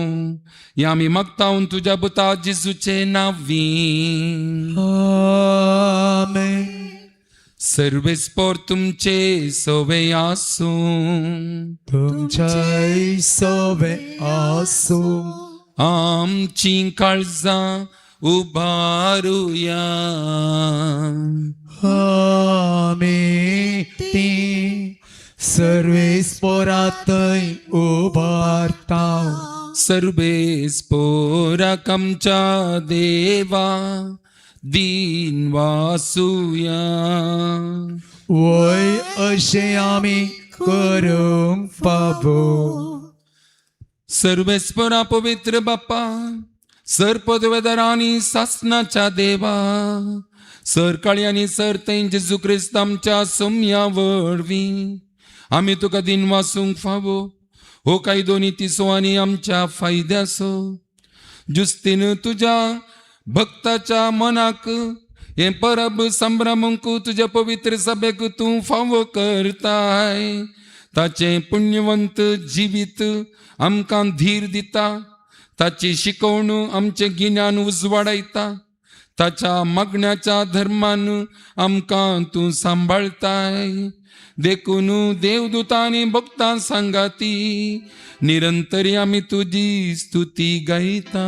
हे आमी मागता तुज्या पुता जेजूचे नांवी. आमेन. सर्वेस्पोर तुमचे सवे आसूं तुमच्या सोबे आसूं आमची काळजां उबारुया. आमी ती सर्वेस्पोरांतय उबारता. सर्वेस्पोराक आमच्या देवा दिन वासुया. वय अशें आमी करूंक पावो. सर्वेस्परा पवित्र बाप्पा सर पदवेदारांनी सासनाच्या देवा सर काळी आनी सर थंय जेजू क्रिस्त आमच्या सोम्या वरवीं आमी तुका दिन वासूंक फावो. हो काय दोनी तिसो आनी आमच्या फायद्याचो जुस्तीन तुज्या भक्ताच्या मनाक हे परब संभ्रमूंक तुज्या पवित्र सभेक तूं फावो करताय. ताचें पुण्यवंत जिवीत आमकां धीर दिता. ताची शिकवण आमचें गिन्यान उजवाडयता. ताच्या मागण्याच्या धर्मान आमकां तूं सांबाळताय. देखून देवदूतांनी भक्तां सांगाती निरंतरी आमी तुजी स्तुती गायता.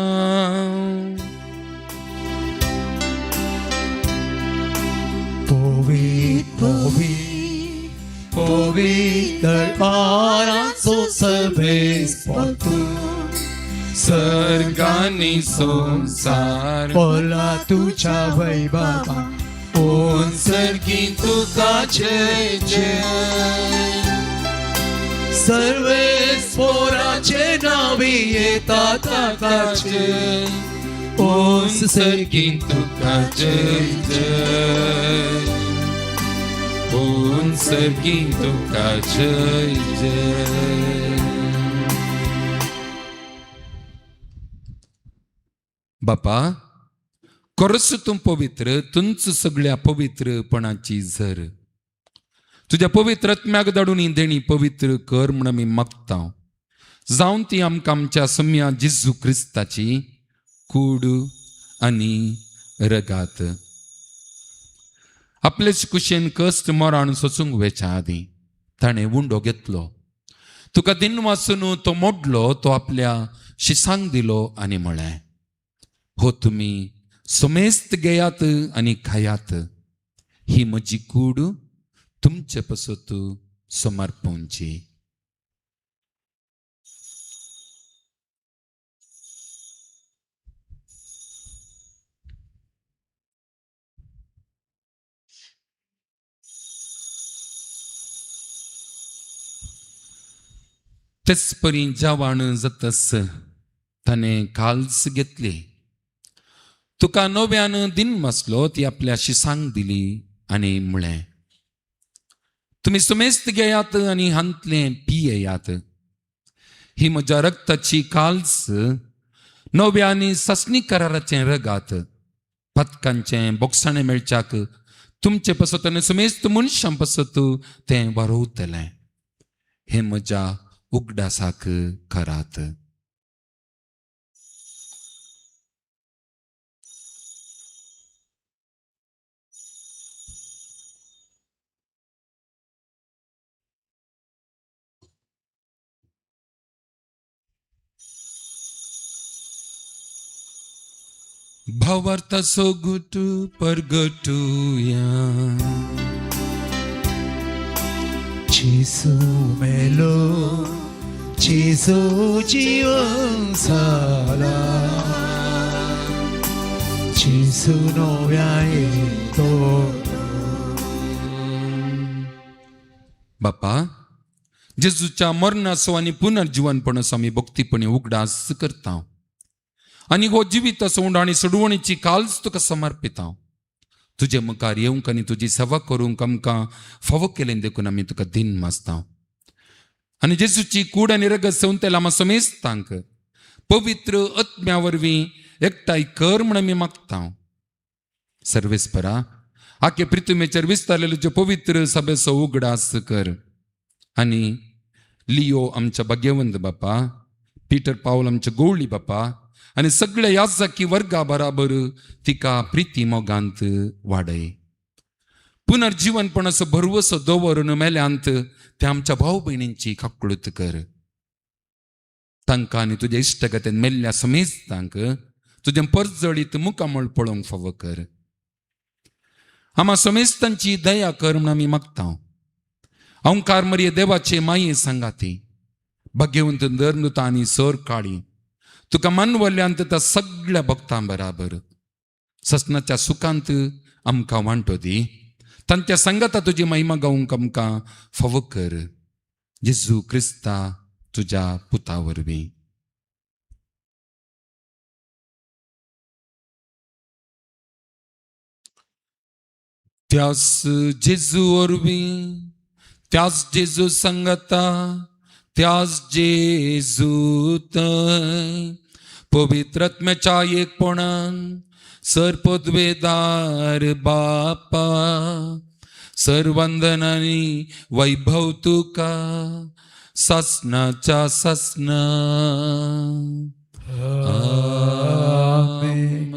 पवित्र बाराचो सर्वेस्पोर्त सर्गांनी संसार बोला तुझ्या वैभवान ओन सर्गी तुका जय जय. सर्वेस्पोराचे नावी येता ताकाचे on सर्गी Tuka Jai Jai. On सर्गी तुका जय जय. बापा करस तूं पवित्र तुंच सगळ्या पवित्रपणाची झर तुझ्या पवित्र आत्म्याक धाडून ही देणी पवित्र कर म्हण आमी मागता. जावन ती आमकां आमच्या सम्या जेजू क्रिस्ताची कूड आनी रगात. आपलेच कुशेन कश्ट मरण सोसूंक वेच्या आदी ताणें उंडो घेतलो. तुका दिन वासून तो मोडलो तो आपल्या शिसांक दिलो आनी म्हळें हो तुमी सोमेस्त घेयात आनी खायात. ही म्हजी कूड तुमचे पसत समर्पणची. तेच परी जेवण जातस ताणे काल्स घेतले. तुका नव्यान दिन मसलो ती आपल्याशी सांग दिली आणि म्हळें, तुम्ही सुमेस्त घेयात आणि हांतले पियेयात. ही म्हज्या रक्ताची काल्स नव्या आनी ससनी कराराचे रगात पदकांचे बोगसाणे मेळच्याक तुमचे पसत आनी सुमेस्त मनशां पसत तें वारोवतलें. हे म्हज्या उगडासाक करात. भावार्थ सोगुटू परगटूया. जेसू मेलो, जेसू जीवन जाला, जेसू नव्या येतो. बापा, जेजूच्या मरणाचो आनी पुनर्जीवनपणाचो आमी भक्तीपणे उगडास करता आनी हो जिवीत सोंड आनी सोडवणीची काल्स तुका समर्पिता. तुजे मुखार येवंक आनी तुजी सेवा करूंक आमकां फावो केलें देखून आमी तुका दिन मागता. आनी जेजूची कूड आनी रगत सेवंतेला आमी समेस्तांक पवित्र आत्म्या वरवीं एकठांय कर म्हण आमी मागता. सर्वेस्परा, आखे पृथ्वीचेर विस्तारलेलो जे पवित्र सभेचो उगडास कर. आनी लियो आमच्या भाग्यवंत बापा, पिटर पावल आमच्या गवळी बापा आनी सगळे याजकी वर्गा बराबर तिका प्रिती मोगांत वाडय. पुनर्जीवनपणाचो भरवसो दवरून मेल्यांत ते आमच्या भाव भयणींची काकुळत कर. तांकां आनी तुज्या इश्टगतेन मेल्ल्या समेस्तांक तुजें परजळीत मुखामळ पळोवंक फावो कर. आम्हा समेस्तांची दया कर म्हण आमी मागता. ओंकार मरिये देवाचे माये सांगाती, भाग्यवंत दरनुता आनी सर काळी तुका मानवल्यांत त्या सगळ्या भक्तां बराबर ससनाच्या सुखांत आमकां वांटो दी. तांच्या संगता तुजी महिमा गावंक आमकां फावो कर. जेजू क्रिस्ता तुज्या पुता वरवीं. त्याच जेजू वरवीं, त्याच जेजू संगता, त्याच जेजू थंय पवित्र आत्म्याच्या एकपणान सरपदवेदार बापा सर्वंदनानी वैभव तुका ससनाच्या ससना. आमेन.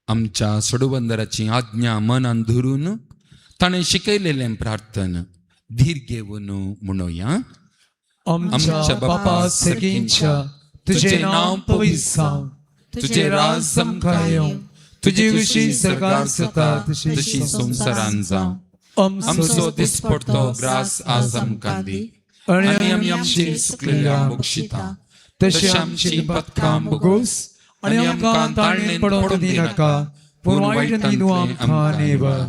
आमच्या सोडवंदराची आज्ञा मनान धरून ताणें शिकयलेलें प्रार्थन धीर घेवन म्हणूया. आमच्या बापा सगळ्यांच्या तुझे नाव पवित्र जावं, तुझे राज समकाय येवं, तुझे विशी सरकार जाता तशी संवसारान जावं. आमचो दिसपडतो ग्रास आज आमकां दी आनी आमी आमची चुकलेल्या बक्षिता तशें आमची पथकां बोगोस आनी आमकां ताळणेन पडोवंक दिनाका, पूण वायटांतली न्हू आमकां निवार.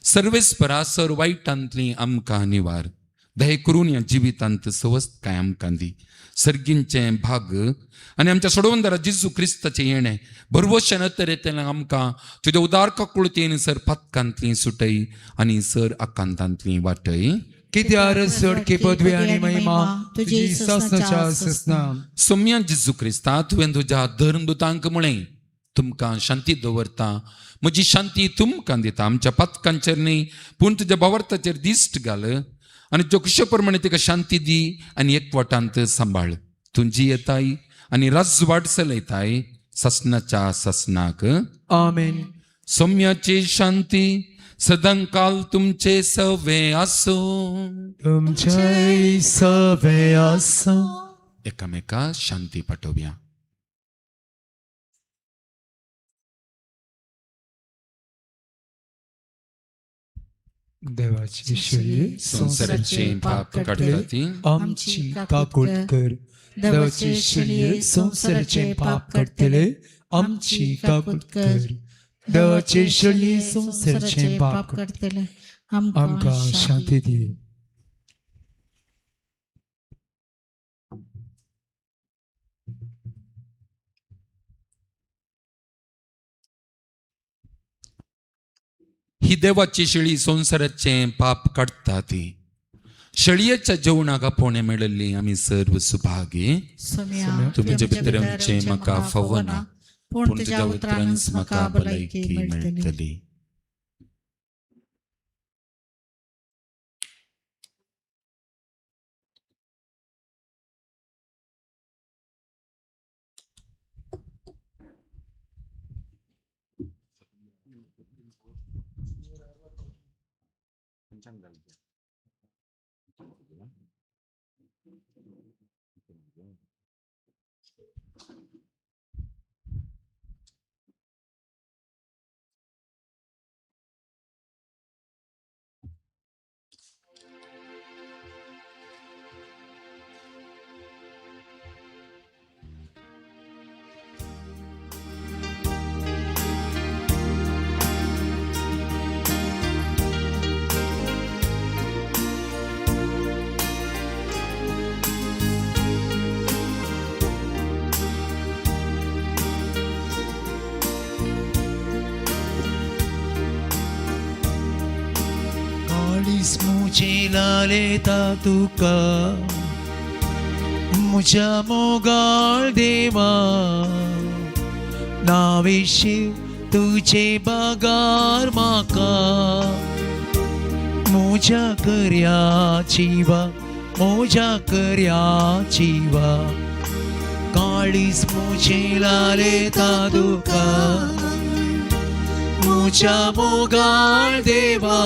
सर्वेस्परा सर वायटांतली आमकां निवार. दये करून ह्या जिवितांत सवस्त काय आमकां दी. सर्गींचे भाग आनी आमच्या सोडवंदरा जेजू क्रिस्ताचें येणें भरवशान तरेतलें आमकां तुज्या उदार काकुळतेन सर पथकांतली सुटय आनी सर आकांतांतली वाटय. कित्यार चडकी पदवी आनी महिमा तुजी ससनाच्या ससना. सौम्या जेजू क्रिस्ता, तुवें तुज्या धर्मदुतांक म्हळें तुमकां शांती दवरता, म्हजी शांती तुमकां दिता. आमच्या पथकांचेर न्ही पूण तुज्या भावार्थाचेर दिश्ट घाल आनी जो कुशे प्रमाणे तिका शांती दी आनी एकवटांत सांबाळ. तुजी येताय आनी राजवाड चलयताय ससनाच्या ससनाक. आमेन. सौम्याची शांती सदांकाल तुमचे सवे आसो. तुमचे सवे आसो. एकामेका शांती पाठवया. देवाची शरीर संसाराचे पाप काढता ती आमची काकूट कर. देवाची शरीर संसाराचे पाप काढतले आमची काकूट कर. देवाचे शेळी संसाराचे पाप करतले आमकां शांती दी. ही देवाची शेळी संसाराचे पाप काढता ती. शेळयेच्या जेवणाक पोणे मेळिल्ली आमी सर्व सुभागी. तुमचे भितर आमचे म्हाका फवना, पूण तुज्या उतरांच म्हाका भलायकी मेळटली. काळीस मुझे लालेता तुका म्हज्या मोगाळ देवा. नावेशीव तुझे बागार म्हाका म्हज्या कर्याची वा, म्हज्या कर्याची वा. काळीस मुझे लालेता तुका म्हज्या मोगाळ देवा.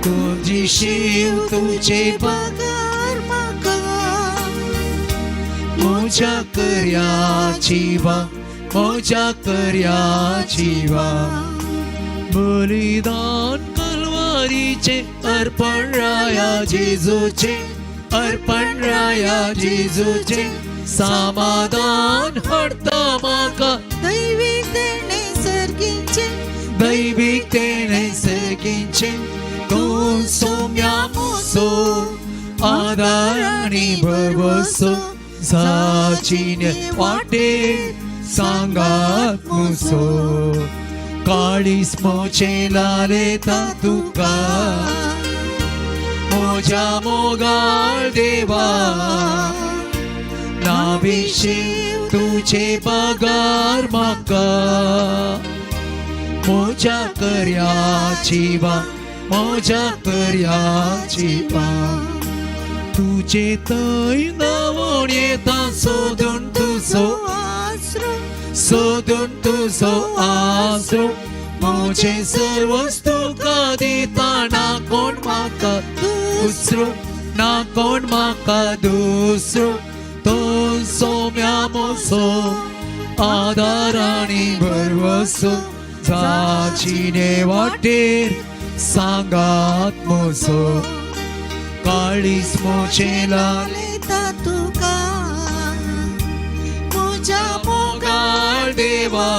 तुझी शीव तुझे पगार म्हाका म्हज्या कर्याची वा, म्हज्या कर्याची वा. बलिदान कल्वारीचे अर्पण राया जेजूचे, अर्पण राया जेजूचे. समाधान हाडटा म्हाका दैविकतेने सर्गीचे, दैविकतेने सर्गीचे. तूं सोम्या मोसो आदार आनी भरवसो. साचीने वाटेर सांगात मुसो. काळीस मोचे लालेता तुका म्हज्या मोगाळ देवा. नाभिषेक तुझे पगार म्हाका म्हज्या कर्याची वा, म्हज्या कर्याची वा. तुझे थंय नावण येता सोदून तुजो आसरो, सोदून तुजो आसरो. म्हजे सर्वच तुका दिता, ना कोण म्हाका दुसरो, ना कोण म्हाका दुसरो. तो सोम्या मोसो आदार आनी भरवसो. जाचीने वाटेर सांगात मोसो. काळीस मोचे लालेता तुका म्हज्या मोगाळ देवा.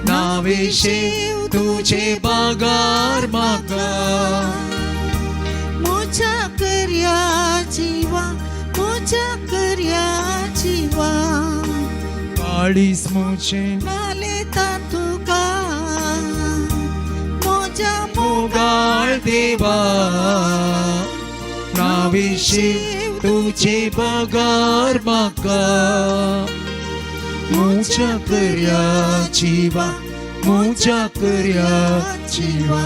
नावेशीव तुझे बागार म्हाका म्हज्या कर्याची वा, म्हज्या कर्याची वा. काळीस मोचे लालेता तुका म्हज्या मोगाळ देवा. नावेशीव तुझे बागार म्हाका म्हज्या कर्याची वा, म्हज्या कर्याची वा.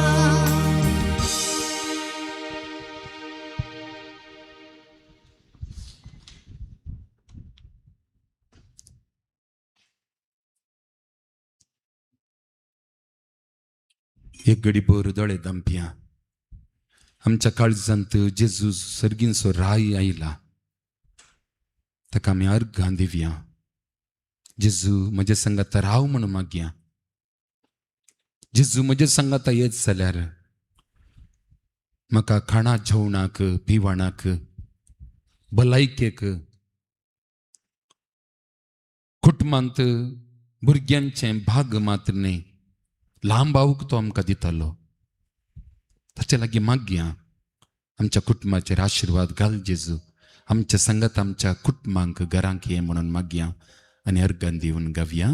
एक घडी बोर दोळे दंप्या. आमच्या काळजांत जेजू सर्गींचो राय आयला, ताका आमी अर्घां दिवया. जेजू म्हजे संगात राव म्हणून मागया. जेजू म्हजे संगात येत जाल्यार म्हाका खाणा जेवणाक, पिवणाक, भलायकेक, कुटुंबांत भुरग्यांचे भाग मात्र न्ही ल्हान भाऊक तो आमकां दितलो. ताचे लागीं मागया आमच्या कुटुंबाचेर आशिर्वाद घाल जेजू. आमच्या संगत आमच्या कुटुंबांक घरांक ये म्हणून मागया आनी अर्गां दिवन गावया.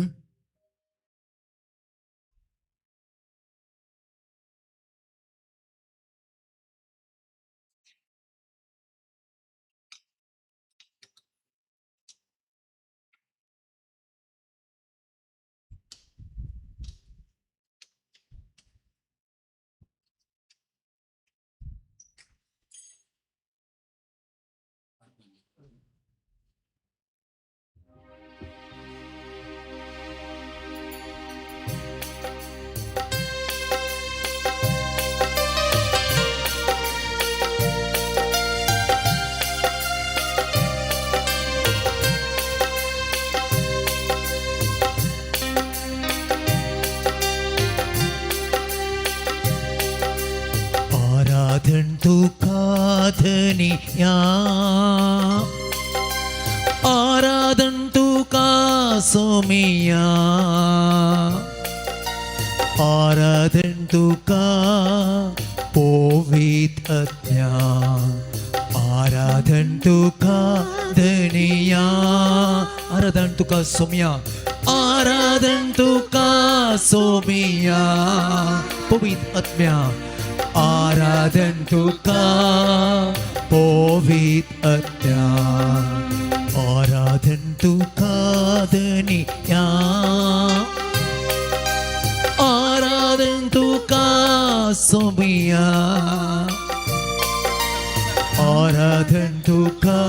आराधन तुका धनिया, आराधन तुका सोमिया, आराधन तुका पवित्र आत्म्या, आराधन तुका धनिया, आराधन तुका सोमिया, आराधन तुका सोमिया, पवित्र आत्म्या, आराधन तुका पवित्र आत्म्या, आराधन तुका धनिया, आराधन तुका सोमिया, आराधन तुका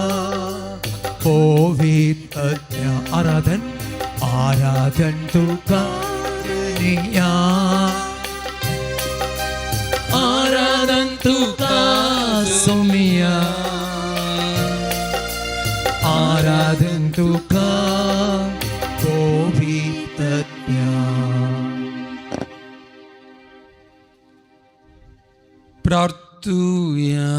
पवित्र आत्म्या, आराधन आराधन तुका धनिया, आराधन तुका सोमिया, आराधन तुका पवित्र आत्म्या. प्रार्थुया.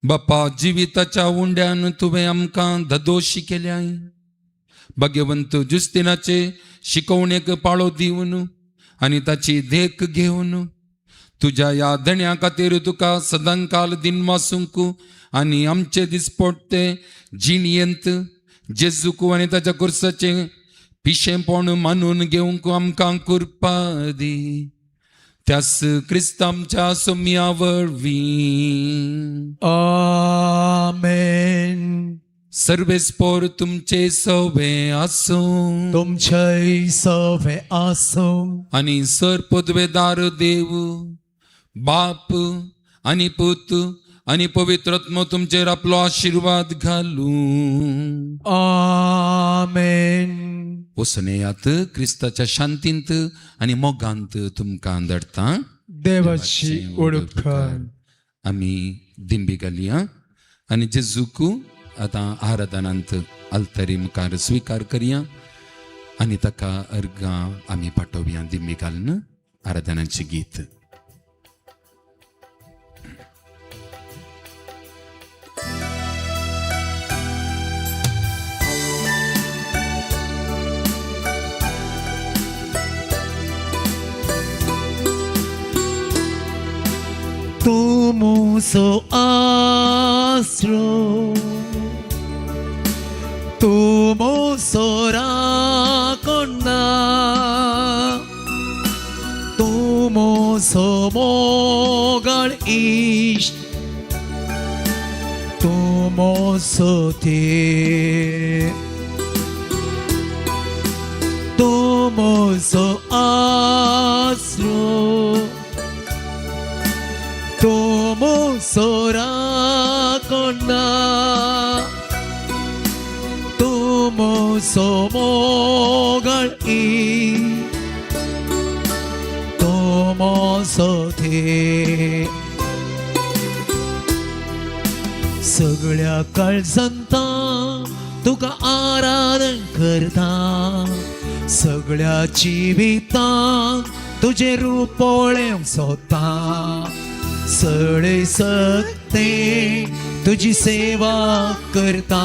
बापा, जिविताच्या उंड्यान तुवें आमकां धदोशी केल्याय. भगवंत जुस्तिनाचे शिकवणेक पाळो दिवन आनी ताची देख घेवन तुज्या ह्या धण्या खातीर तुका सदांकाल दिन वासूंक आनी आमचे दिसपट्टे जिणयेंत जेजूक आनी ताच्या कुर्साचे पिशेपण मानून घेवंक आमकां कृपा दी. त्यास क्रिस्तांच्या सोम्या वरवीं. आमेन. सर्वेस्पोर तुमचे सवे आसूं, तुमचे सवे आसूं आनी सर पदवेदार देव बाप आनी पूत आनी पवित्र आत्मो तुमचेर आपलो आशिर्वाद घालूं. आमेन. वसनेयात क्रिस्ताच्या शांतींत आनी मोगांत तुमकां धाडटा. देवाची ओळख कर. आमी दिंबी घालया आनी जेजूक आतां आराधनांत अल्तरी मुखार स्विकार करया आनी ताका अर्गां आमी पाठोवया. दिंबी घालन आराधनाचें गीत. Tumo so astro, tumo so rakonda, tumo so mogal ish, tumo so te, tumo so astro. Tomo sorakonna, tomo somogal I, tomo sote. सगळ्या काळजांत तुका आराधन करता, सगळ्या जिवितांत तुझे रूप पळोवंक सोदता. सगळे सक्ते तुझी सेवा करता,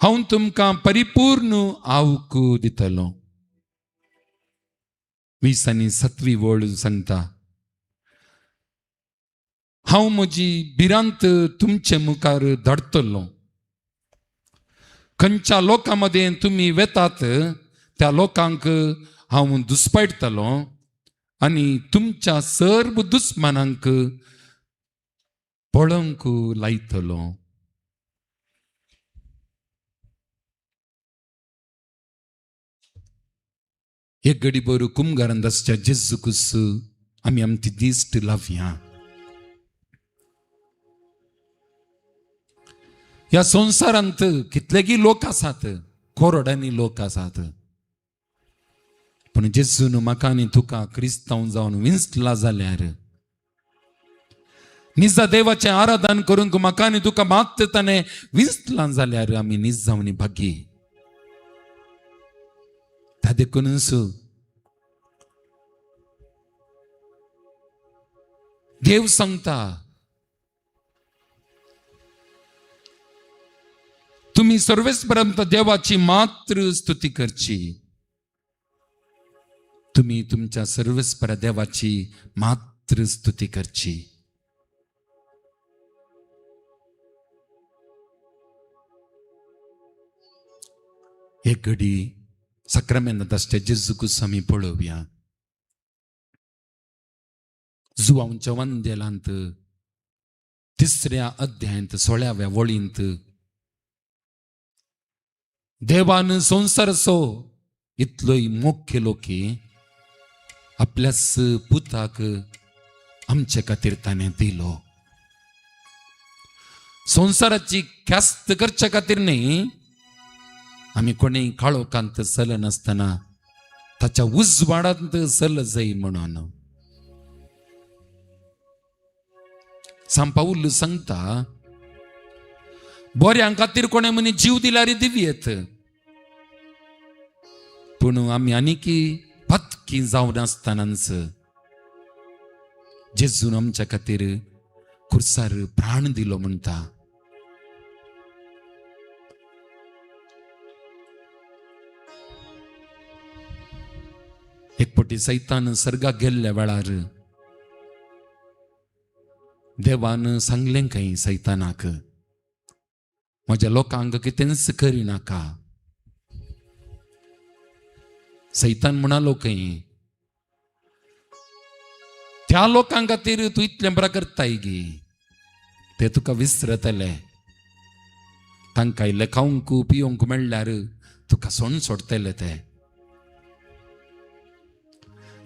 हांव तुमकां परिपूर्ण आवक दितलो. 20 आनी 7वी वळ सांगता, हांव म्हजी भिरांत तुमचे मुखार धाडटलो. खंयच्या लोकां मदें तुमी वेतात त्या लोकांक हांव दुस्पयटतलो आनी तुमच्या सर्व दुस्मानांक पळोवंक लायतलो. एक घडी बरो कुमगारान आसच्या जेजूकुस आमी आमची दिश्ट लावया. ह्या संवसारांत कितलेगी लोक आसात, करोडांनी लोक आसात, पण जेजून म्हाका आनी तुका क्रिस्तांव जावन विंचला जाल्यार, निजा देवाचें आराधन करूंक म्हाका आनी तुका मात ताणें विंचला जाल्यार आमी निज जावनी भागी. त्या देखूनच देव सांगता, तुम्ही सर्वेस्परांत देवाची मात्र स्तुती करची. तुम्ही तुमच्या सर्वेस्पर देवाची मात्र स्तुती करची. एक घडी सक्रामेंत आसच्या जेजूकुस आमी पळोवया. जुवांच्या वंदेलांत 3ऱ्या अध्यायांत 16व्या वळींत देवान संसार सो इतलोय मोग केलो की आपल्याच पुताक आमचे खातीर ताणें दिलो. संसाराची ख्यास्त करच्या खातीर न्ही, आमी कोणेय काळोखांत सल नासतना ताच्या उजवाडांत सल जाय म्हणून. सांत पाऊल सांगता, बऱ्यां खातीर कोणे मनी जीव दिल्यार दिव्येत, पूण आमी आनीकी पत्की जावन आसतनाच जेजून आमच्या खातीर खुर्सार प्राण दिलो म्हणटा. एक पटी सैतान सर्गाक गेल्ल्या वेळार देवान सांगलें खंय सैतानाक, म्हज्या लोकांक कितेंच करिनाका. सैतान म्हणालो खंय, त्या लोकां खातीर तूं इतलें बरें करताय गी, ते तुका विसरतले. तांकां इल्लें खावंक पिवंक मेळ्ळ्यार तुका सोण सोडतले ते.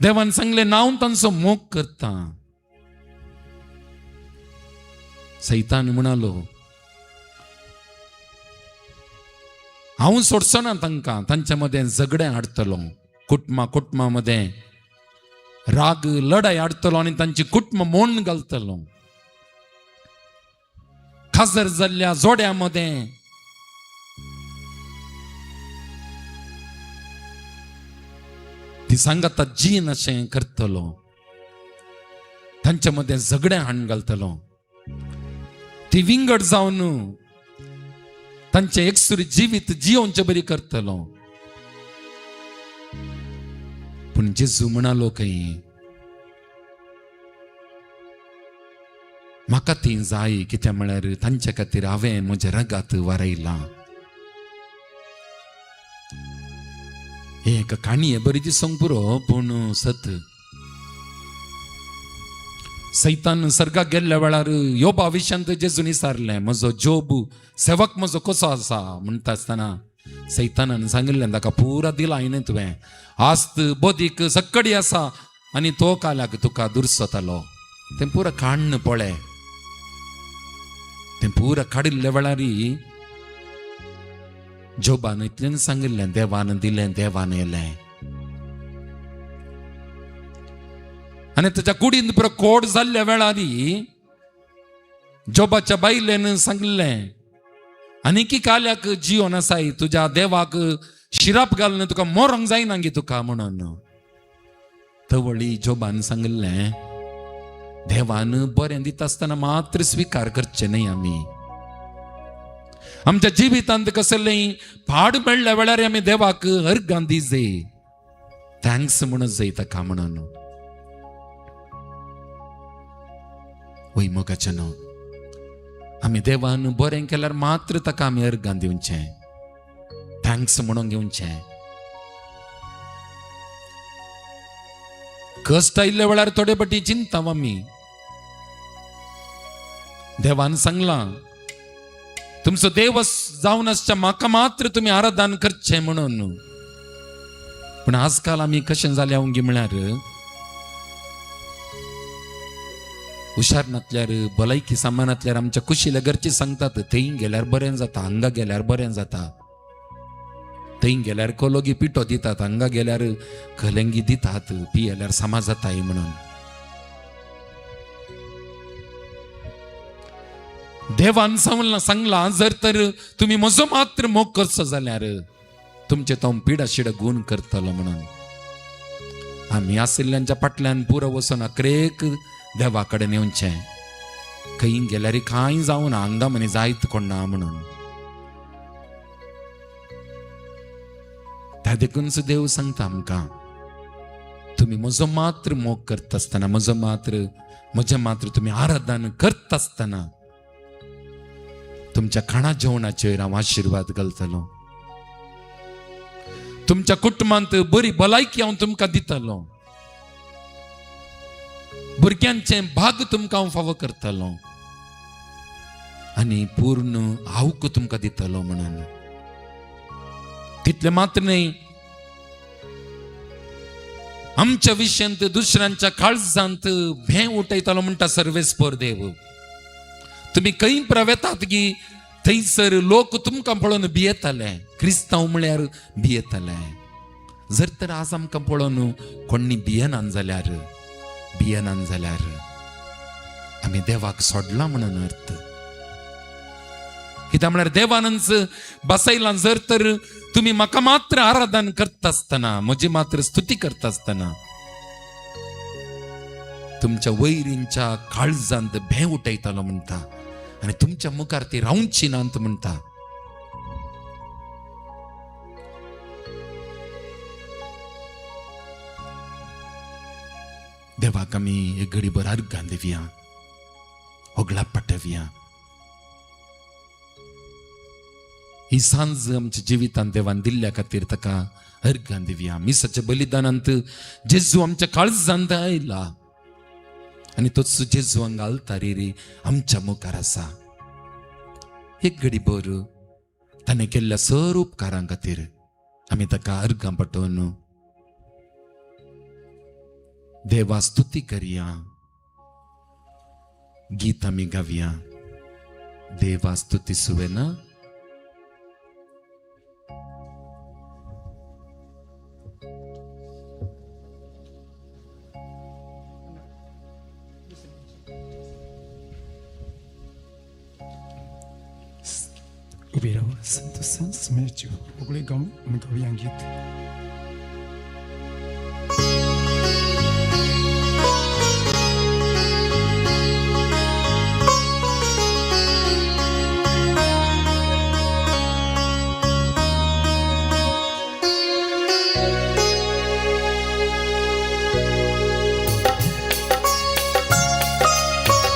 देवान सांगलें, हांव तांचो मोग करता. सैतान म्हणालो, हांव सोडचो ना तांकां. तांच्या मदें झगडें हाडटलो, कुटुंबां मदें राग लढाई हाडटलो आनी तांची कुटुंब मोडून घालतलो. खाजर जाल्ल्या जोड्या मदें ती सांगता जीन अशें करतलो. तांच्या मदें झगडें हाडून घालतलो. ती विंगड जावन तांचे एकसुरी जिवीत जियोवचे बरी करतलो. पूण जेजू म्हणालो खंय, म्हाका ती जाय, कित्याक म्हळ्यार तांच्या खातीर हांवें म्हज्या रगात वारयलां. एक काणी बरी दिसोंक पुरो, पूण सत. सैतान सर्गाक गेल्ल्या वेळार योबा विशयांत जेजून विचारलें, म्हजो जोब सेवक म्हजो कसो आसा म्हणटा आसतना सैतानान सांगिल्लें, ताका पुरा दिला हांवें तुवें. आस्त बोदीक सक्कडी आसा आनी तो काल्याक तुका दुर्सतालो. तें पुरा काडन पळय. तें पुरा काडिल्ल्या वेळार जोबान इतलें सांगिल्लें, देवान दिलें देवान येलें. आनी ताच्या कुडींत पुरो कोड जाल्ल्या वेळार जोबाच्या बायलेन सांगलें, आनीकी काल्याक जियोन आसाय, तुज्या देवाक शिराप घालून तुका मोरोंक जायना गी तुका म्हणून. तवळी जोबान सांगलें, देवान बरें दिता आसतना मात्र स्विकार करचें न्हय आमी. आमच्या जिवितांत कसलें पाड मेळ्ळ्या वेळार आमी देवाक अर्गां दिजे थँक्स म्हणत जाय ताका म्हणून. वय मोगाच्यान आमी देवान बरें केल्यार मात्र ताका आमी अर्गां दिवचें, थँक्स म्हणून घेवचें. कश्ट आयिल्ल्या वेळार थोडे फाटी चिंता आमी. देवान सांगलां तुमचो देव जावन आसच्या म्हाका मात्र तुमी आराधन करचें म्हणून. पण आजकाल आमी कशें जाल्या उंगी म्हळ्यार हुशार नातल्यार भलायकी सामानातल्यार आमच्या कुशील्या घरची सांगतात थंय गेल्यार बरें जाता, हांगा गेल्यार बरें जाता, थंय गेल्यार कोलोगी पिठो दितात, हांगा गेल्यार कलंगी दितात, पियेल्यार सामा जाताय म्हणून. देवान सांगला जर तर तुम्ही म्हजो मात्र मोग करचो जाल्यार तुमचे तो पिडा शिडा गुण करतलो म्हणून. आमी आशिल्ल्यांच्या फाटल्यान पुरो वचून अकरेक देवा कडेन येवचें. खंय गेल्यार कांय जावं ना, हांगा म्हणे जायत कोण ना म्हणून. त्या देखून देव सांगता आमकां तुम्ही म्हजो मात्र मोग करता आसतना, म्हजे मात्र तुम्ही आराधन करता आसतना तुमच्या खाणा जेवणाचेर हांव आशिर्वाद घालतलो. तुमच्या कुटुंबांत बरी भलायकी हांव तुमकां दितलो. भुरग्यांचे भाग तुमकां हांव फावो करतलो आनी पूर्ण हावक तुमकां दितलो म्हणून. तितले मात्र न्ही, आमच्या विशयांत दुसऱ्यांच्या काळजांत भें उठयतलो म्हणटा सर्वेस्पर देव. तुम्ही खंय प्रवेतात की थंयसर लोक तुमकां पळोवन भियेताले, क्रिस्तांव म्हळ्यार भियेताले. जर तर आज आमकां पळोवन कोणी भियेनान जाल्यार आमी देवाक सोडला म्हणून अर्थ. कित्याक म्हळ्यार देवानच बसयला जर तर तुम्ही म्हाका मात्र आराधन करता आसतना, म्हजी मात्र स्तुती करता आसतना तुमच्या वैरींच्या काळजांत भें उठयतलो म्हणटा आणि तुमच्या मुखार ती रावची नांत म्हणटा. देवाक आमी एक घडीभर अर्गां दिवया, होगळा पटवया. ही सांज आमच्या जिवितांत देवान दिल्ल्या खातीर ताका अर्गां दिवया. मिसाच्या बलिदानांत जेजू आमच्या काळजांत आयला आणि तोच जेजू हांगा आलतारीर आमच्या मुखार आसा. एक घडीभर ताणें केल्ल्या सर उपकारां खातीर आमी ताका अर्गां पटोवन देवा स्तुती करया. गीत आमी गावया. देवा स्तुती सुवेना. उभी राहा. Santo Sans Médio. Obrigado, muito obrigado.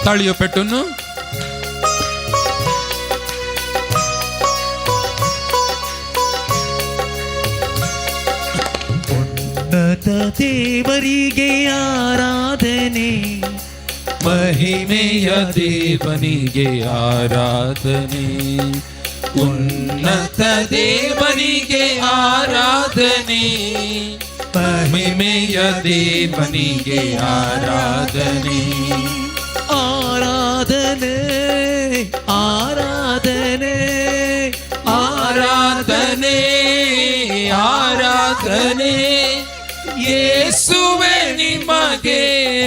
ताळयो पेटून ದೇವರಿಗೆ ಆರಾಧನೆ, ಮಹಿಮೆಯ ದೇವನಿಗೆ ಆರಾಧನೆ, ಉನ್ನತ ದೇವನಿಗೆ ಆರಾಧನೆ, ಮಹಿಮೆಯ ದೇವನಿಗೆ ಆರಾಧನೆ. ಆರಾಧನೆ ಆರಾಧನೆ ಆರಾಧನೆ ಆರಾಧನೆ ಯೇಸುವೆ ನಿಮಗೆ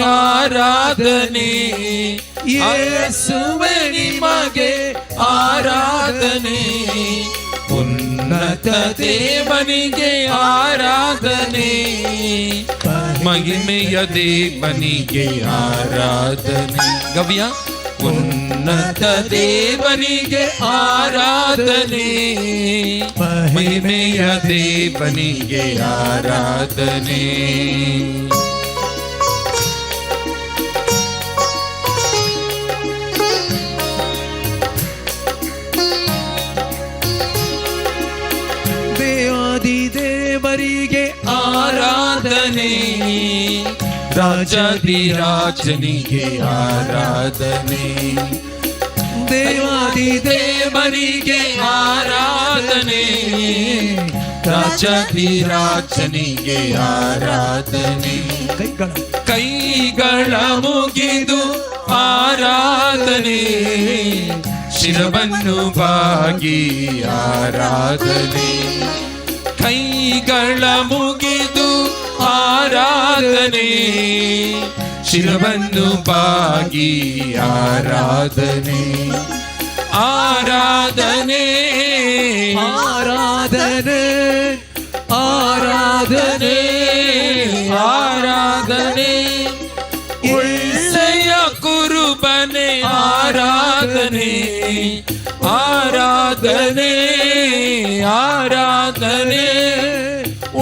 ಆರಾಧನೆ, ಯೇಸುವೆ ನಿಮಗೆ ಆರಾಧನೆ, ಉನ್ನತ ದೇವನಿಗೆ ಆರಾಧನೆ, ಮಹಿಮೆಯ ದೇವನಿಗೆ ಆರಾಧನೆ. ಗವ್ಯ ಉನ್ನತ ದೇವನಿಗೆ ಆರಾಧನೆ, ಮಹಿಮೆಯ ದೇವನಿಗೆ ಆರಾಧನೆ. ದೇವರಿಗೆ ಆರಾಧನೆ, ರಾಜಾಧಿರಾಜನಿಗೆ ಆರಾಧನೆ. ದೇವರಿಗೆ ಆರಾಧನೆ, ರಾಜಾಧಿರಾಜನಿಗೆ ಆರಾಧನೆ. ಕೈಗಳ ಮುಗಿದು ಆರಾಧನೆ, ಶಿರವನ್ನು ಬಾಗಿ ಆರಾಧನೆ. ಕೈಗಳ ಮುಗಿದು ಆರಾಧನೆ, ಶಿರವನ್ನು ಬಾಗಿ ಆರಾಧನೆ. ಆರಾಧನೆ ಆರಾಧನೆ ಆರಾಧನೆ ಆರಾಧನೆ, ಒಳ್ಳೆಯ ಕುರುಬನೆ ಆರಾಧನೆ. ಆರಾಧನೆ ಆರಾಧನೆ,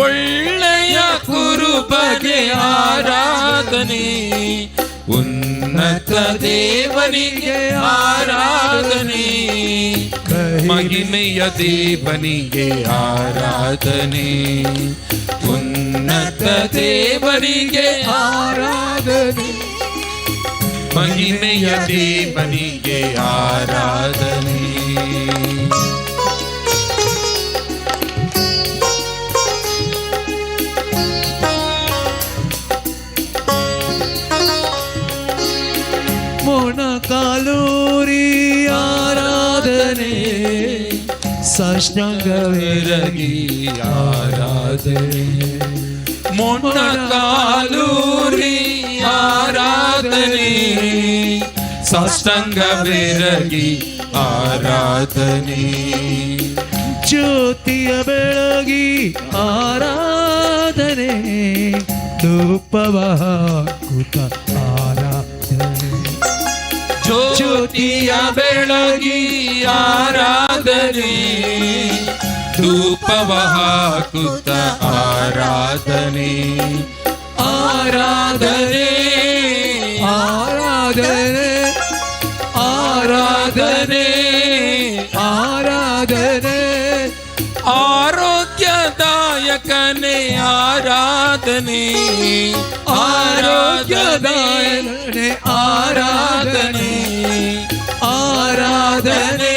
ಒಳ್ಳೆಯ ಕುರುಬಗೆ ಆರಾಧನೆ. ಉನ್ನತ ದೇವನಿಗೆ ಆರಾಧನೆ, ಮಹಿಮೆಯ ದೇವನಿಗೆ ಆರಾಧನೆ. ಉನ್ನತ ದೇವರಿಗೆ ಆರಾಧನೆ, ಮಹಿಮೆಯ ದೇವನಿಗೆ ಆರಾಧನೆ. ಮೊಣಕಾಲೂರಿ ಆರಾಧನೆ, ಸಾಷ್ಟಾಂಗವೆರಗಿ ಆರಾಧನೆ. ಮೊಣಕಾಲೂರಿ ಆರಾಧನೆ, ಸಾಷ್ಟಾಂಗವೆರಗಿ ಆರಾಧನೆ. ಜ್ಯೋತಿಯ ಬೆಳಗಿ ಆರಾಧನೆ, ಧೂಪವ ಹಾಕುತ್ತ ಆರಾಧನೆ. ಜ್ಯೋತಿಯ ಬೆಳಗಿ ಆರಾಧನೆ, ಧೂಪವ ಹಾಕುತ್ತ ಆರಾಧನೆ. ಆರಾಧನೆ ಆರಾಧನೆ ಆರಾಧನೆ ಆರಾಧನೆ ಆರೋಗ್ಯದಾಯಕನೇ ಆರಾಧನೆ. ಆರೋಗ್ಯದಾಯಕನೇ ಆರಾಧನೆ. ಆರಾಧನೆ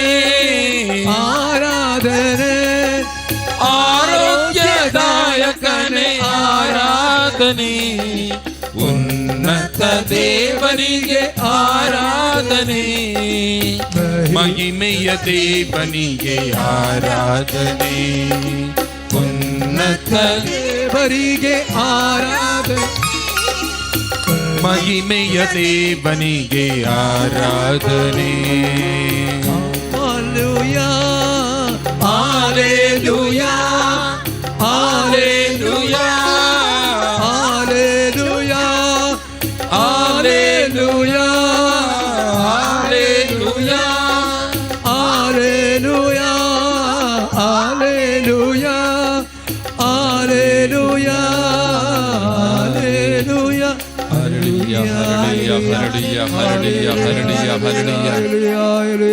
ಆರಾಧನೆ ಆರೋಗ್ಯದಾಯಕನೇ ಆರಾಧನೆ. ಉನ್ನತ ದೇವನಿಗೆ ಆರಾಧನೆ, ಮಹಿಮೆಯ ದೇವನಿಗೆ ಆರಾಧನೆ. ಉನ್ನತ ದೇವರಿಗೆ ಆರಾಧನೆ, ಮಹಿಮೆಯ ದೇವನಿಗೆ ಆರಾಧನೆ. Hallelujah hallelujah hallelujah hallelujah hallelujah hallelujah hallelujah hallelujah hallelujah hallelujah ಹರಡಿಯ ಹರಡಿಯ ಹರಡಿಯ ಹರಡಿಯ ಹರಡಿಯ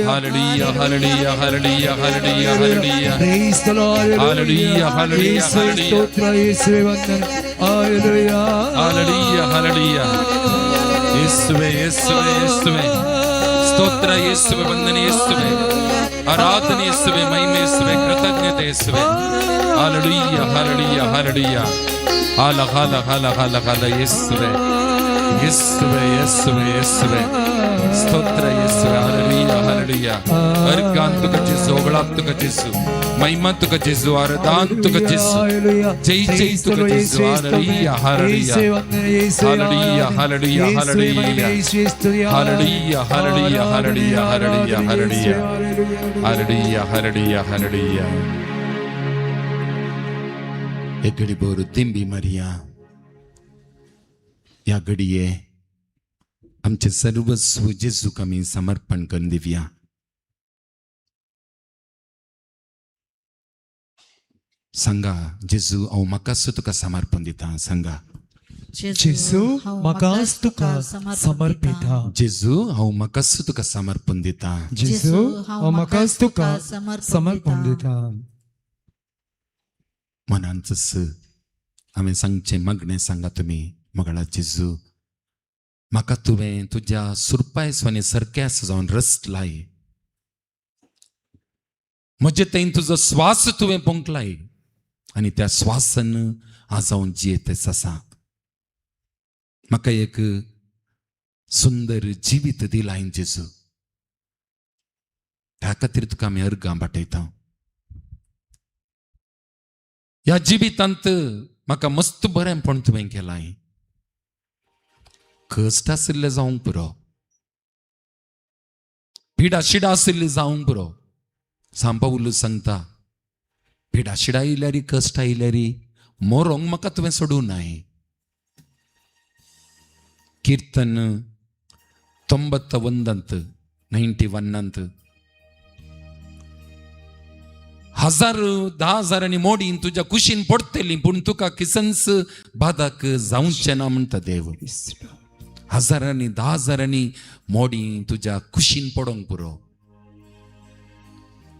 ಹರಡಿಯ ಹರಡಿಯ ಹರಡಿಯ ಹರಡಿಯ ಹರಡಿಯ Praise the Lord. Hallelujah, hallelujah, hallelujah. ಸ್ತೋತ್ರ ಯೇಸುವೆ ವಂದನೆ. Hallelujah. Hallelujah, hallelujah. ಯೇಸುವೆ ಯೇಸುವೆ ಯೇಸುವೆ, ಸ್ತೋತ್ರ ಯೇಸುವೆ, ವಂದನೆ ಯೇಸುವೆ, ಆರಾಧನೆ ಯೇಸುವೆ, ಮಹಿಮೆ ಯೇಸುವೆ, ಕೃತಜ್ಞತೆ ಯೇಸುವೆ. ಹಾಲೆಲೂಯ ಹಾಲೆಲೂಯ ಹಾಲೆಲೂಯ ಹಾಲ ಹಾಲ ಹಾಲ ಹಾಲ ಹಾಲ ಯೇಸುವೆ ಯೇಸುವೆ ಯೇಸುವೆ ಯೇಸುವೆ, ಸ್ತೋತ್ರ ಯೇಸುವೆ. Hallelujah hallelujah. अर्गांतुक जिसु, ओगळांतुक जिसु, महिमांतुक जिसु, आराधनांतुक जिसु, जय जयंतुक जिसु. Hallelujah hallelujah hallelujah hallelujah hallelujah hallelujah hallelujah hallelujah hallelujah hallelujah hallelujah hallelujah hallelujah. एक घड़ी बोरू तिंबी मरिया, या घड़िये आमचे सर्वस्व जेजूक आमी समर्पण करून दिवया. सांगा, जेजू हांव म्हाकाच तुका समर्पण दिता. सांगा, जेजू म्हाकाच तुका समर्पिता. जेजू हांव म्हाकाच तुका समर्पण दिता. जेजू हांव म्हाकाच तुका समर्पण दिता. मनांचस हांवें सांगचें मागणें सांगा तुमी. मगळा जेजू, म्हाका तुवें तुज्या सुरपायसवानी सारक्यास जावन रस्ट लाय. म्हजे थंय तुजो स्वास तुवें पोंकलाय आनी त्या स्वासान आज हांव जियेतच आसा. म्हाका एक सुंदर जिवीत दिलाय जेजू. त्या खातीर तुका आमी अर्गां बाटयता. ह्या जिवितांत म्हाका मस्त बरेंपण तुवें केलाय. कश्ट आशिल्ले जावंक पुरो, पिडा शिडा आशिल्ली जावंक पुरो. सांत पाऊल सांगता, पिडा शिडा आयल्यारी कश्ट आयल्यारी मोरोंक म्हाका तुवें सोडूं नाय. कीर्तन 91 10,000 मोडीन तुझ्या कुशीन पडतली, पूण तुका किसन्स बादाक जावचें ना म्हणटा देव. 10,000 मोडी तुझ्या कुशीन पडोंक पुरो.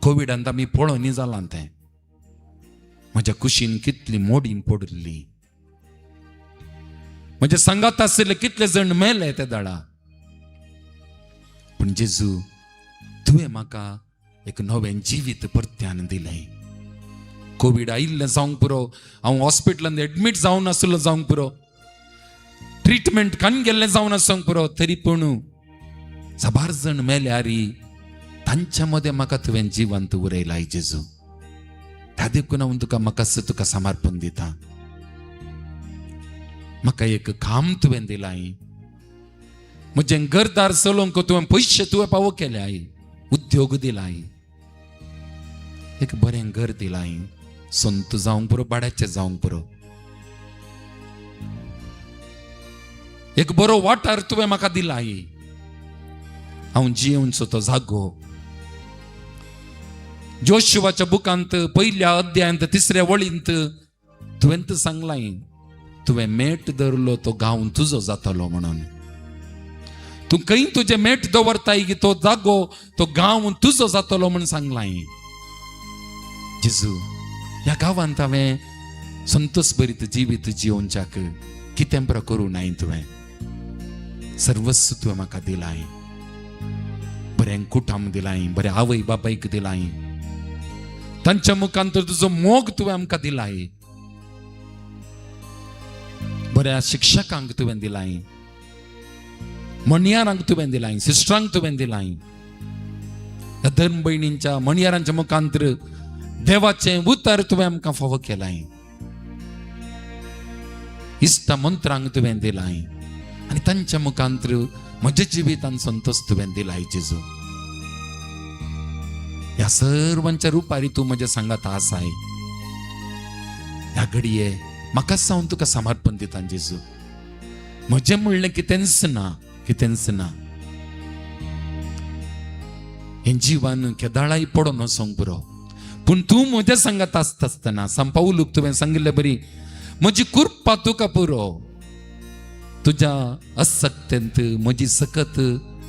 कोविडांत आमी पळोवनी जालां तें. म्हज्या कुशीन कितली मोडीन पडली. म्हणजे सांगात आसले कितले जण मेले त्या दाडा. पण जेजू तुवें म्हाका एक नवें जिवीत परत्यान दिलें. कोविड आयिल्लें जावंक पुरो, हांव हॉस्पिटलांत एडमीट जावन आसलो जावंक पुरो, ट्रिटमेंट कान गेल्लें जावन आसोंक पुरो, तरी पूण साबार जण मेल्यारी तांच्या मदें म्हाका तुवें जिवंत उरयलाय जेजू. त्या देखून हांव तुका समर्पण दिता. म्हाका एक काम तुवें दिलाय. म्हजें घरदार चलोवंक तुवें पयशे तुवें फावो केल्याय. उद्योग दिलाय. एक बरें घर दिलाय. संत जावंक पुरो, भाड्याचें जावंक पुरो. एक बरो वाठार तुवें म्हाका दिलाय. हांव जियेवचो तो जागो. जोशुवाच्या बुकांत 1 अध्यायांत 3 वळींत तुवें सांगलाय, तुवें मेट धरलो तो गांव तुजो जातलो म्हणून. तू खंय तुजे मेट दवरताय की तो जागो, तो गांव तुजो जातलो म्हणून सांगलाय. जेजू, ह्या गांवांत हांवें संतोष भरीत जिवीत जियोवच्याक कितें बरें करूं नाय. तुवें सर्वस्व तुवें म्हाका दिलाय. बरें कुटुंब दिलाय, बरें आवय बापायक दिलाय. तांच्या मुखांत तुजो मोग तुवें आमकां दिलाय. बऱ्या शिक्षकांक तुवें दिलाय. मणियारांक तुवें दिलाय. सिस्टरांक तुवें दिलाय. धर्म भयणींच्या मणियारांच्या मुखांतर देवाचें उतर तुवें आमकां फावो केलाय. इश्ट मंत्रांक तुवें दिलाय. आनी तांच्या मुखांतर म्हज्या जिवितांत संतोष तुवें दिलाय जेजू. ह्या सर्वांच्या रुपारी तूं म्हज्या सांगात आसाय. ह्या घडये म्हाका सावन तुका समर्पण दिता जेजू. म्हजें म्हणलें कितेंच ना, कितेंच ना. हें जिवन केदाळाय पडोन वचोंक पुरो, पूण तूं म्हज्या सांगात आसतना सांत पाऊलूक तुवें सांगिल्लें बरी, म्हजी कृपा तुका पुरो. तुज्या असक्तेंत म्हजी सकत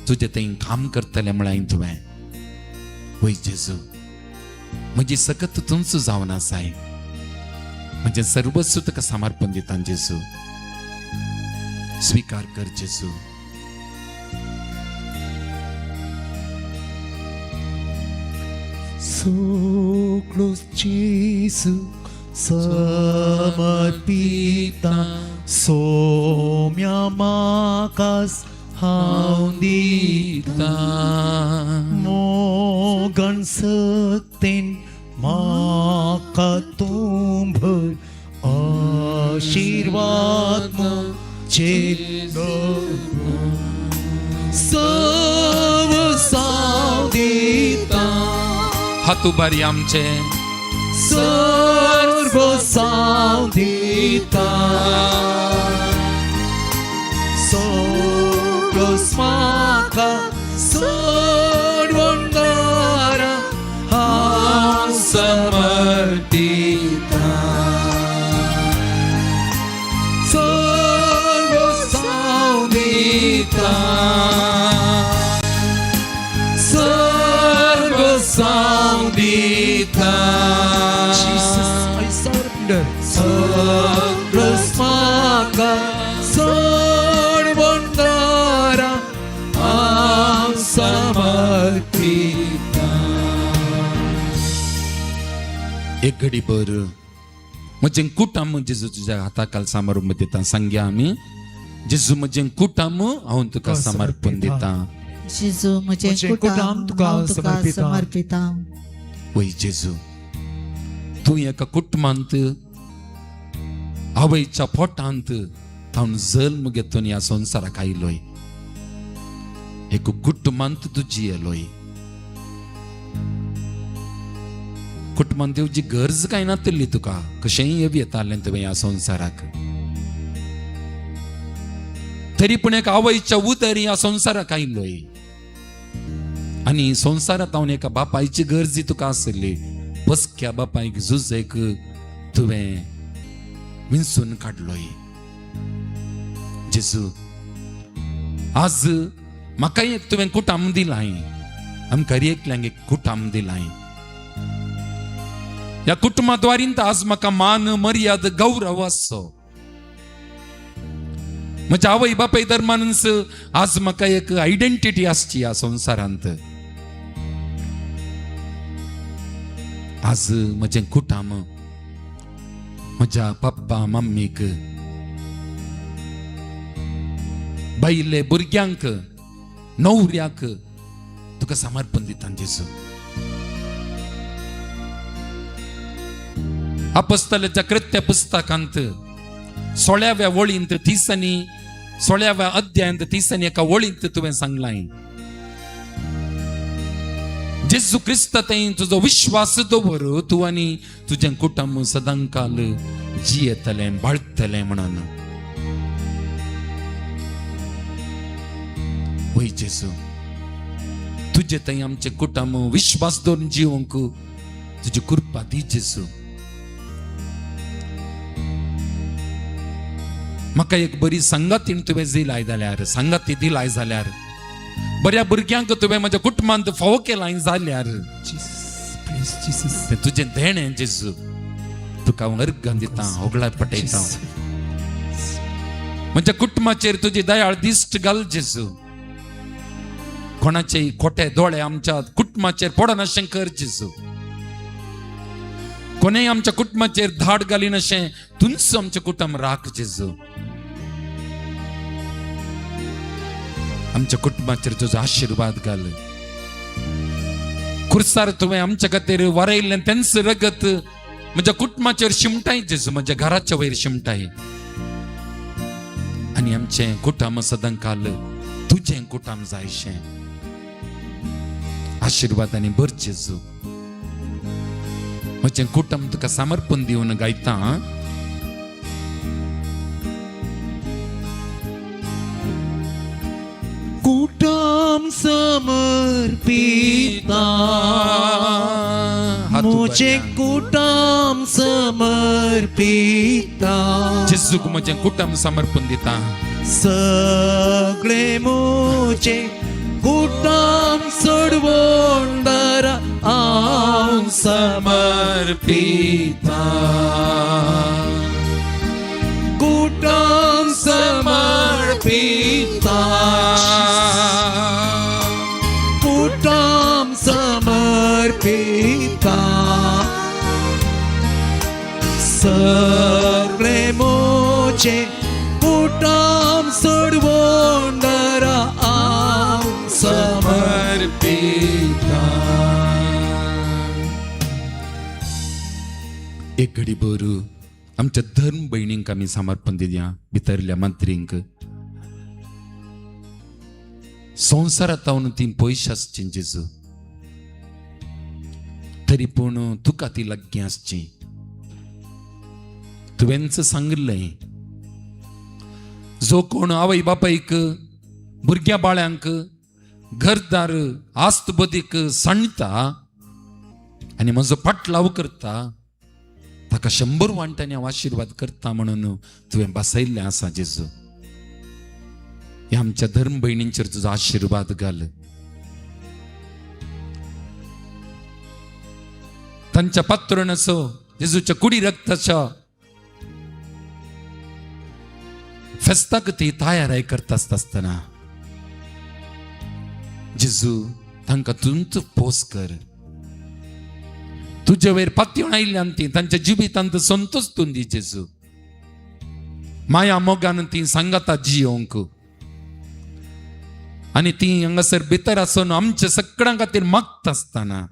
तुजें थंय काम करतलें म्हळें तुवें. वय जेजू, म्हजी सकत तुमचो जावन आसाय. म्हजें सर्वस्व तुका समर्पण दिता जेजू. स्वीकार कर जेजू. So close Jesus समर्पिता. सोम्या म्हाकास हांव दिता. मोगन सक्तेन म्हाका तूं भर. आशीर्वाद म्हजेर सर्वस्व दिता. हात उबारी आमचे सर्वस्व दिता. सर्वस्व क्रोस म्हाका सोडवणारा हांव समर्पिता सर्व सांविता सर्व सांविता Jesus I surrender सर्व म्हाका सोडवणारा हांव समर्पिता एक घडी भर म्हजें कुटाम जेजू तुज्या हाताखाल समर्पण दिता सांगया आमी जेजू म्हजें कुटाम हांव तुका समर्पण दिता जेजू म्हजें म्हजें कुटाम कुटाम तुका हांव तुका समर्पिता. समर्पिता. वय जेजू तूं एका कुटुंबांत आवयच्या पोटांत हांव जल्म घेतून ह्या संवसाराक आयलोय एक कुटुंबांत तूं जियेलोय कुटुंबांत येवची गरज काय नासली तुका कशेंय येतालें तुवें ह्या संवसाराक तरी पूण एक आवयच्या उदर ह्या संवसाराक आयलोय आनी संवसारांत हांव एका बापायची गरजी तुका आसली बसक्या बापायक झुजेक तुवें विंचून काडलोय जेजू आज म्हाका एक तुवें कुटाम दिलाय आमकां एकल्यांक एक कुटाम दिलाय ह्या कुटुंबाद्वारींत आज म्हाका मान मर्याद गौरव आसचो म्हज्या आवय बापाय धर्मानच आज म्हाका एक आयडेंटिटी आसची ह्या संवसारांत आज म्हजें कुटाम म्हज्या पप्पा मम्मीक बायले भुरग्यांक न्हवऱ्याक तुका समर्पण दिता जेजू अपोस्तलाच्या कृत्य पुस्तकांत 16व्या वळींत 16व्या अध्यायांत 30 एका वळींत तुवें सांगलाय जेजू क्रिस्तांत तुजो विश्वास दवर तूं आनी तुजें कुटुंब सदांकाल जियेतलें बाळगतलें म्हणून वय जेजू तुजे थंय आमचें कुटुंब विश्वास दवरून जिवंक तुजी कृपा दी जेजू म्हाका एक बरी संगतीन तुवें दिलाय जाल्यार संगती दिलाय जाल्यार बऱ्या भुरग्यांक तुवें म्हज्या कुटुंबांत फावो केलाय जाल्यार तें तुजें देणें जेजू तुका हांव अर्घ्य दिता होगळा पटयता म्हज्या कुटुंबाचेर तुजी दयाळ दिश्ट घाल जेजू कोणाचेय खोटे दोळे आमच्या कुटुंबाचेर पडन अशें कर जेजू कोणेय आमच्या कुटुंबाचेर धाड घालीन अशें तुमचो आमचें कुटुंब राख जेजू आमच्या कुटुंबाचेर तुजो आशीर्वाद घाल खुर्सार तुवें आमच्या खातीर वारयल्लें तेंच रगत म्हज्या कुटुंबाचेर शिमटाय जेजू म्हज्या घराच्या वयर शिमटाय आनी आमचें कुटुंब सदांकाल तुजें कुटुंब जायशें आशीर्वादांनी भर जेजू म्हजें कुटुंब तुका समर्पण दिवन गायता कुटुंब समर्पिता मुझे कुटुंब समर्पिता जेजूक म्हजें कुटुंब समर्पण दिता सगळे मुझे कुटुंब सोडवणारा हांव समर्पिता कुटुंब समर्पिता कुटुंब समर्पिता सगळे मुझे कुटुंब सोडवणारा हांव समर्पिता एक घडी भर आमच्या धर्म भयणींक आमी समर्पण दिया भितरल्या मंत्रींक संवसारांत हांव ती पयशे आसची जेजू तरी पूण तुका ती लागीं आसची तुवेंच सांगलें जो कोण आवय बापायक भुरग्या बाळ्यांक घरदार आस्त बदीक सांडता आणि म्हजो पाटलाव करता, ताका 100 वांट्यांनी हांव आशीर्वाद करता म्हणून तुवें बसयल्लें आसा जेजू. ह्या आमच्या धर्म भयणींचेर तुजो आशीर्वाद घाल. तांच्या पात्रण असो जेजूच्या कुडी रक्ताच्या फेस्ताक ती तयाराय करता आसतना जेजू तांकां तुंच पोस कर. तुजे वयर पातयेवन आयिल्ल्यान ती तांच्या जिवितांत संतोष तूं दी जेजू. माया मोगान ती सांगाता जियोंक आणि ती हांगासर भितर आसून आमच्या सगळ्यां खातीर मागता आसतना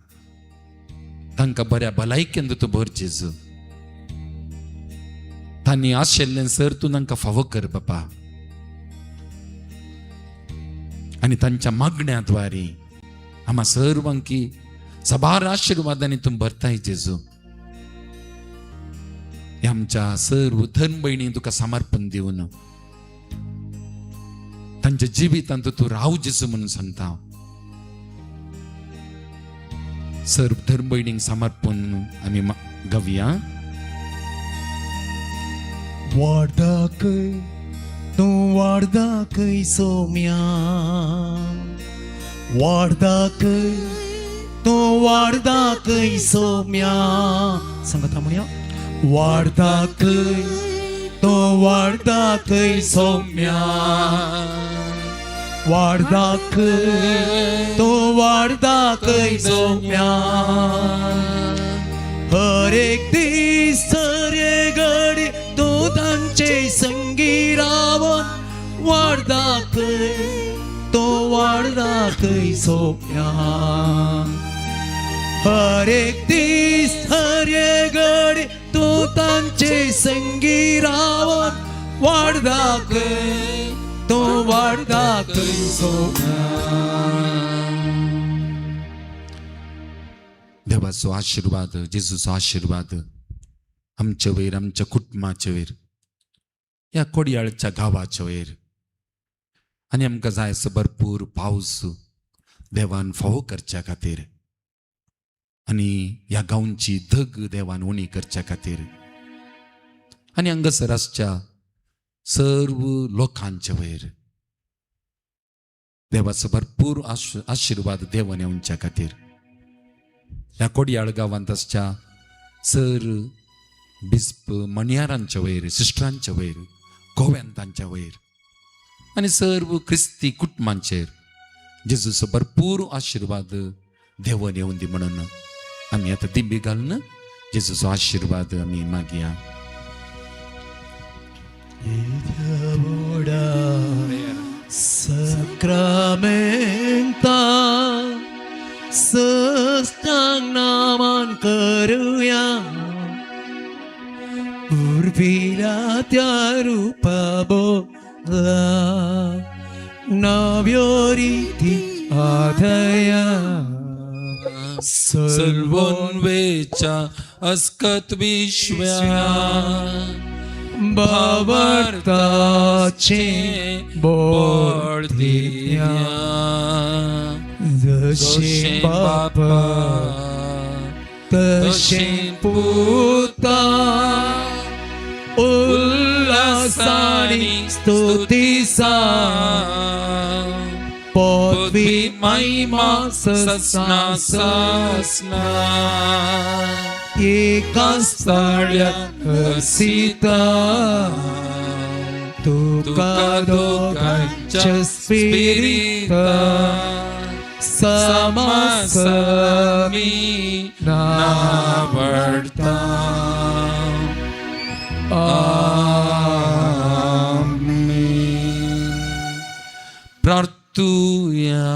तांकां बऱ्या भलायकेन तूं भर जेजू. तांणी आशिल्लें सर तूं तांकां फावो कर बापा. आणि तांच्या मागण्याद्वारे आम्हा सर्वांकी सबार आशीर्वादांनी तूं भरताय जेजू. हे आमच्या सर्व धर्म भयणी तुका समर्पण दिवन तांच्या जिवितांत तूं राव जेजू म्हणून सांगता. सर्व धर्म भयणींक समर्पण आमी गावया. वार्दाकय तूं वार्दाकय सोम्या, वार्दाकय तूं वार्दाकय सोम्या. सांगता म्हणया. वार्दाकय तूं वार्दाकय सोम्या, वार्दाकय तूं वार्दाकय सोम्या. हर एक दीस हर एक घडी तूं तांचे संगी रावन, वार्दाकय तूं वार्दाकय सोम्या. हर एक दीस हर एक घडी तूं तांचे संगी रावन, वार्दाकय तूं वार्दाकय सोम्या. देवाचो आशीर्वाद, जेजूचो आशीर्वाद आमचे वयर, आमच्या कुटुंबाचे वयर, या कोडयाळच्या गांवाच्या वयर आनी आमकां जाय असो भरपूर पावस देवान फावो करच्या खातीर आनी ह्या गांवची धग देवान उणी करच्या खातीर आनी हांगासर आसच्या सर्व लोकांच्या वयर देवाचो भरपूर आशीर्वाद देवान येवच्या खातीर ह्या कोडयाळ गांवांत आसच्या सर बिस्प मणियारांच्या वयर, सिस्टरांच्या वयर, गोव्यांतांच्या वयर आनी सर्व क्रिस्ती कुटुंबांचेर जेजूचो भरपूर आशीर्वाद देवान येवन दी म्हणून आमी आतां दिंबी घालून जेजूचो आशीर्वाद आमी मागया. Sacramenta Sostagnaman करूया पूर्वीला त्या रूपाबोला नव्योरीती आधया सर्वोन्वेचा अस्कत विश्व्या भावार्थाचे बोल दिया जशे बापा तशे पुता उल्हासानी स्तुतीसा पदवी महिमा ससना ससना एका स्थळ्यात हसिता तुका दोघांच्या स्पिरिता समासमी नावडता. आमीन. प्रार्थूया.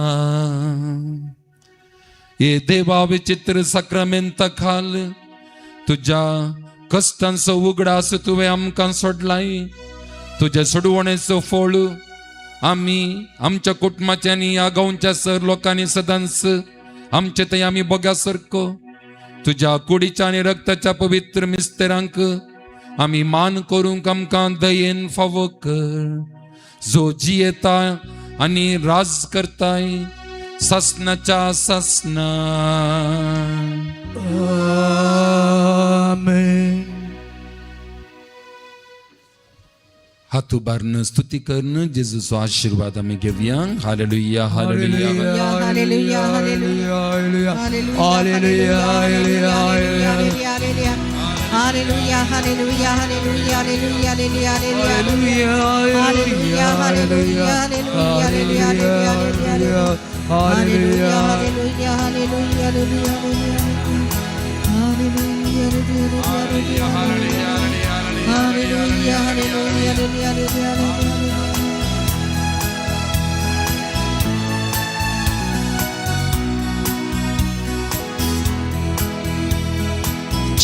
ये देवा विचित्र सक्रामेंता खाल तुझ्या कष्टांचो उगडास तुवें आमकां सोडलाय. तुझ्या सोडवणेचो फळ आमी आमच्या कुटुंबाच्या आनी ह्या गांवच्या सर लोकांनी सदांच आमचे थंय आमी बघ्या सारको तुझ्या कुडीच्या आनी रक्ताच्या पवित्र मिस्तेरांक आमी मान करूंक आमकां दयेन फावो कर. जो जियेता आणि राज करताय ससनाच्या ससना. आमेन. हात उभारणं स्तुती करणं जेजूचो आशीर्वाद आम्ही घेऊया. Hallelujah hallelujah hallelujah hallelujah hallelujah hallelujah hallelujah hallelujah hallelujah hallelujah hallelujah hallelujah hallelujah hallelujah hallelujah hallelujah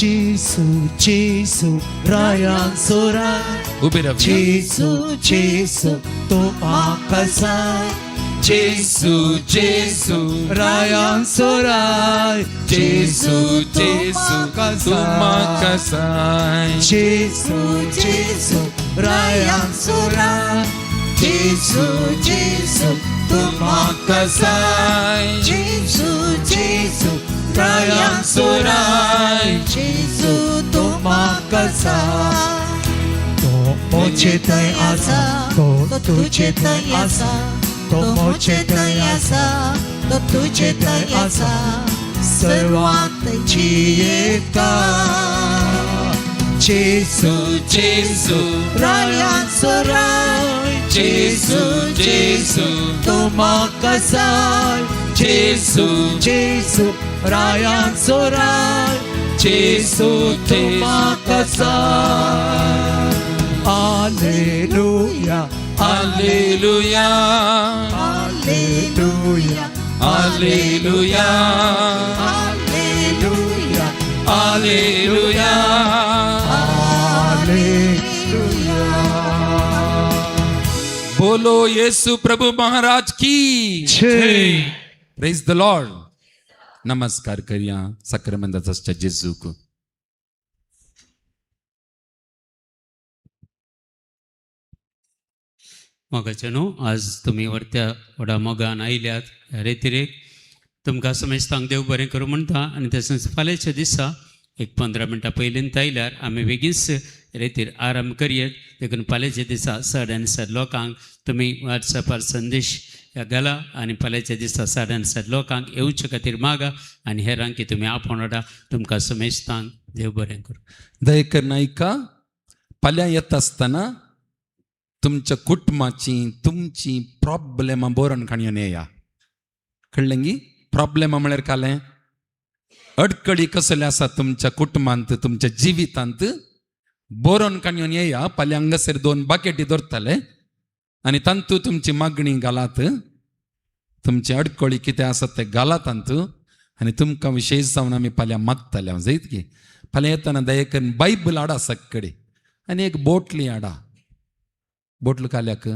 Jesu, Jesu, Ryan Sorai. उभे राहा. Jesu, Jesu, to makasay. जेसू जेसू Ryan Sorai. जेसू जेसू तुम्हा कसाय. Jesu, Jesu, Ryan Sorai. Jesu, Jesu, to makasay. Jesu Jesu, Ryan Sorai. Jesu to makasay. To moche tayasa, to tuche tayasa. To moche tayasa, to tuche tayasa. Sarvat chiyeta. Jesu, जेसू Ryan Sorai. जेसू जेसू to makasay. जेसू Jesu, Ryan Sorai. जेसू to जेसू makasay. Hallelujah, hallelujah Hallelujah, hallelujah Hallelujah, hallelujah. Hallelujah. बोलो येसु प्रभु महाराज की. Praise the Lord. नमस्कार करूया सक्रमंताच्या जेजूक. मोगाचेनो आज तुम्ही वरत्या वडा मोगान आयल्यात रेतीरेक तुमकां समजतांक देव बरें करूं म्हणटा आनी तशेंच फाल्यांच्या दिसा एक 15 मिनटां पयलींत आयल्यार आमी बेगीनच रेतीर आराम करयेत. देखून फाल्यांच्या दिसा 7:30 लोकांक तुमी वॉट्सॅपार संदेश घाला आनी फाल्यांच्या दिसा 7:30 लोकांक येवचे खातीर मागा आनी हेरांक की तुमी आपोवन हाडा. तुमकां समजतांक देव बरें करूं. दयेकर नायका फाल्यां येता आसतना तुमच्या कुटुंबाची तुमची प्रॉब्लेमां बरोवन काणयोन येया. कळ्ळें गी. प्रॉब्लेमां म्हळ्यार कालें अडकळी कसले आसा तुमच्या कुटुंबांत तुमच्या जिवितांत बरोवन काणयोन येया. फाल्यां हांगासर 2 बाकेटी दवरतले आनी तांतू तुमची मागणी घालात. तुमची अडकळी कितें आसा तें घालात तांतू आनी तुमकां विशेश जावन आमी फाल्यां मागतले. हांव जायत गे. फाल्यां येतना दयेकरून बायबल हाडा सक्कडे आनी एक बोटली हाडा. बोटल काल्याक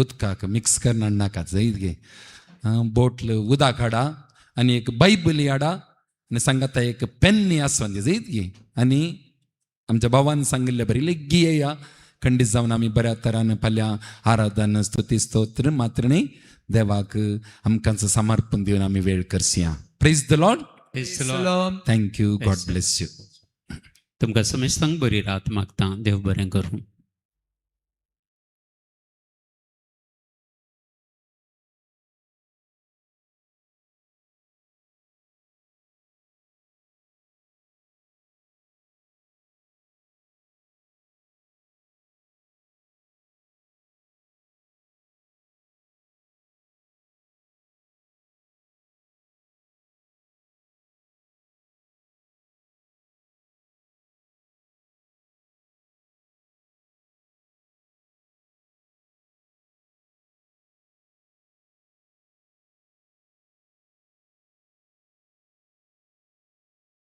उदकाक मिक्स करना नाका जायत गे. बोटल उदक हाडा आनी एक बायबली हाडा आनी सांगात एक पेन्नी आसोन जायत गे. आनी आमच्या भावान सांगिल्ले बरी लेगी येया. खंडीत जावन आमी बऱ्या तरान फाल्यां आराधन स्तुती स्तोत्र मात्रणी देवाक आमकां समर्पण दिवन आमी वेळ करसिया. Praise the lord. Shalom. Thank you. God bless you. तुमकां समजतांक बरी रात मागता. देव बरें करूं.